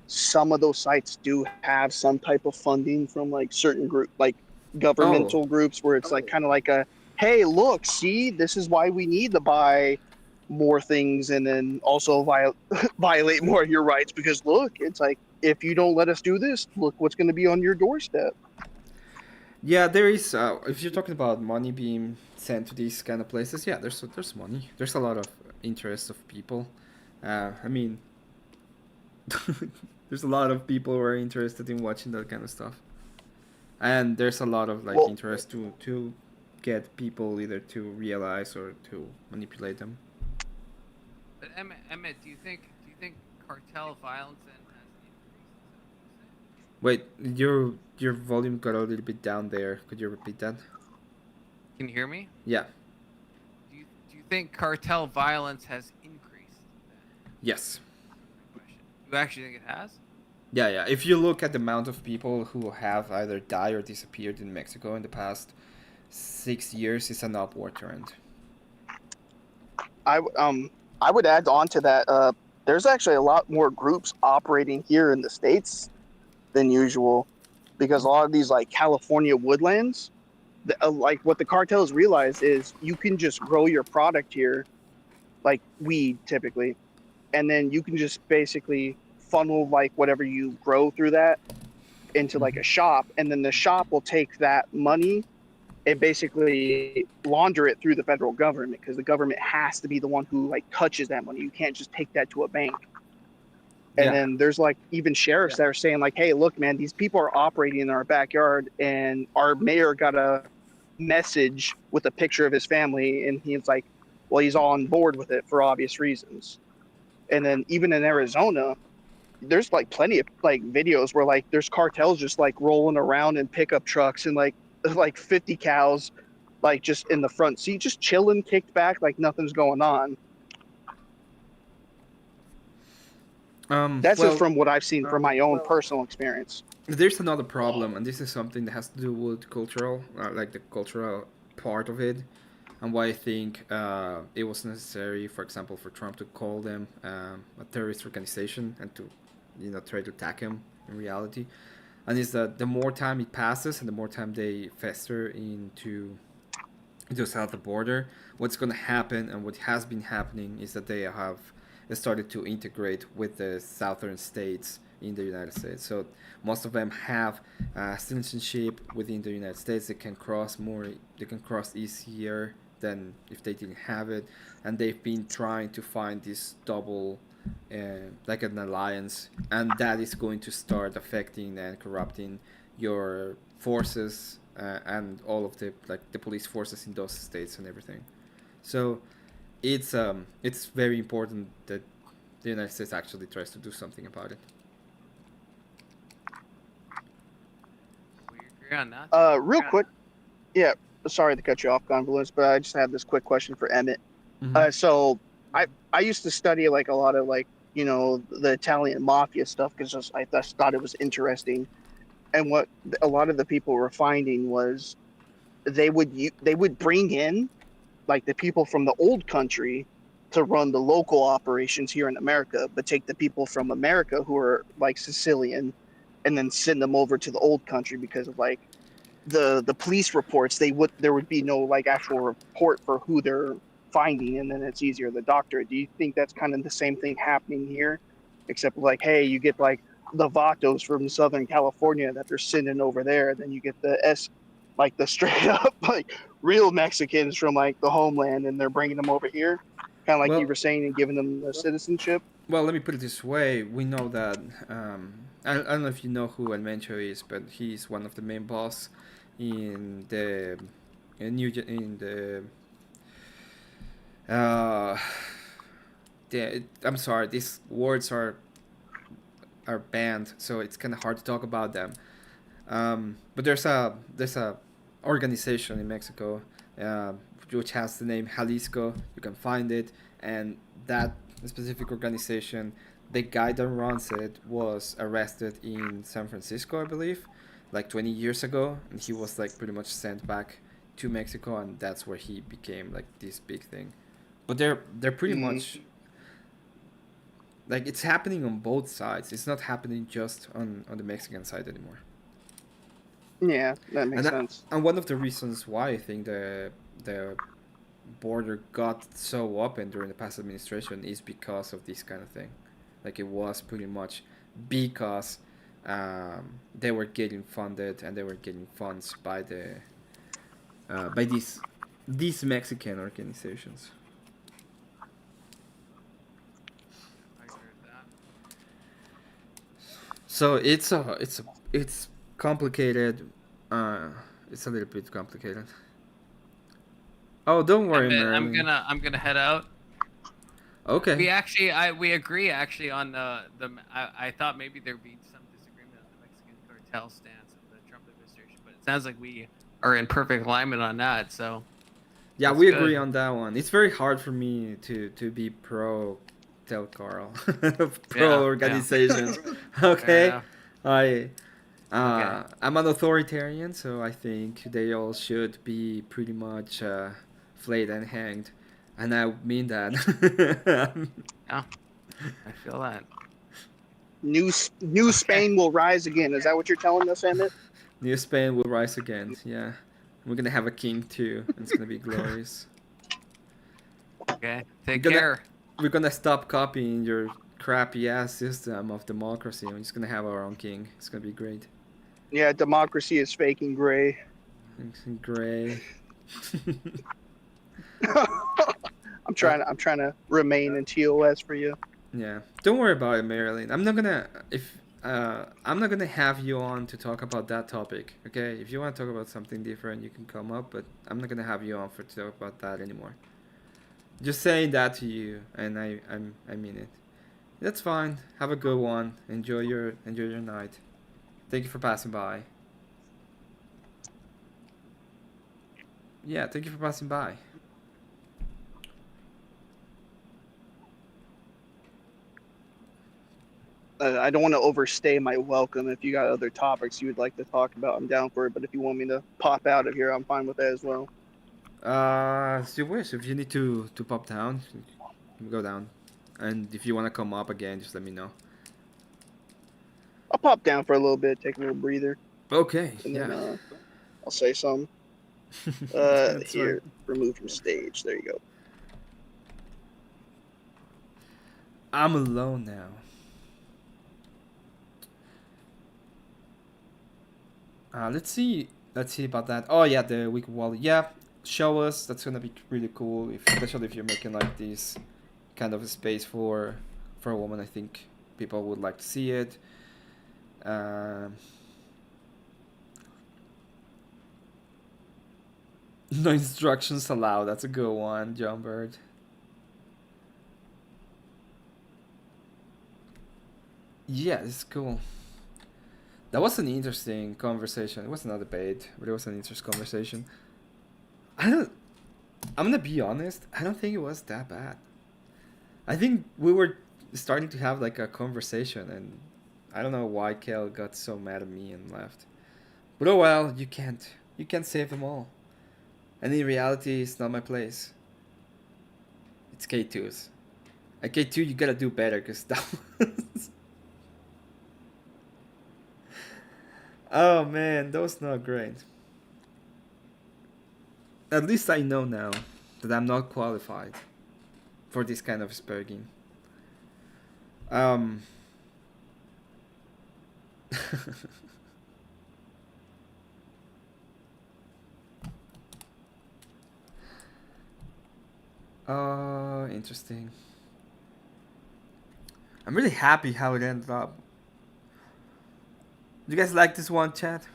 Some of those sites do have some type of funding from like certain group, like governmental groups, where it's like kind of like a, hey, look, see, this is why we need to buy more things, and then also violate more of your rights, because look, it's like, if you don't let us do this, look what's going to be on your doorstep. Yeah, there is. If you're talking about money being sent to these kind of places, yeah, there's money. There's a lot of interest of people. I mean, there's a lot of people who are interested in watching that kind of stuff, and there's a lot of interest to get people either to realize or to manipulate them. But Emmett, do you think cartel violence has Wait, your volume got a little bit down there. Could you repeat that? Can you hear me? Yeah. Do you think cartel violence has increased? Yes. You actually think it has? Yeah. If you look at the amount of people who have either died or disappeared in Mexico in the past 6 years, it's an upward trend. I would add on to that. There's actually a lot more groups operating here in the States than usual, because a lot of these like California woodlands, like what the cartels realize is you can just grow your product here, like weed typically, and then you can just basically funnel like whatever you grow through that into like a shop, and then the shop will take that money and basically launder it through the federal government, because the government has to be the one who like touches that money. You can't just take that to a bank. And then there's like even sheriffs that are saying like, hey, look, man, these people are operating in our backyard, and our mayor got a message with a picture of his family, and he's like, well, he's all on board with it for obvious reasons. And then even in Arizona, there's like plenty of like videos where like there's cartels just like rolling around in pickup trucks, and like 50 cows like just in the front seat, just chilling, kicked back, like nothing's going on. That's just Well, from what I've seen from my own personal experience. there's another problem, and this is something that has to do with cultural, like the cultural part of it, and why I think it was necessary, for example, for Trump to call them a terrorist organization and to, try to attack him in reality. And is that the more time it passes and the more time they fester into south of the border, what's going to happen and what has been happening is that they have started to integrate with the southern states in the United States. So most of them have citizenship within the United States. They can cross easier than if they didn't have it, and they've been trying to find this double, like an alliance, and that is going to start affecting and corrupting your forces and all of the police forces in those states and everything. So it's very important that the United States actually tries to do something about it. We agree on that. Real quick, yeah. Sorry to cut you off, Convolence, but I just have this quick question for Emmett. So I used to study like a lot of like the Italian mafia stuff because I just thought it was interesting, and what a lot of the people were finding was they would bring in like the people from the old country to run the local operations here in America, but take the people from America who are like Sicilian and then send them over to the old country because of like the police reports. There would be no like actual report for who they're finding, and then it's easier the doctor. Do you think that's kind of the same thing happening here, except like, hey, you get like the Vatos from Southern California that they're sending over there, then you get like the straight up like real Mexicans from like the homeland, and they're bringing them over here, kind of like you were saying, and giving them the citizenship. Well, let me put it this way: we know that I don't know if you know who Almencho is, but he's one of the main boss in the I'm sorry, these words are banned, so it's kind of hard to talk about them. But there's a organization in Mexico which has the name Jalisco. You can find it, and that specific organization, the guy that runs it was arrested in San Francisco, I believe, like 20 years ago, and he was like pretty much sent back to Mexico, and that's where he became like this big thing. But they're pretty much like, it's happening on both sides. It's not happening just on the Mexican side anymore. Yeah, that makes sense. And one of the reasons why I think the border got so open during the past administration is because of this kind of thing. Like, it was pretty much because they were getting funded and they were getting funds by these Mexican organizations. So it's complicated. It's a little bit complicated. Oh, don't worry, Marilyn. I'm gonna head out. Okay. We agree actually on the. I thought maybe there'd be some disagreement on the Mexican cartel stance of the Trump administration, but it sounds like we are in perfect alignment on that. So. Yeah, we agree on that one. It's very hard for me to be pro Tell Carl pro organization. Okay. I'm an authoritarian, so I think they all should be pretty much flayed and hanged, and I mean that. Yeah, I feel that. New Spain will rise again. Is that what you're telling us, Emmett? New Spain will rise again. Yeah, we're gonna have a king too. And it's gonna be glorious. Okay, take care. We're gonna stop copying your crappy ass system of democracy. We're just gonna have our own king. It's gonna be great. Yeah, democracy is fake and gray. Gray. I'm trying to remain in TOS for you. Yeah, don't worry about it, Marilyn. I'm not gonna have you on to talk about that topic. Okay, if you want to talk about something different, you can come up, but I'm not gonna have you on to talk about that anymore. Just saying that to you, and I mean it. That's fine. Have a good one. Enjoy your night. Thank you for passing by. Yeah, thank you for passing by. I don't want to overstay my welcome. If you got other topics you would like to talk about, I'm down for it. But if you want me to pop out of here, I'm fine with that as well. As you wish. If you need to pop down, go down. And if you want to come up again, just let me know. I'll pop down for a little bit, take a little breather, Okay, and yeah. then I'll say something. That's Here, right. remove from stage. There you go. I'm alone now. Let's see about that. Oh yeah, the week wallet. Yeah, show us. That's gonna be really cool, especially if you're making like this kind of a space for a woman. I think people would like to see it. No instructions allowed. That's a good one, John Bird. Yeah, it's cool. That was an interesting conversation. It was not a debate, but it was an interesting conversation. I'm gonna be honest. I don't think it was that bad. I think we were starting to have like a conversation, and I don't know why Kell got so mad at me and left. But oh well, you can't save them all. And in reality, it's not my place. It's K2's. At K2, you gotta do better, cause that was... Oh man, that was not great. At least I know now that I'm not qualified for this kind of sperging. Interesting. I'm really happy how it ended up. Do you guys like this one, chat?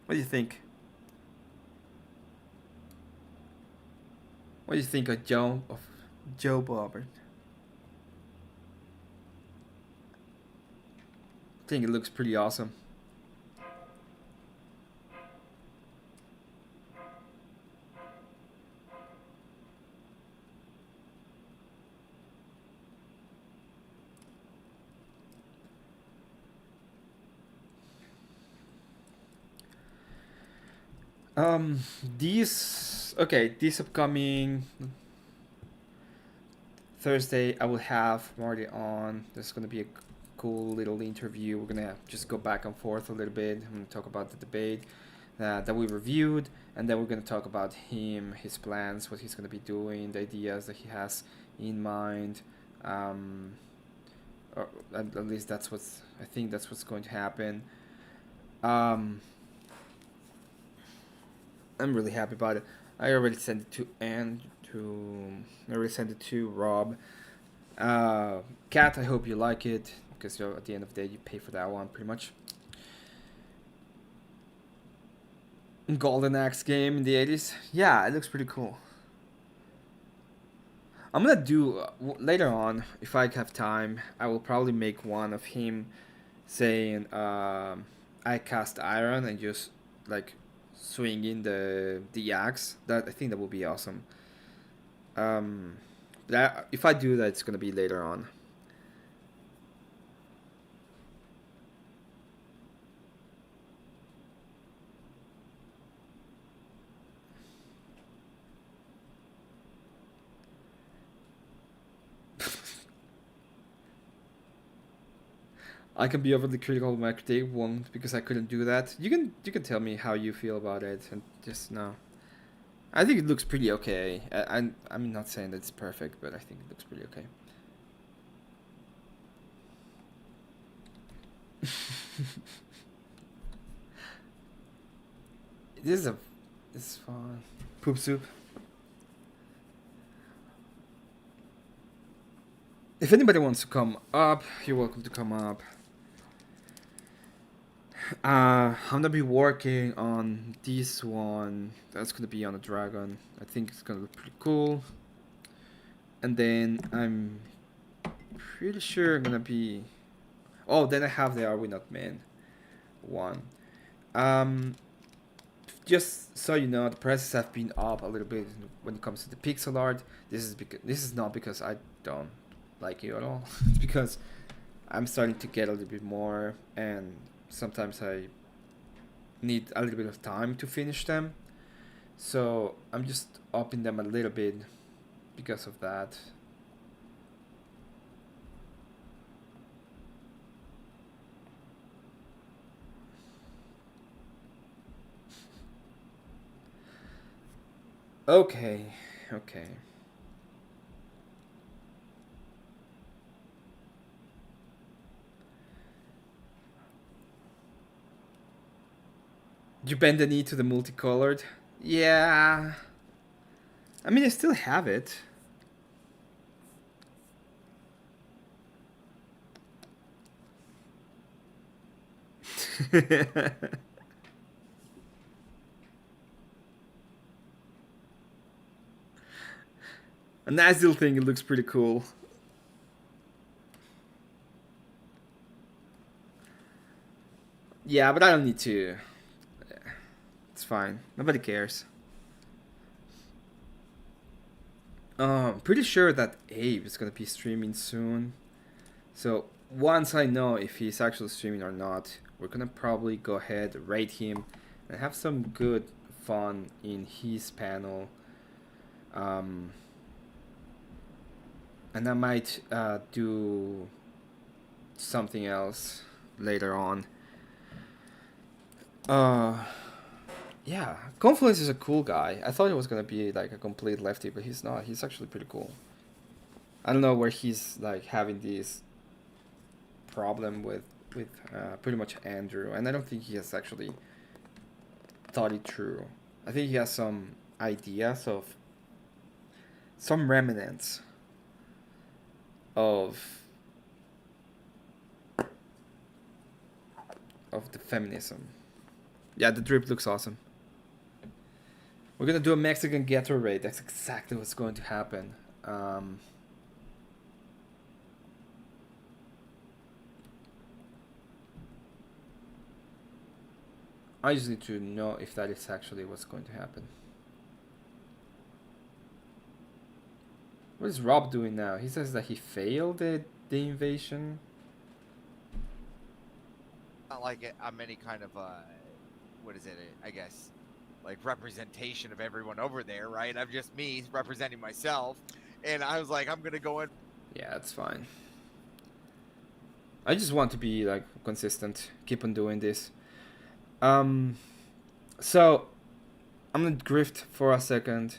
What do you think? What do you think of Joe Bobbert? I think it looks pretty awesome. This upcoming Thursday I will have Marty on. There's gonna be a cool little interview. We're gonna just go back and forth a little bit. I'm gonna talk about the debate that we reviewed, and then we're gonna talk about him, his plans, what he's gonna be doing, the ideas that he has in mind. Or at least I think that's what's going to happen. I'm really happy about it. I already sent it to I already sent it to Rob. Kat, I hope you like it, because at the end of the day you pay for that one pretty much. Golden Axe game in the 80s. Yeah, it looks pretty cool. I'm gonna do later on, if I have time, I will probably make one of him saying I cast iron and just like swinging the axe. That I think that would be awesome. But if I do that, it's gonna be later on. I can be overly critical of my critique, won't, because I couldn't do that. You can tell me how you feel about it, and just no. I think it looks pretty okay. I'm not saying that it's perfect, but I think it looks pretty okay. This is fun. Poop soup. If anybody wants to come up, you're welcome to come up. I'm gonna be working on this one. That's gonna be on a dragon. I think it's gonna look pretty cool. And then I'm pretty sure I'm gonna be... Oh, then I have the Are We Not Men one. Just so you know, the prices have been up a little bit when it comes to the pixel art. This is not because I don't like you at all. It's because I'm starting to get a little bit more, and sometimes I need a little bit of time to finish them. So I'm just upping them a little bit because of that. Okay, okay. You bend the knee to the multicolored? Yeah. I mean, I still have it. A nice little thing, it looks pretty cool. Yeah, but I don't need to. It's fine. Nobody cares. I'm pretty sure that Abe is gonna be streaming soon. So once I know if he's actually streaming or not, we're gonna probably go ahead, rate him, and have some good fun in his panel. And I might do something else later on. Yeah, Confluence is a cool guy. I thought he was gonna be like a complete lefty, but he's not. He's actually pretty cool. I don't know where he's like having this problem with pretty much Andrew, and I don't think he has actually thought it through. I think he has some ideas of some remnants of the feminism. Yeah, the drip looks awesome. We're gonna do a Mexican ghetto raid. That's exactly what's going to happen. I just need to know if that is actually what's going to happen. What is Rob doing now? He says that he failed the invasion. Not like I'm any kind of what is it? I guess like representation of everyone over there, right? I'm just me representing myself, and I was like, I'm gonna go in. Yeah, that's fine. I just want to be like consistent, keep on doing this. So I'm gonna grift for a second.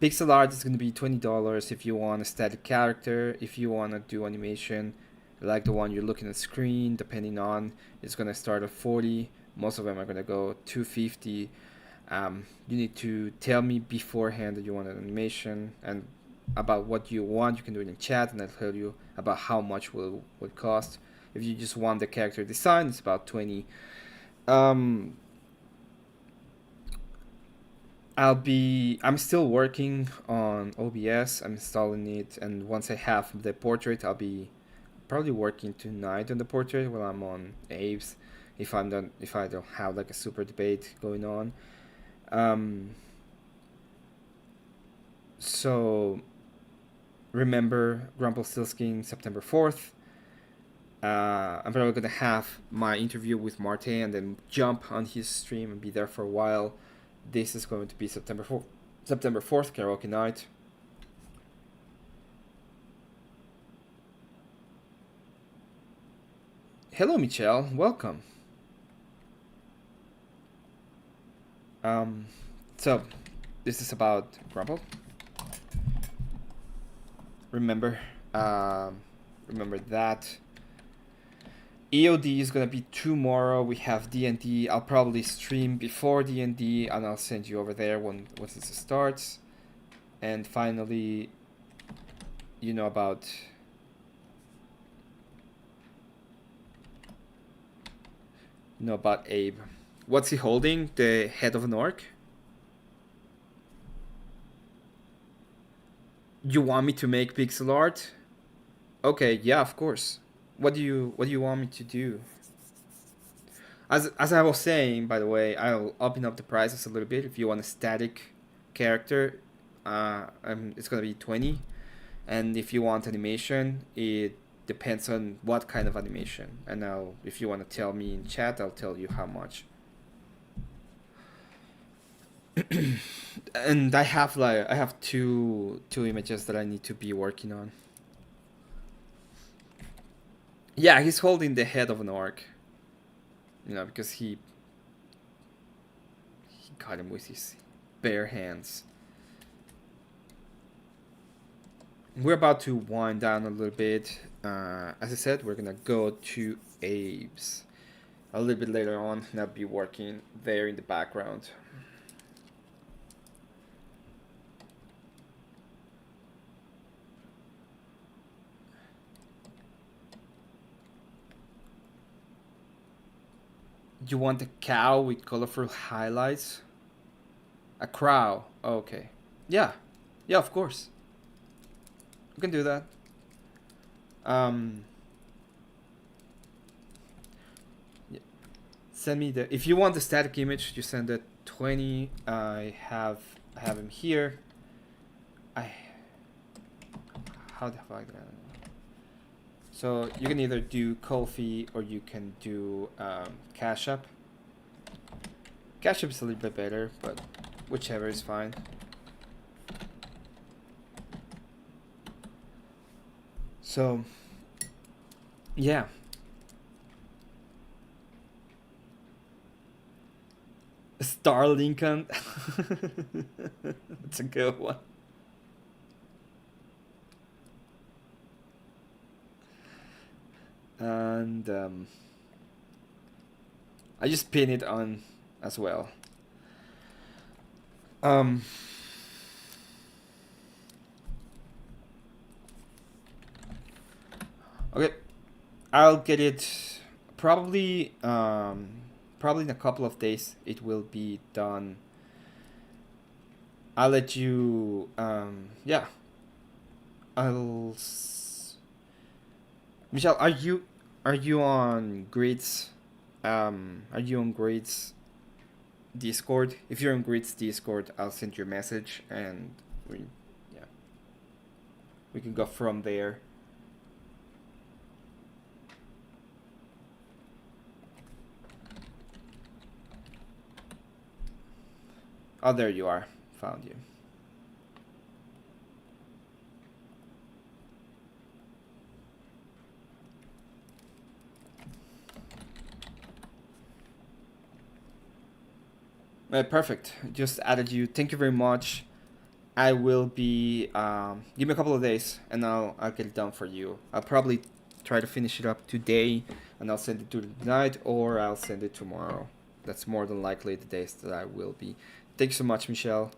Pixel art is gonna be $20 if you want a static character. If you wanna do animation, like the one you're looking at screen, depending on, it's gonna start at 40. Most of them are gonna go 250. You need to tell me beforehand that you want an animation and about what you want. You can do it in chat, and I'll tell you about how much will cost. If you just want the character design, it's about 20. I'm still working on OBS. I'm installing it, and once I have the portrait, I'll be probably working tonight on the portrait while I'm on Abe's, if I don't have like a super debate going on. So remember Grumpelstiltskin September 4th. I'm probably gonna have my interview with Marte and then jump on his stream and be there for a while. This is going to be September 4th, karaoke night. Hello, Michelle. Welcome. So this is about Grumple. Remember that. EOD is gonna be tomorrow. We have D&D. I'll probably stream before D&D, and I'll send you over there once it starts. And finally, you know about Abe. What's he holding? The head of an orc? You want me to make pixel art? Okay, yeah, of course. What do you want me to do? As I was saying, by the way, I'll open up the prices a little bit. If you want a static character, it's gonna be 20, and if you want animation, depends on what kind of animation. And now, if you want to tell me in chat, I'll tell you how much. And I have two images that I need to be working on. Yeah, he's holding the head of an orc. You know, because he got him with his bare hands. We're about to wind down a little bit. As I said, we're gonna go to Abe's a little bit later on, and I'll be working there in the background. You want a cow with colorful highlights? A crow. Oh, okay. Yeah. Yeah, of course. We can do that. Yeah. Send me the... If you want the static image, you send it 20. I have him here. How the fuck did I... So you can either do Ko-fi or you can do Cash App. Cash App is a little bit better, but whichever is fine. So, yeah. Star Lincoln. That's a good one. And I just pin it on as well. Okay, I'll get it probably in a couple of days. It will be done. I'll let you yeah. Michelle, are you on Grids? Are you on Grids Discord? If you're on Grids Discord, I'll send you a message and we can go from there. Oh, there you are. Found you. Perfect. Just added you. Thank you very much. I will be give me a couple of days and I'll get it done for you. I'll probably try to finish it up today and I'll send it to tonight or I'll send it tomorrow. That's more than likely the days that I will be. Thank you so much, Michelle.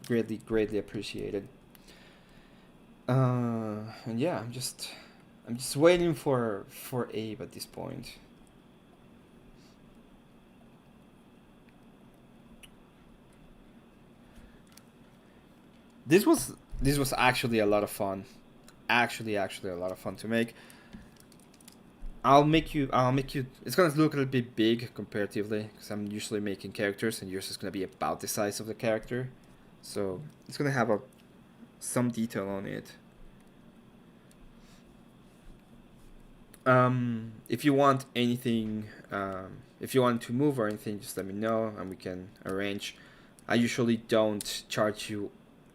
Greatly appreciated. And yeah, I'm just waiting for Abe at this point. This was actually a lot of fun. Actually a lot of fun to make. I'll make you. It's gonna look a little bit big comparatively because I'm usually making characters, and yours is gonna be about the size of the character, so it's gonna have some detail on it. If you want anything, if you want to move or anything, just let me know and we can arrange. I usually don't charge you.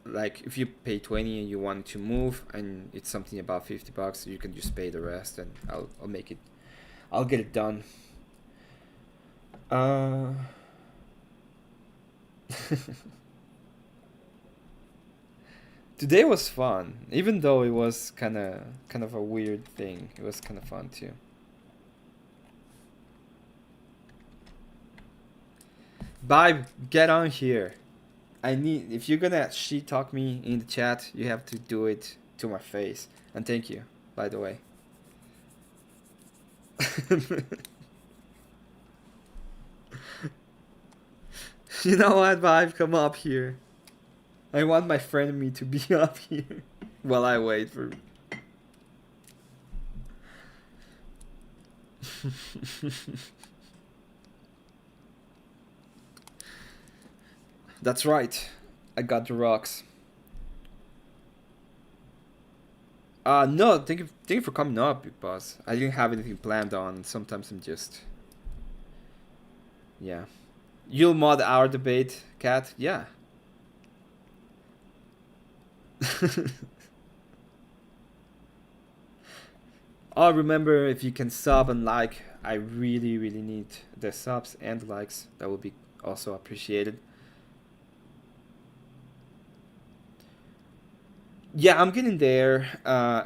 Like if you pay 20 and you want to move and it's something about $50, you can just pay the rest and I'll make it. I'll get it done. Today was fun, even though it was kind of a weird thing. It was kind of fun too. Vibe, get on here. If you're gonna shit talk me in the chat, you have to do it to my face. And thank you, by the way. You know what, Vibe? Come up here. I want my friend me to be up here while I wait for. That's right. I got the rocks. No, thank you for coming up, Big Boss. I didn't have anything planned on. Sometimes I'm just, yeah. You'll mod our debate, Cat? Yeah. Oh, remember, if you can sub and like, I really, really need the subs and likes. That would be also appreciated. Yeah, I'm getting there.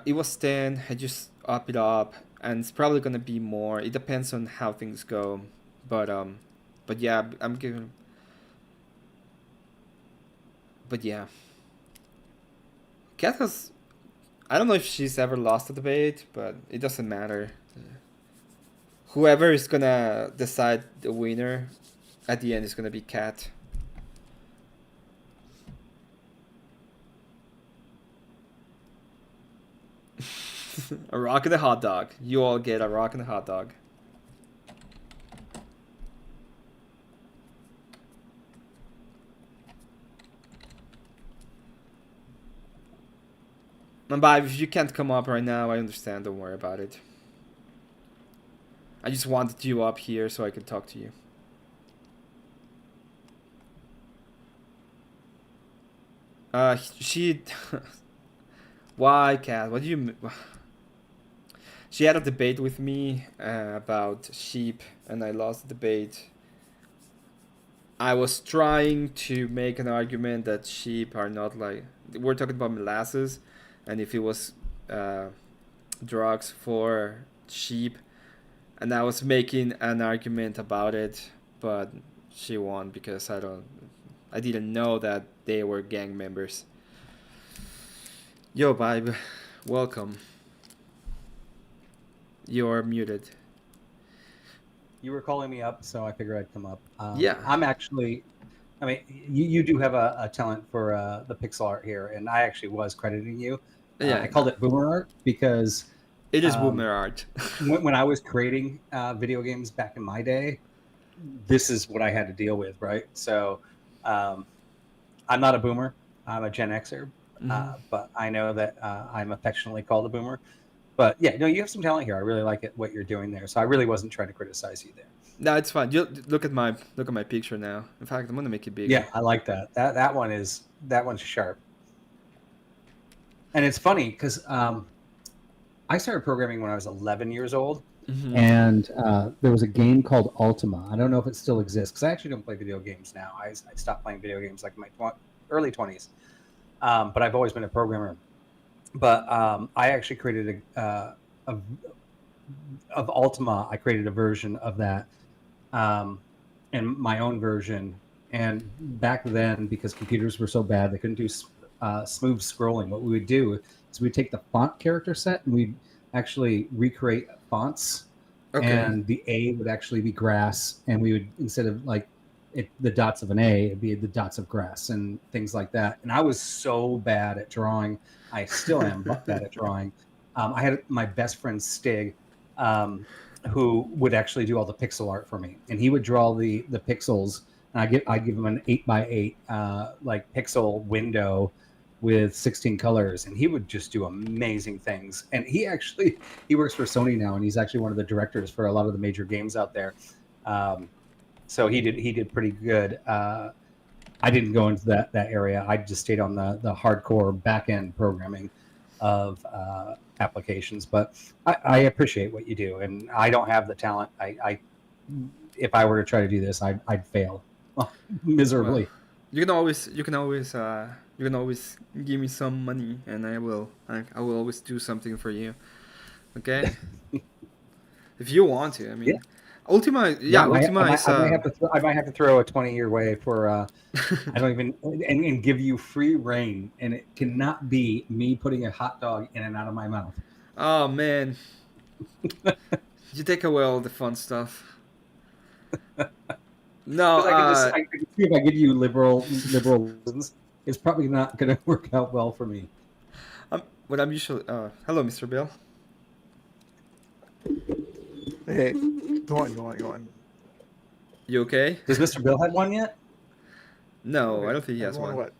It was 10. I just up it up, and it's probably gonna be more. It depends on how things go, but yeah, I'm giving. But yeah, Kat has. I don't know if she's ever lost a debate, but it doesn't matter. Whoever is gonna decide the winner at the end is gonna be Kat. A rock and a hot dog. You all get a rock and a hot dog. And bye, if you can't come up right now, I understand. Don't worry about it. I just wanted you up here so I could talk to you. She... Why, Kat? What do you... She had a debate with me about sheep, and I lost the debate. I was trying to make an argument that sheep are not like... We're talking about molasses, and if it was drugs for sheep, and I was making an argument about it, but she won because I didn't know that they were gang members. Yo, Vibe, welcome. You're muted. You were calling me up, so I figured I'd come up. Yeah. I'm actually, I mean, you do have a talent for the pixel art here, and I actually was crediting you. Yeah. I called it boomer art because it is boomer art. when I was creating video games back in my day, this is what I had to deal with, right? So I'm not a boomer. I'm a Gen Xer, but I know that I'm affectionately called a boomer. But yeah, no, you have some talent here. I really like it, what you're doing there. So I really wasn't trying to criticize you there. No, it's fine. You look at my picture now. In fact, I'm gonna make it bigger. Yeah, I like that. That one's sharp. And it's funny because I started programming when I was 11 years old, and there was a game called Ultima. I don't know if it still exists because I actually don't play video games now. I stopped playing video games like in my early 20s, but I've always been a programmer. But I actually created of Ultima. I created a version of that, and my own version. And back then, because computers were so bad, they couldn't do smooth scrolling. What we would do is we'd take the font character set and we'd actually recreate fonts. Okay. And the A would actually be grass, and we would, instead of like the dots of an A, it'd be the dots of grass and things like that. And I was so bad at drawing. I still am bad at drawing. I had my best friend Stig, who would actually do all the pixel art for me, and he would draw the pixels. And I give him an 8x8 like pixel window with 16 colors, and he would just do amazing things. And he works for Sony now, and he's actually one of the directors for a lot of the major games out there. So he did pretty good. I didn't go into that area. I just stayed on the hardcore back end programming of applications. But I appreciate what you do, and I don't have the talent. If I were to try to do this, I'd fail miserably. Well, you can always give me some money, and I will always do something for you. Okay. If you want to, I mean. Yeah. Ultima, Ultima is. I might have to throw a 20-year way for. I don't even and give you free reign, and it cannot be me putting a hot dog in and out of my mouth. Oh man, you take away all the fun stuff. No, I can see if I give you liberal reasons, it's probably not going to work out well for me. What I'm usually. Hello, Mr. Bill. Hey, go on. You okay? Does Mr. Bill have one yet? No, I don't think he has one. What?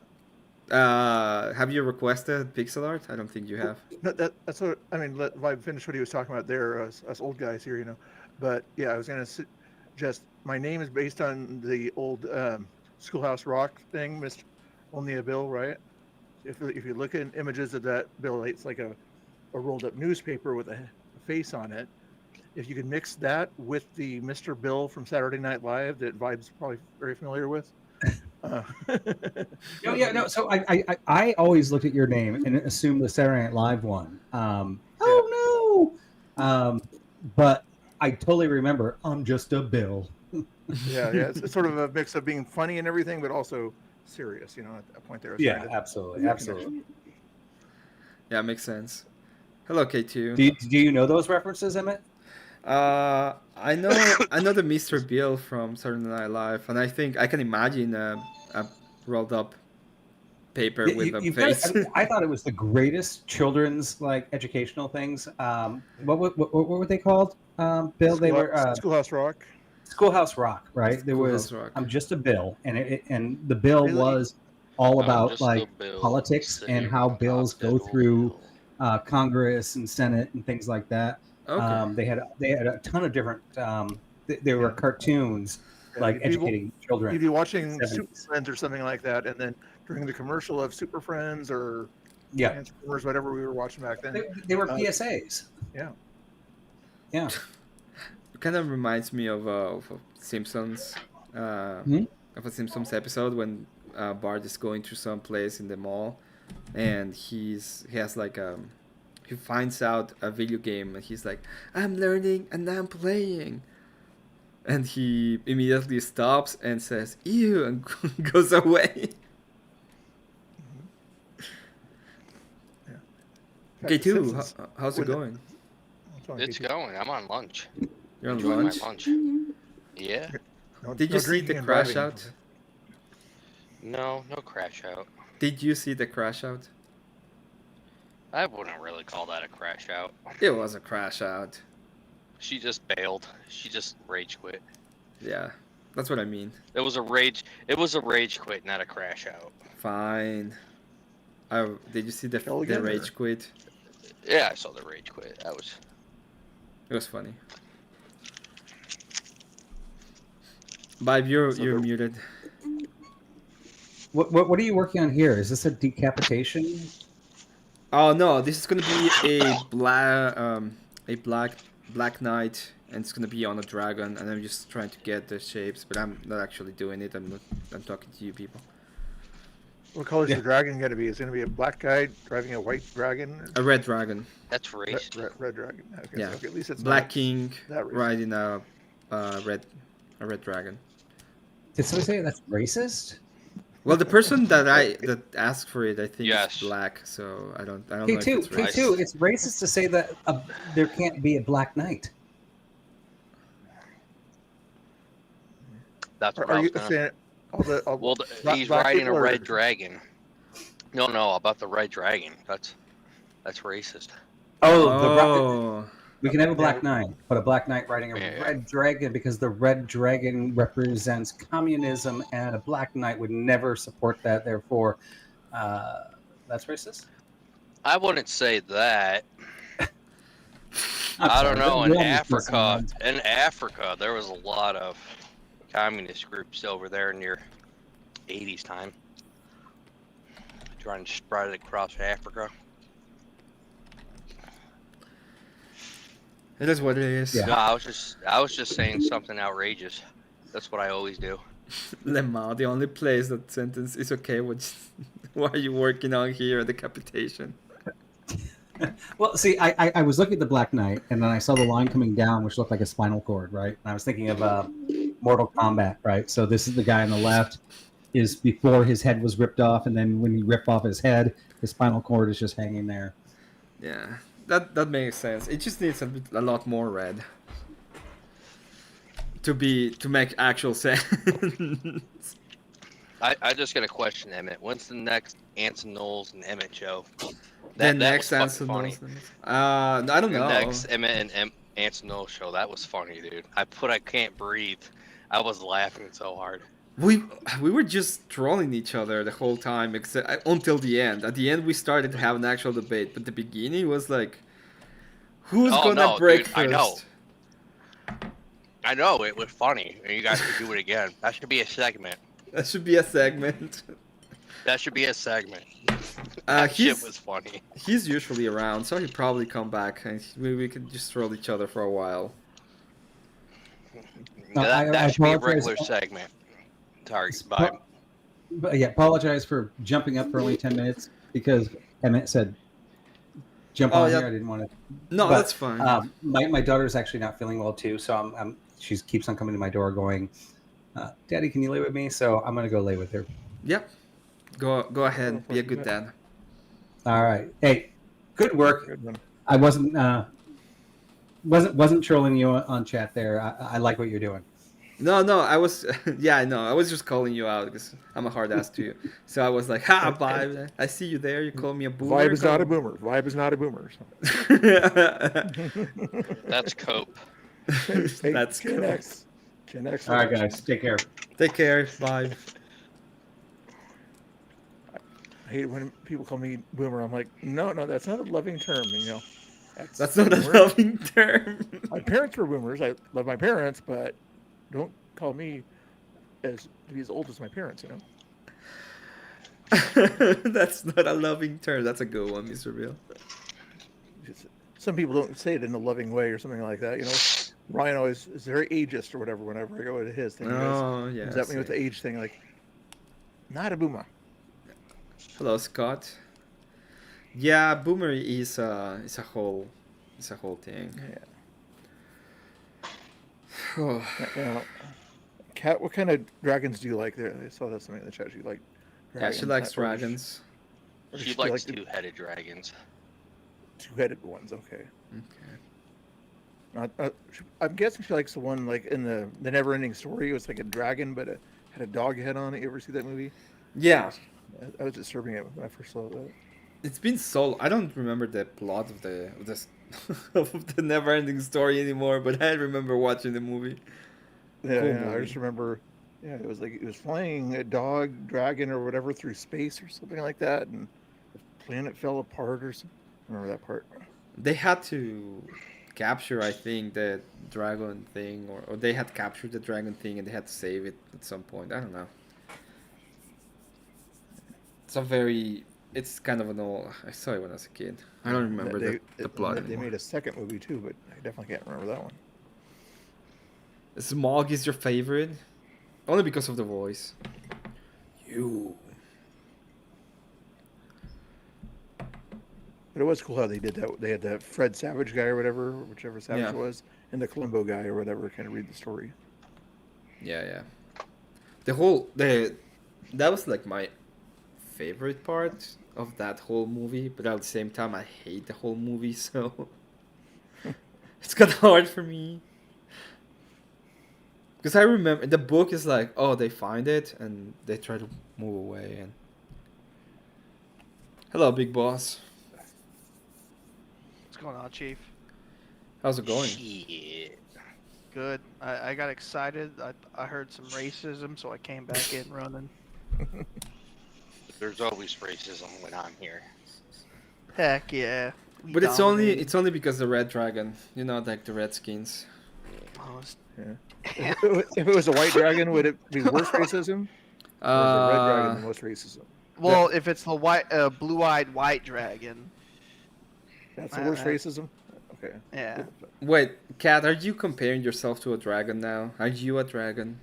Have you requested pixel art? I don't think you have. No, that's what I mean. Let Vibe finish what he was talking about there. Us old guys here, But yeah, I was gonna suggest my name is based on the old Schoolhouse Rock thing, Mr. Only a Bill, right? If you look at images of that bill, it's like a rolled up newspaper with a face on it. If you can mix that with the Mr. Bill from Saturday Night Live that Vibe's probably very familiar with. No. So I always looked at your name and assumed the Saturday Night Live one. Oh no! But I totally remember. I'm just a Bill. Yeah. It's sort of a mix of being funny and everything, but also serious. At that point there. Yeah, absolutely. Yeah, makes sense. Hello, K2. Do you know those references, Emmett? I know the Mr. Bill from Saturday Night Live, and I think I can imagine a rolled up paper with a face. I thought it was the greatest children's educational things. What were they called? Bill, they were Schoolhouse Rock. Schoolhouse Rock, right? There was Rock. I'm just a Bill, and the bill was all about politics and how bills go through Congress and Senate and things like that. Okay. They had a ton of different. There were cartoons educating children. You'd be watching Super Friends or something like that, and then during the commercial of Super Friends or Transformers, whatever we were watching back then, they were PSAs. Yeah. It kind of reminds me of a Simpsons, of a Simpsons episode when Bart is going to some place in the mall, and he finds out a video game, and he's like, "I'm learning and I'm playing," and he immediately stops and says, "Ew," and goes away. Okay, too. How's it going? It's going. I'm on lunch. You're on Enjoying lunch? my lunch. Yeah. Did you see the crash out? No crash out. Did you see the crash out? I wouldn't really call that a crash out. It was a crash out. She just bailed. She just rage quit. Yeah, that's what I mean. It was a rage quit, not a crash out. Fine. Did you see the rage quit? Yeah, I saw the rage quit. It was funny. Vibe, you're muted. What are you working on here? Is this a decapitation? Oh no, this is gonna be a black knight, and it's gonna be on a dragon, and I'm just trying to get the shapes, but I'm not actually doing it. I'm talking to you people. What color is the dragon going to be? Is it going to be a black guy driving a white dragon? A red dragon. That's racist. Red dragon. Okay, yeah. So at least it's Black King that riding a red dragon. Did somebody say that's racist? Well, the person that asked for it, I think is black, so I don't know. K2, it's racist to say that there can't be a black knight. That's what I was gonna... he's riding a red dragon. No, about the red dragon. That's racist. We can have a black knight, but a black knight riding a red dragon because the red dragon represents communism, and a black knight would never support that. Therefore, that's racist. I wouldn't say that. I don't know. In Africa, there was a lot of communist groups over there near 80s time, trying to spread it across Africa. It is what it is. Yeah. No, I was just saying something outrageous. That's what I always do. Lemma, the only place that sentence is okay. What are you working on here? Decapitation. Well, see, I was looking at the Black Knight, and then I saw the line coming down, which looked like a spinal cord, right? And I was thinking of Mortal Kombat, right? So this is the guy on the left, is before his head was ripped off, and then when you rip off his head, his spinal cord is just hanging there. Yeah, that makes sense. It just needs a lot more red to make actual sense. I just got a question, Emmett. When's the next Anson Knowles and Emmett show? The next Anson Knowles. I don't know. The next Emmett and Anson Knowles show. That was funny, dude. I Can't Breathe. I was laughing so hard. We were just trolling each other the whole time, except until the end. At the end, we started to have an actual debate, but the beginning was like, who's Oh, gonna no, break dude, I know. first? I know, it was funny. And you guys should do it again. That should be a segment. That should be a segment. That should be a segment. That shit was funny. He's usually around, so he'll probably come back, and we could just troll each other for a while. That should be a regular segment. Sorry, bye. But yeah, apologize for jumping up for only 10 minutes because Emmett said jump on here. I didn't want to. No, that's fine. My daughter's actually not feeling well too, so she keeps on coming to my door going, Daddy, can you lay with me? So I'm gonna go lay with her. Yep. Go ahead. Be a good dad. All right. Hey, good work. Good one. I wasn't trolling you on chat there. I like what you're doing. No, I was, yeah, I know. I was just calling you out because I'm a hard ass to you. So I was like, ha, Vibe, I see you there. You call me a boomer. Vibe is not a boomer. Vibe is not a boomer. That's cope. That's Gen X. Gen X. All right, guys. Take care. Take care. Bye. I hate when people call me boomer. I'm like, no, that's not a loving term. That's not a loving term. My parents were boomers. I love my parents, but don't call me to be as old as my parents. That's not a loving term. That's a good one, Mr. Bill. Some people don't say it in a loving way or something like that. Ryan always is very ageist or whatever whenever I go to his thing. Oh, yeah. Comes at me with the age thing, like, not a boomer. Hello, Scott. Yeah, boomer is a whole thing. Yeah. Kat, what kind of dragons do you like? There, I saw that something in the chat. You like? Yeah, she likes dragons. She likes two-headed dragons. Two-headed ones, okay. I'm guessing she likes the one like in the Never-Ending Story. It was like a dragon, but it had a dog head on it. You ever see that movie? Yeah. I was disturbing it when I first saw that. It's been so. I don't remember the plot of the of the Never-Ending Story anymore, but I remember watching the movie. Yeah, I just remember. Yeah, it was like it was flying a dog, dragon, or whatever through space or something like that, and the planet fell apart or something. I remember that part. They had to capture, I think, the dragon thing, or they had captured the dragon thing and they had to save it at some point. I don't know. It's kind of an old. I saw it when I was a kid. I don't remember the plot They anymore. made a second movie too, but I definitely can't remember that one. Smog is your favorite? Only because of the voice. You. But it was cool how they did that. They had that Fred Savage guy or whatever, whichever Savage it was, and the Columbo guy or whatever kind of read the story. Yeah. That was like my favorite part of that whole movie, but at the same time I hate the whole movie, so it's kind of hard for me. Because I remember the book is like, oh, they find it and they try to move away. And hello, big boss. What's going on, Chief? How's it going? Shit. Good. I got excited. I heard some racism, so I came back in running. There's always racism when I'm here. Heck yeah. But it's only because the Red Dragon, like the Redskins. Yeah. If it was a white dragon, would it be worse racism? Or is a red dragon the most racism? Well, if it's the blue-eyed white dragon. That's the worst racism? Okay. Yeah. Wait, Kat, are you comparing yourself to a dragon now? Are you a dragon?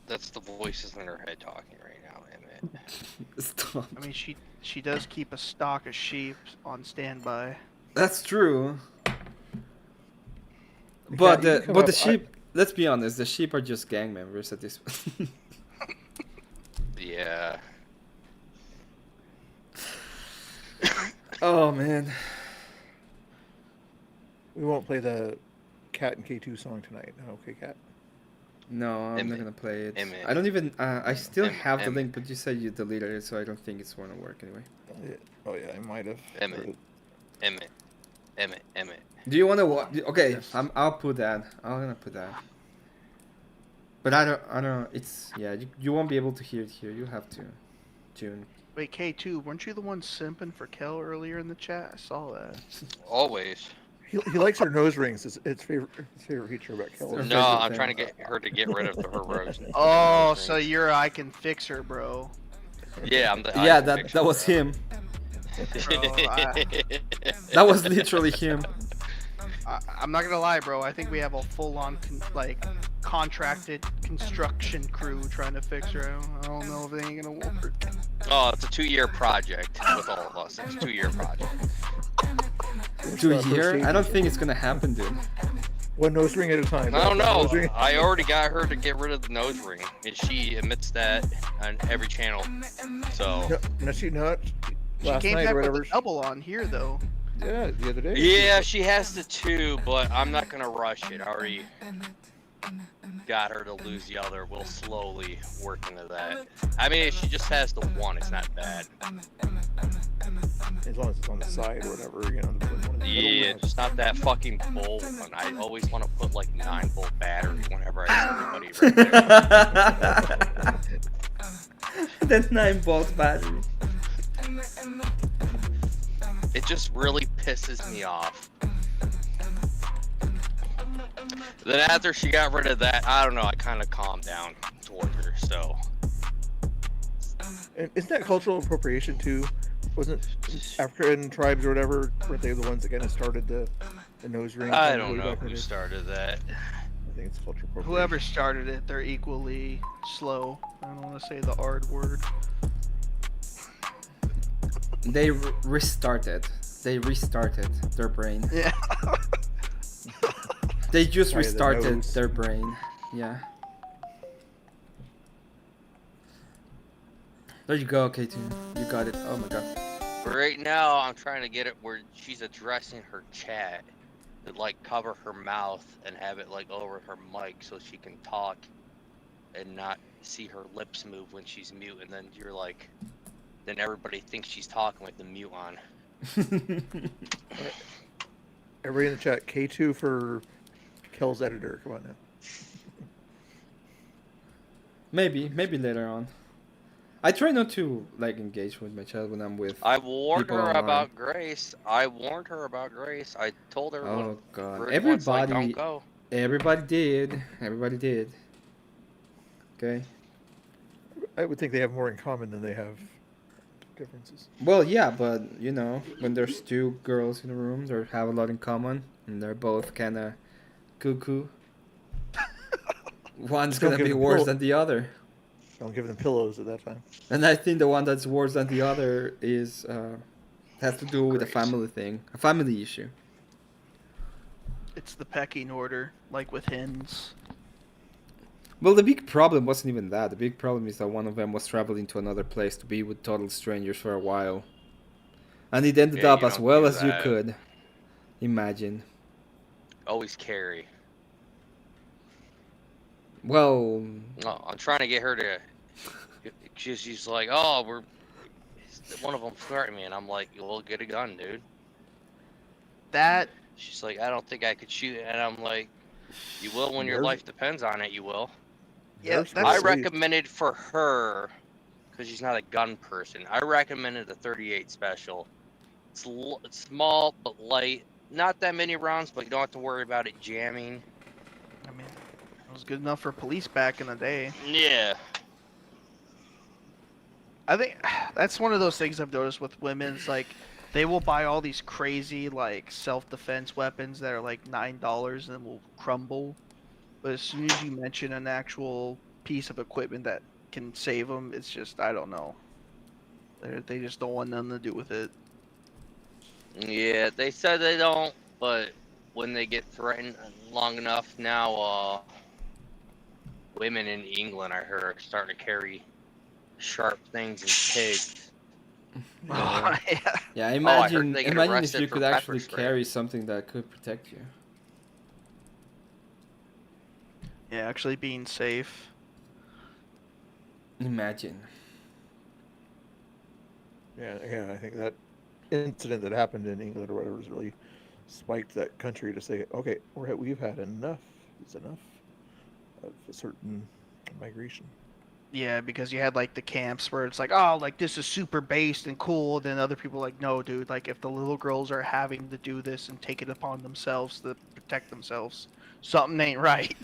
That's the voices in her head talking right now, Emmett. Stop. I mean, she does keep a stock of sheep on standby. That's true. But the sheep, let's be honest, the sheep are just gang members at this point. Yeah. Oh, man. We won't play the Cat and K2 song tonight. Okay, Cat? No, I'm not gonna play it. Emmett. I don't even. I still have the link, but you said you deleted it, so I don't think it's gonna work anyway. Oh yeah, I might have. Emmett. Do you want to watch? Okay, I'll put that. I'm gonna put that. But I don't. It's You won't be able to hear it here. You have to tune. Wait, K2, weren't you the one simping for Kell earlier in the chat? I saw that. Always. He likes her nose rings. It's favorite feature about Kell. No, I'm trying to get her to get rid of her rose. Oh, so you're I can fix her, bro. Yeah, I'm the. Yeah, that was him. Bro, That was literally him. I'm not gonna lie, bro. I think we have a full-on contracted construction crew trying to fix her. I don't know if they ain't gonna work. Oh, it's a 2-year project with all of us. It's a 2-year project. 2 years? I don't think it's gonna happen, dude. One nose ring at a time. I don't know. I already got her to get rid of the nose ring, and she admits that on every channel. So. No, she not. She came back with a double on here, though. Yeah, the other day. Yeah, she has the 2, but I'm not gonna rush it. I already got her to lose the other. We'll slowly work into that. I mean, if she just has the 1, it's not bad. As long as it's on the side or whatever, you know. Yeah, just not that fucking bolt one. I always want to put like 9-volt battery whenever I see anybody right there. That 9-volt battery. It just really pisses me off. Then after she got rid of that, I don't know, I kind of calmed down towards her, so. And isn't that cultural appropriation too? Wasn't African tribes or whatever, weren't they the ones that kind of started the nose ring? I don't know who started that. I think it's cultural appropriation. Whoever started it, they're equally slow. I don't want to say the R word. They restarted. They restarted their brain. Yeah. They just restarted their brain. Yeah. There you go, K2. You got it. Oh my god. Right now, I'm trying to get it where she's addressing her chat to like cover her mouth and have it like over her mic so she can talk and not see her lips move when she's mute. And then you're like, then everybody thinks she's talking with the mute on. Right. Everybody in the chat, K2 for Kell's editor. Come on now. Maybe later on. I try not to like engage with my child when I'm with. I warned her online. about Grace. I told her. Oh god! Everybody. Don't go. Everybody did. Everybody did. Okay. I would think they have more in common than they have differences. Well, yeah, but you know, when there's 2 girls in the room, they have a lot in common, and they're both kind of cuckoo. One's gonna be worse than the other. Don't give them pillows at that time. And I think the one that's worse than the other is has to do with a family thing, a family issue. It's the pecking order, like with hens. Well, the big problem wasn't even that. The big problem is that one of them was traveling to another place to be with total strangers for a while. And it ended up as well as you could imagine. Always carry. Well... No, I'm trying to get her to... She's like, oh, one of them flirting me. And I'm like, well, get a gun, dude. She's like, I don't think I could shoot. And I'm like, you will when your life depends on it, you will. Yeah, I recommended for her, because she's not a gun person, I recommended the 38 special. It's small but light. Not that many rounds, but you don't have to worry about it jamming. I mean, it was good enough for police back in the day. Yeah. I think that's one of those things I've noticed with women. It's like they will buy all these crazy like self-defense weapons that are like $9 and will crumble. But as soon as you mention an actual piece of equipment that can save them, it's just, I don't know. They just don't want nothing to do with it. Yeah, they said they don't, but when they get threatened long enough now, women in England, I heard, are starting to carry sharp things and pigs. Yeah, imagine if you for could actually pepper spray. carry something that could protect you. Yeah, actually being safe. Imagine. Yeah, I think that incident that happened in England or whatever has really spiked that country to say, okay, we've had enough. It's enough a certain migration. Yeah, because you had like the camps where it's like, oh, like this is super based and cool. Then other people are like, no, dude, like if the little girls are having to do this and take it upon themselves to protect themselves, something ain't right.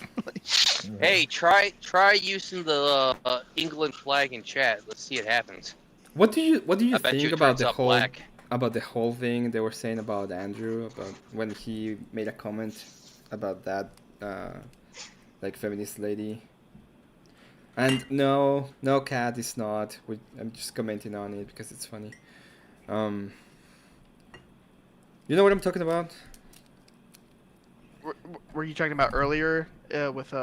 Hey, try using the England flag in chat. Let's see it happens. What do you I bet you think it turns up black. about the whole thing they were saying about Andrew, about when he made a comment about that like feminist lady? And no, Cat is not. I'm just commenting on it because it's funny. You know what I'm talking about? Were you talking about earlier with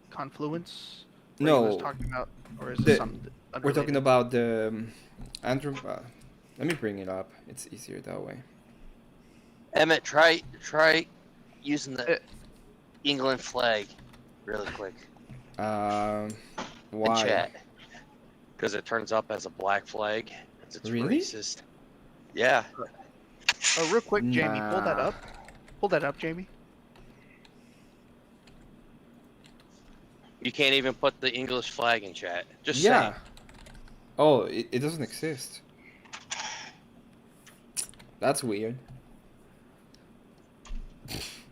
Confluence? What No. he was talking about, or is this something We're talking unrelated? about the Andrew. Let me bring it up. It's easier that way. Emmett, try using the England flag really quick. Why? In chat. Because it turns up as a black flag. It's Really? racist. Yeah. Oh, real quick, Jamie, pull that Nah. up. Pull that up, Jamie. You can't even put the English flag in chat. Just Yeah. saying. Oh, it doesn't exist. That's weird.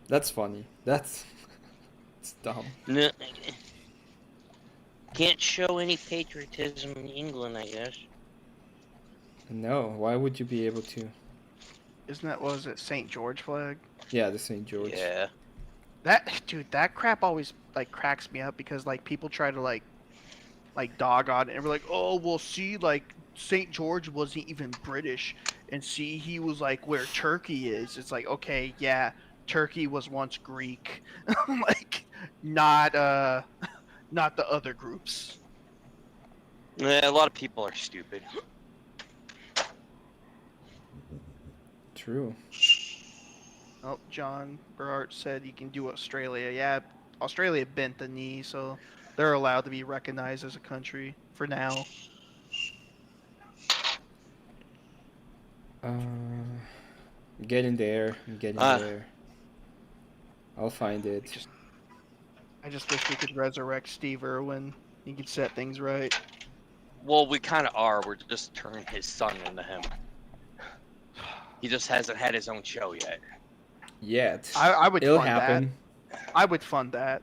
That's funny. That's it's dumb. No, can't show any patriotism in England, I guess. No, why would you be able to? Isn't that, what was it, St. George flag? Yeah, the St. George. Yeah. Dude, that crap always like cracks me up because like people try to like dog on it and we're like, oh well, see, like St. George wasn't even British, and see, he was like where Turkey is. It's like, okay, yeah, Turkey was once Greek, like not the other groups. Yeah, a lot of people are stupid. True. Oh, John Berhart said you can do Australia. Yeah, Australia bent the knee, so they're allowed to be recognized as a country for now. Getting there. I'm getting there. I'll find it. I just wish we could resurrect Steve Irwin. He could set things right. Well, we kind of are. We're just turning his son into him. He just hasn't had his own show yet. Yet. I would It'll fund happen. that. I would fund that.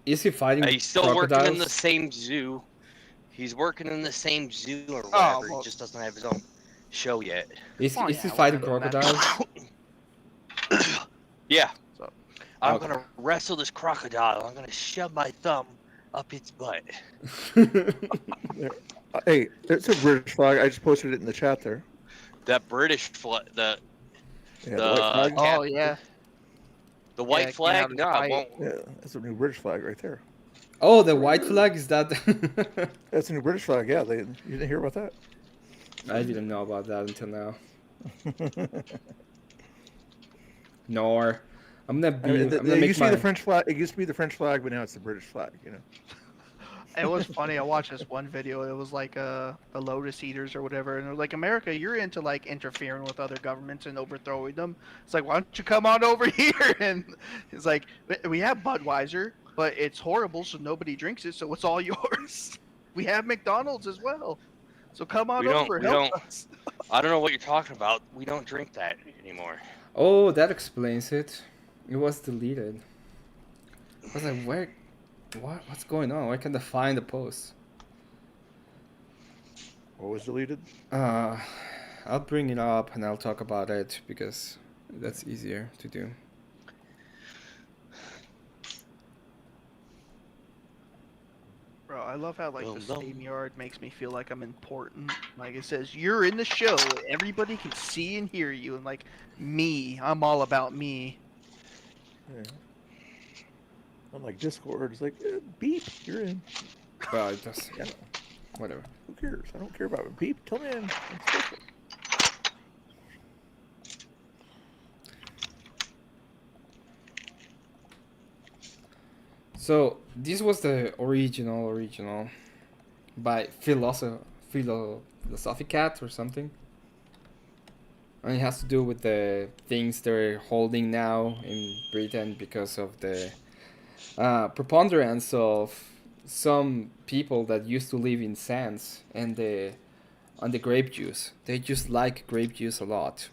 Is he fighting He's still crocodiles? working in the same zoo. He's working in the same zoo or whatever. well- He just doesn't have his own show yet. Is Oh, he yeah, fighting well, crocodiles? Yeah. So, I'm Okay. gonna wrestle this crocodile. I'm gonna shove my thumb up its butt. Hey, it's a British flag. I just posted it in the chat there. That British flag, Yeah, the white flag. oh yeah, the white Yeah, flag. get out and No, it fight. won't. Yeah, that's a new British flag right there. Oh, the white flag, is that? That's a new British flag. Yeah, you didn't hear about that? I didn't know about that until now. Nor. I'm gonna be. I mean, I'm gonna it make used to my. be the French flag. It used to be the French flag, but now it's the British flag. You know. it was funny. I watched this one video. It was like the Lotus Eaters or whatever, and it was like, America, you're into like interfering with other governments and overthrowing them. It's like, why don't you come on over here? And it's like, we have Budweiser, but it's horrible, so nobody drinks it, so it's all yours. We have McDonald's as well, so come on over. Help us. I don't know what you're talking about. We don't drink that anymore. Oh, that explains it. It was deleted. I was like, where? What's going on? Why can't I find the post? What was deleted? I'll bring it up and I'll talk about it because that's easier to do. Bro, I love how like the Well, same yard makes me feel like I'm important. Like it says, you're in the show. Everybody can see and hear you, and like me, I'm all about me. Yeah. Unlike Discord, it's like beep, you're in. Well, it does. Yeah. Whatever. Who cares? I don't care about it. Beep, tell me in. So this was the original by Philosophy Cat or something. And it has to do with the things they're holding now in Britain because of the preponderance of some people that used to live in sands and on the grape juice. They just like grape juice a lot.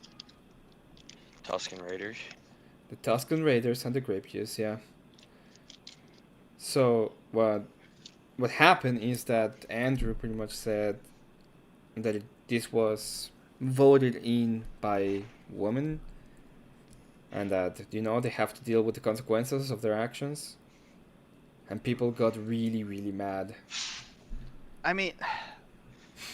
Tuscan Raiders. The Tuscan Raiders and the grape juice, yeah. So what happened is that Andrew pretty much said that this was voted in by women, and that they have to deal with the consequences of their actions. And people got really, really mad. I mean,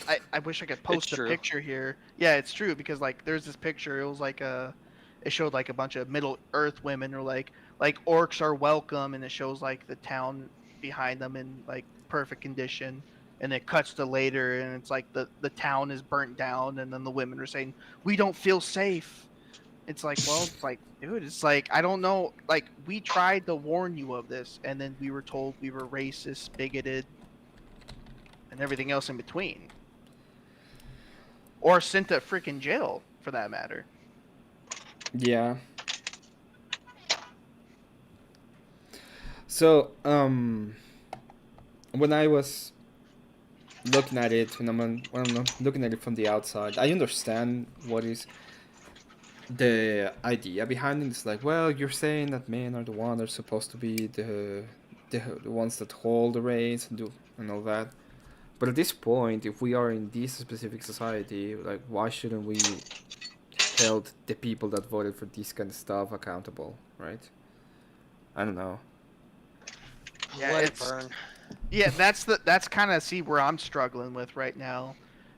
I wish I could post a true. picture here. Yeah, it's true because like there's this picture. It was like it showed like a bunch of Middle Earth women or like orcs are welcome, and it shows like the town behind them in like perfect condition. And it cuts to later, and it's like the town is burnt down, and then the women are saying we don't feel safe. It's like, well, it's like, dude, it's like, I don't know. Like, we tried to warn you of this, and then we were told we were racist, bigoted, and everything else in between. Or sent to freaking jail, for that matter. Yeah. So, when I was looking at it, when I'm looking at it from the outside, I understand what is the idea behind it. It's like, well, you're saying that men are the ones that are supposed to be the ones that hold the reins and all that. But at this point, if we are in this specific society, like, why shouldn't we hold the people that voted for this kind of stuff accountable, right? I don't know. Yeah, Let it it's burn. yeah, that's kind of see where I'm struggling with right now,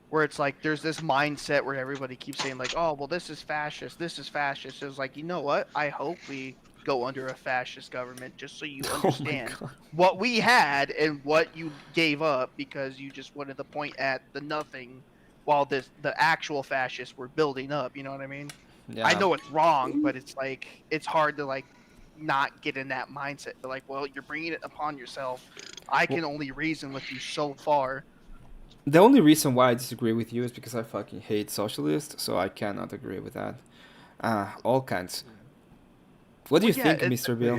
where it's like there's this mindset where everybody keeps saying like, oh well, this is fascist, this is fascist. It's like, you know what? I hope we go under a fascist government just so you understand what we had and what you gave up because you just wanted to point at the nothing while the actual fascists were building up. You know what I mean? Yeah. I know it's wrong, but it's like it's hard to like not get in that mindset. They're like, well, you're bringing it upon yourself. I can only reason with you so far. The only reason why I disagree with you is because I fucking hate socialists, so I cannot agree with that. All kinds. What do you think, Mr. Bill?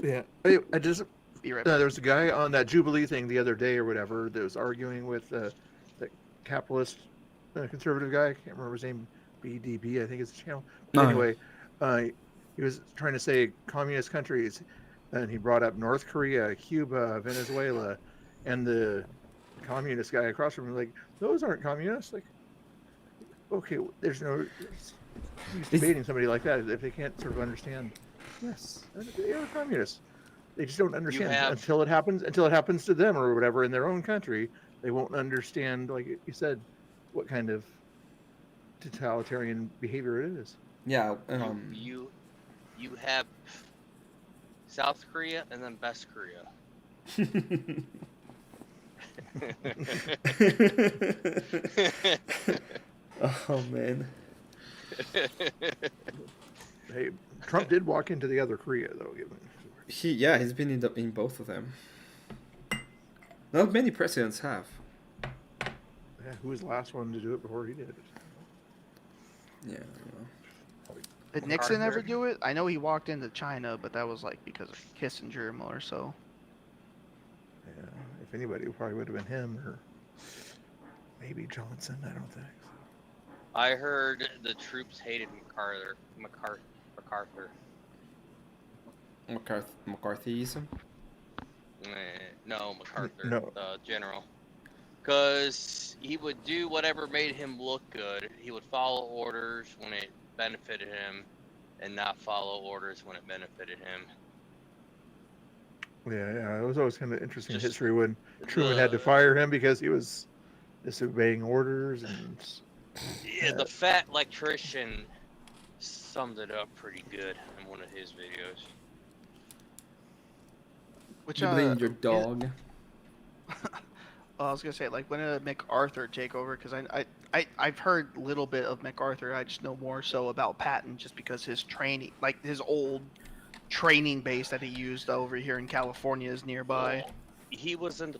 Yeah. I just there was a guy on that Jubilee thing the other day or whatever that was arguing with the capitalist conservative guy. I can't remember his name. BDB, I think it's the channel. But anyway, he was trying to say communist countries, and he brought up North Korea, Cuba, Venezuela, and the communist guy across from him like, those aren't communists. Like, okay, there's no use debating somebody like that if they can't sort of understand. Yes, they are communists. They just don't understand until it happens to them or whatever in their own country. They won't understand, like you said, what kind of totalitarian behavior it is. Yeah. You have South Korea and then Best Korea. Oh man. Hey, Trump did walk into the other Korea though. He's been in both of them. Not many presidents have. Yeah, who was the last one to do it before he did? Yeah. Did Nixon ever do it? I know he walked into China, but that was like because of Kissinger more so. Yeah, if anybody, it probably would have been him or maybe Johnson. I don't think so. I heard the troops hated MacArthur. McCarthyism? No, MacArthur, No. the general. Because he would do whatever made him look good. He would follow orders when it benefited him and not follow orders when it benefited him. Yeah, it was always kind of interesting history when Truman had to fire him because he was disobeying orders and. Yeah, the fat electrician summed it up pretty good in one of his videos. Which you blamed your dog. I was gonna say, like, when did MacArthur take over? Because I've heard a little bit of MacArthur. I just know more so about Patton, just because his training, like his old training base that he used over here in California is nearby. Well, he was in the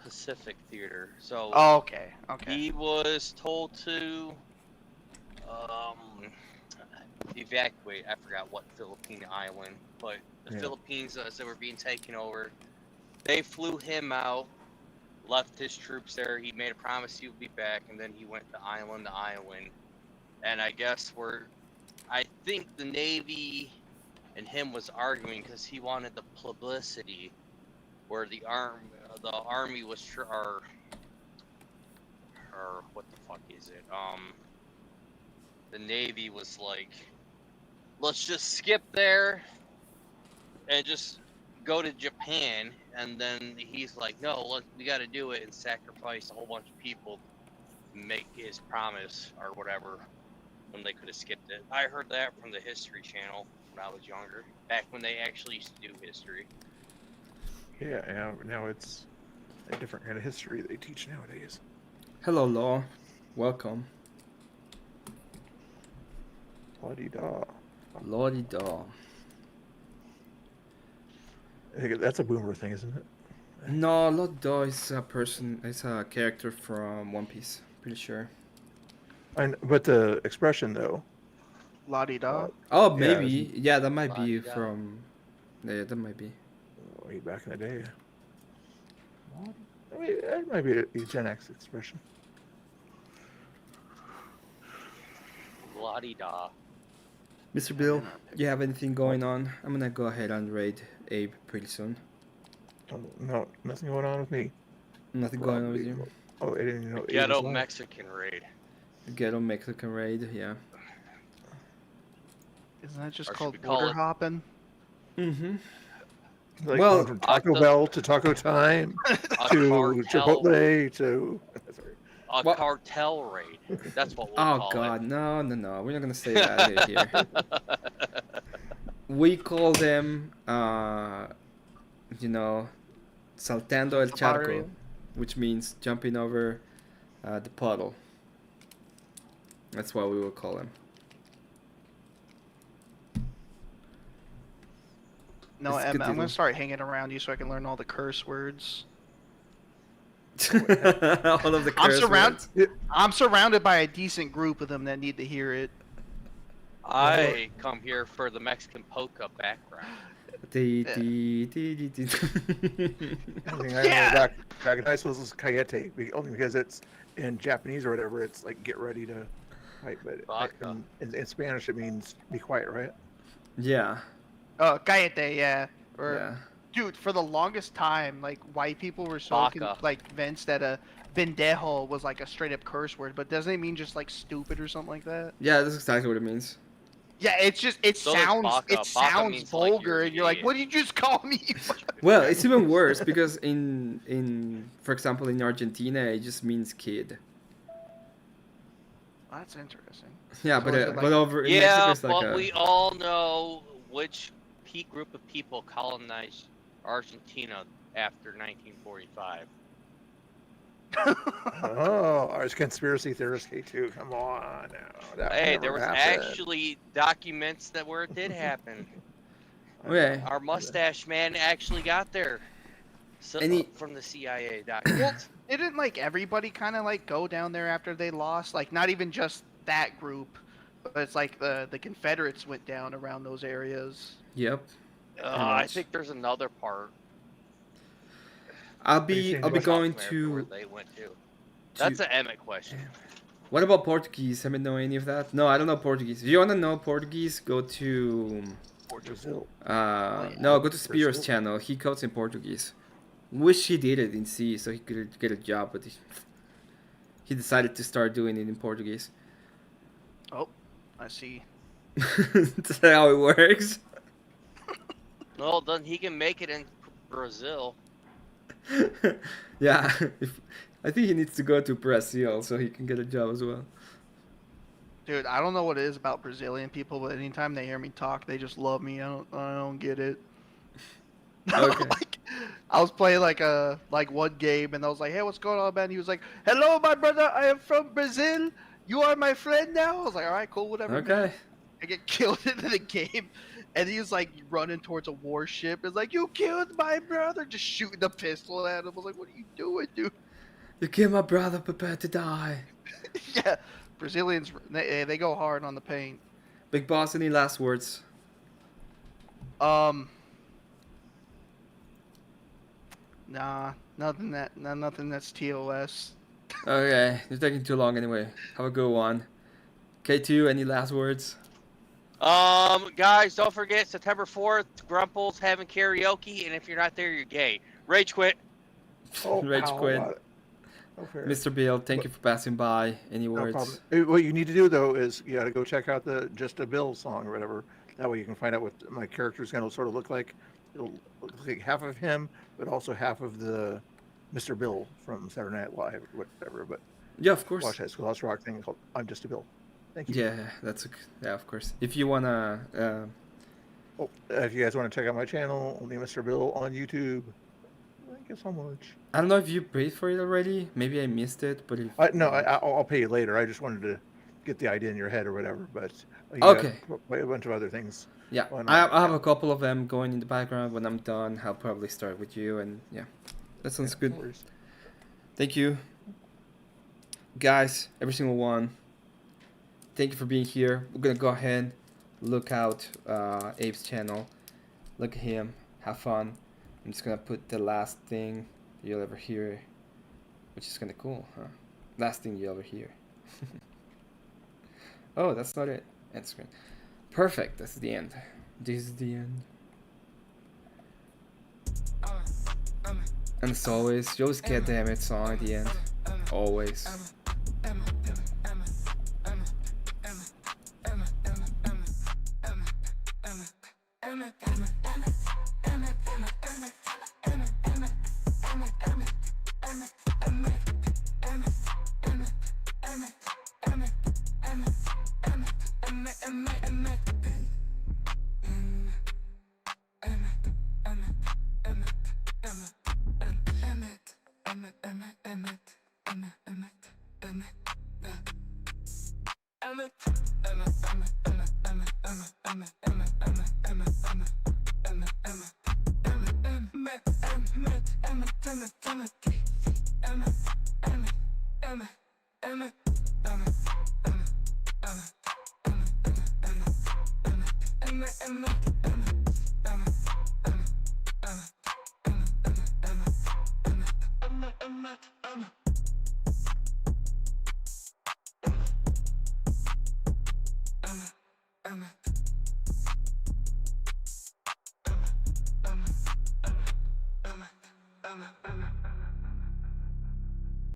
Pacific Theater, so okay. he was told to evacuate. I forgot what Philippine island, but the Yeah. Philippines, as they were being taken over, they flew him out, left his troops there. He made a promise he would be back, and then he went to island. And I guess I think the Navy and him was arguing because he wanted the publicity, where the army was or what the fuck is it? The Navy was like, let's just skip there and just go to Japan. And then he's like, no, we got to do it and sacrifice a whole bunch of people to make his promise or whatever, when they could have skipped it. I heard that from the History Channel when I was younger, back when they actually used to do history. Yeah, now it's a different kind of history they teach nowadays. Hello, Law. Welcome. La-di-da. Lordy-daw. I think that's a boomer thing, isn't it? No, Lordy-daw is a person, it's a character from One Piece, pretty sure. But the expression, though. La-di-da. Oh, Yeah, maybe. Yeah, that might be Lordy-da. from... Yeah, that might be. Way back in the day. I mean, that might be a Gen X expression. La-di-da. Mr. Bill, you have anything going on? I'm gonna go ahead and raid Abe pretty soon. Oh, no, nothing going on with me. Nothing going on with you? Oh, I didn't even know. Abe Ghetto was live. Mexican raid. Ghetto Mexican raid, yeah. Isn't that just Or should called we call border it- hopping? Mm-hmm. Like Well, going from Taco Bell to Taco Time A to cartel, Chipotle to. Sorry. a What? cartel raid. That's what we'll Oh call god, it. no, we're not gonna say that here. We call them, saltando el charco, Barbarian. which means jumping over the puddle. That's what we will call them. No, It's Em, good I'm deal. gonna start hanging around you so I can learn all the curse words. All of the curse words. I'm surrounded by a decent group of them that need to hear it. I come here for the Mexican polka background. The. The only thing I Yeah. know back in high school was Cayete, only because it's in Japanese or whatever. It's like get ready to fight, but Vodka. in Spanish it means be quiet, right? Yeah. Oh, cállate, yeah. Or, Yeah. dude, for the longest time, like white people were so Baka. convinced that a pendejo was like a straight up curse word, but doesn't it mean just like stupid or something like that? Yeah, that's exactly what it means. Yeah, it's just it So does sounds baka. it Baka sounds means, like, vulgar, you're and you're like, gay. what did you just call me? Well, it's even worse because in for example in Argentina it just means kid. That's interesting. Yeah, So but is it but over in Yeah, Mexico it's like but we all know which group of people colonized Argentina after 1945. Oh, I was conspiracy theorist K2. Come on now. That Hey, never there was happened. actually documents that where it did happen. Okay. Our mustache man actually got there. So, Any- from the CIA documents. Didn't like everybody kind of like go down there after they lost? Like not even just that group, but it's like the Confederates went down around those areas. Yep. I think there's another part. I'll you be saying I'll be North going America where to. they went to. That's an Emmett question. What about Portuguese? Haven't know any of that? No, I don't know Portuguese. If you wanna know Portuguese, go to Brazil. no, go to Spears Brazil. channel. He codes in Portuguese. Wish he did it in C so he could get a job, but he decided to start doing it in Portuguese. Oh, I see. That's how it works. No, then he can make it in Brazil. Yeah, I think he needs to go to Brazil so he can get a job as well. Dude, I don't know what it is about Brazilian people, but anytime they hear me talk, they just love me. I don't get it. Okay. Like, I was playing like one game, and I was like, "Hey, what's going on, man?" He was like, "Hello, my brother. I am from Brazil. You are my friend now." I was like, "All right, cool, whatever." man." Okay. I get killed into the game, and he was like running towards a warship. It's like, "You killed my brother!" Just shooting the pistol at him. I was like, "What are you doing, dude?" You killed my brother, prepare to die. Yeah, Brazilians, they go hard on the paint. Big Boss, any last words? Nah, nothing that's TOS. Okay, you're taking too long anyway. Have a good one. K2, any last words? Guys, don't forget September 4th, Grumple's having karaoke, and if you're not there, you're gay. Rage quit. Rage quit. fair. Mr. Bill, thank you for passing by. Any No words? problem. What you need to do though is you got to go check out the Just a Bill song or whatever. That way you can find out what my character is going to sort of look like. It'll look like half of him, but also half of the Mr. Bill from Saturday Night Live or whatever. But Yeah, of course. watch that Schoolhouse Rock thing called "I'm Just a Bill." Thank you. Yeah, yeah, of course. If you wanna, If you guys want to check out my channel, only Mr. Bill on YouTube. Thank you so much. I don't know if you paid for it already. Maybe I missed it, but if No, I'll pay you later. I just wanted to get the idea in your head or whatever. But you Okay. got a bunch of other things. yeah, Why not? I have a couple of them going in the background. When I'm done, I'll probably start with you, and yeah, that sounds No good. worries. Thank you, guys, every single one. Thank you for being here. We're gonna go ahead, look out Abe's channel, look at him, have fun. I'm just gonna put the last thing you'll ever hear, which is kind of cool, huh? Last thing you'll ever hear. Oh, that's not it. End screen. Perfect. That's the end. This is the end. And as always, you always get the Emmett song at the end. Always. Emmet.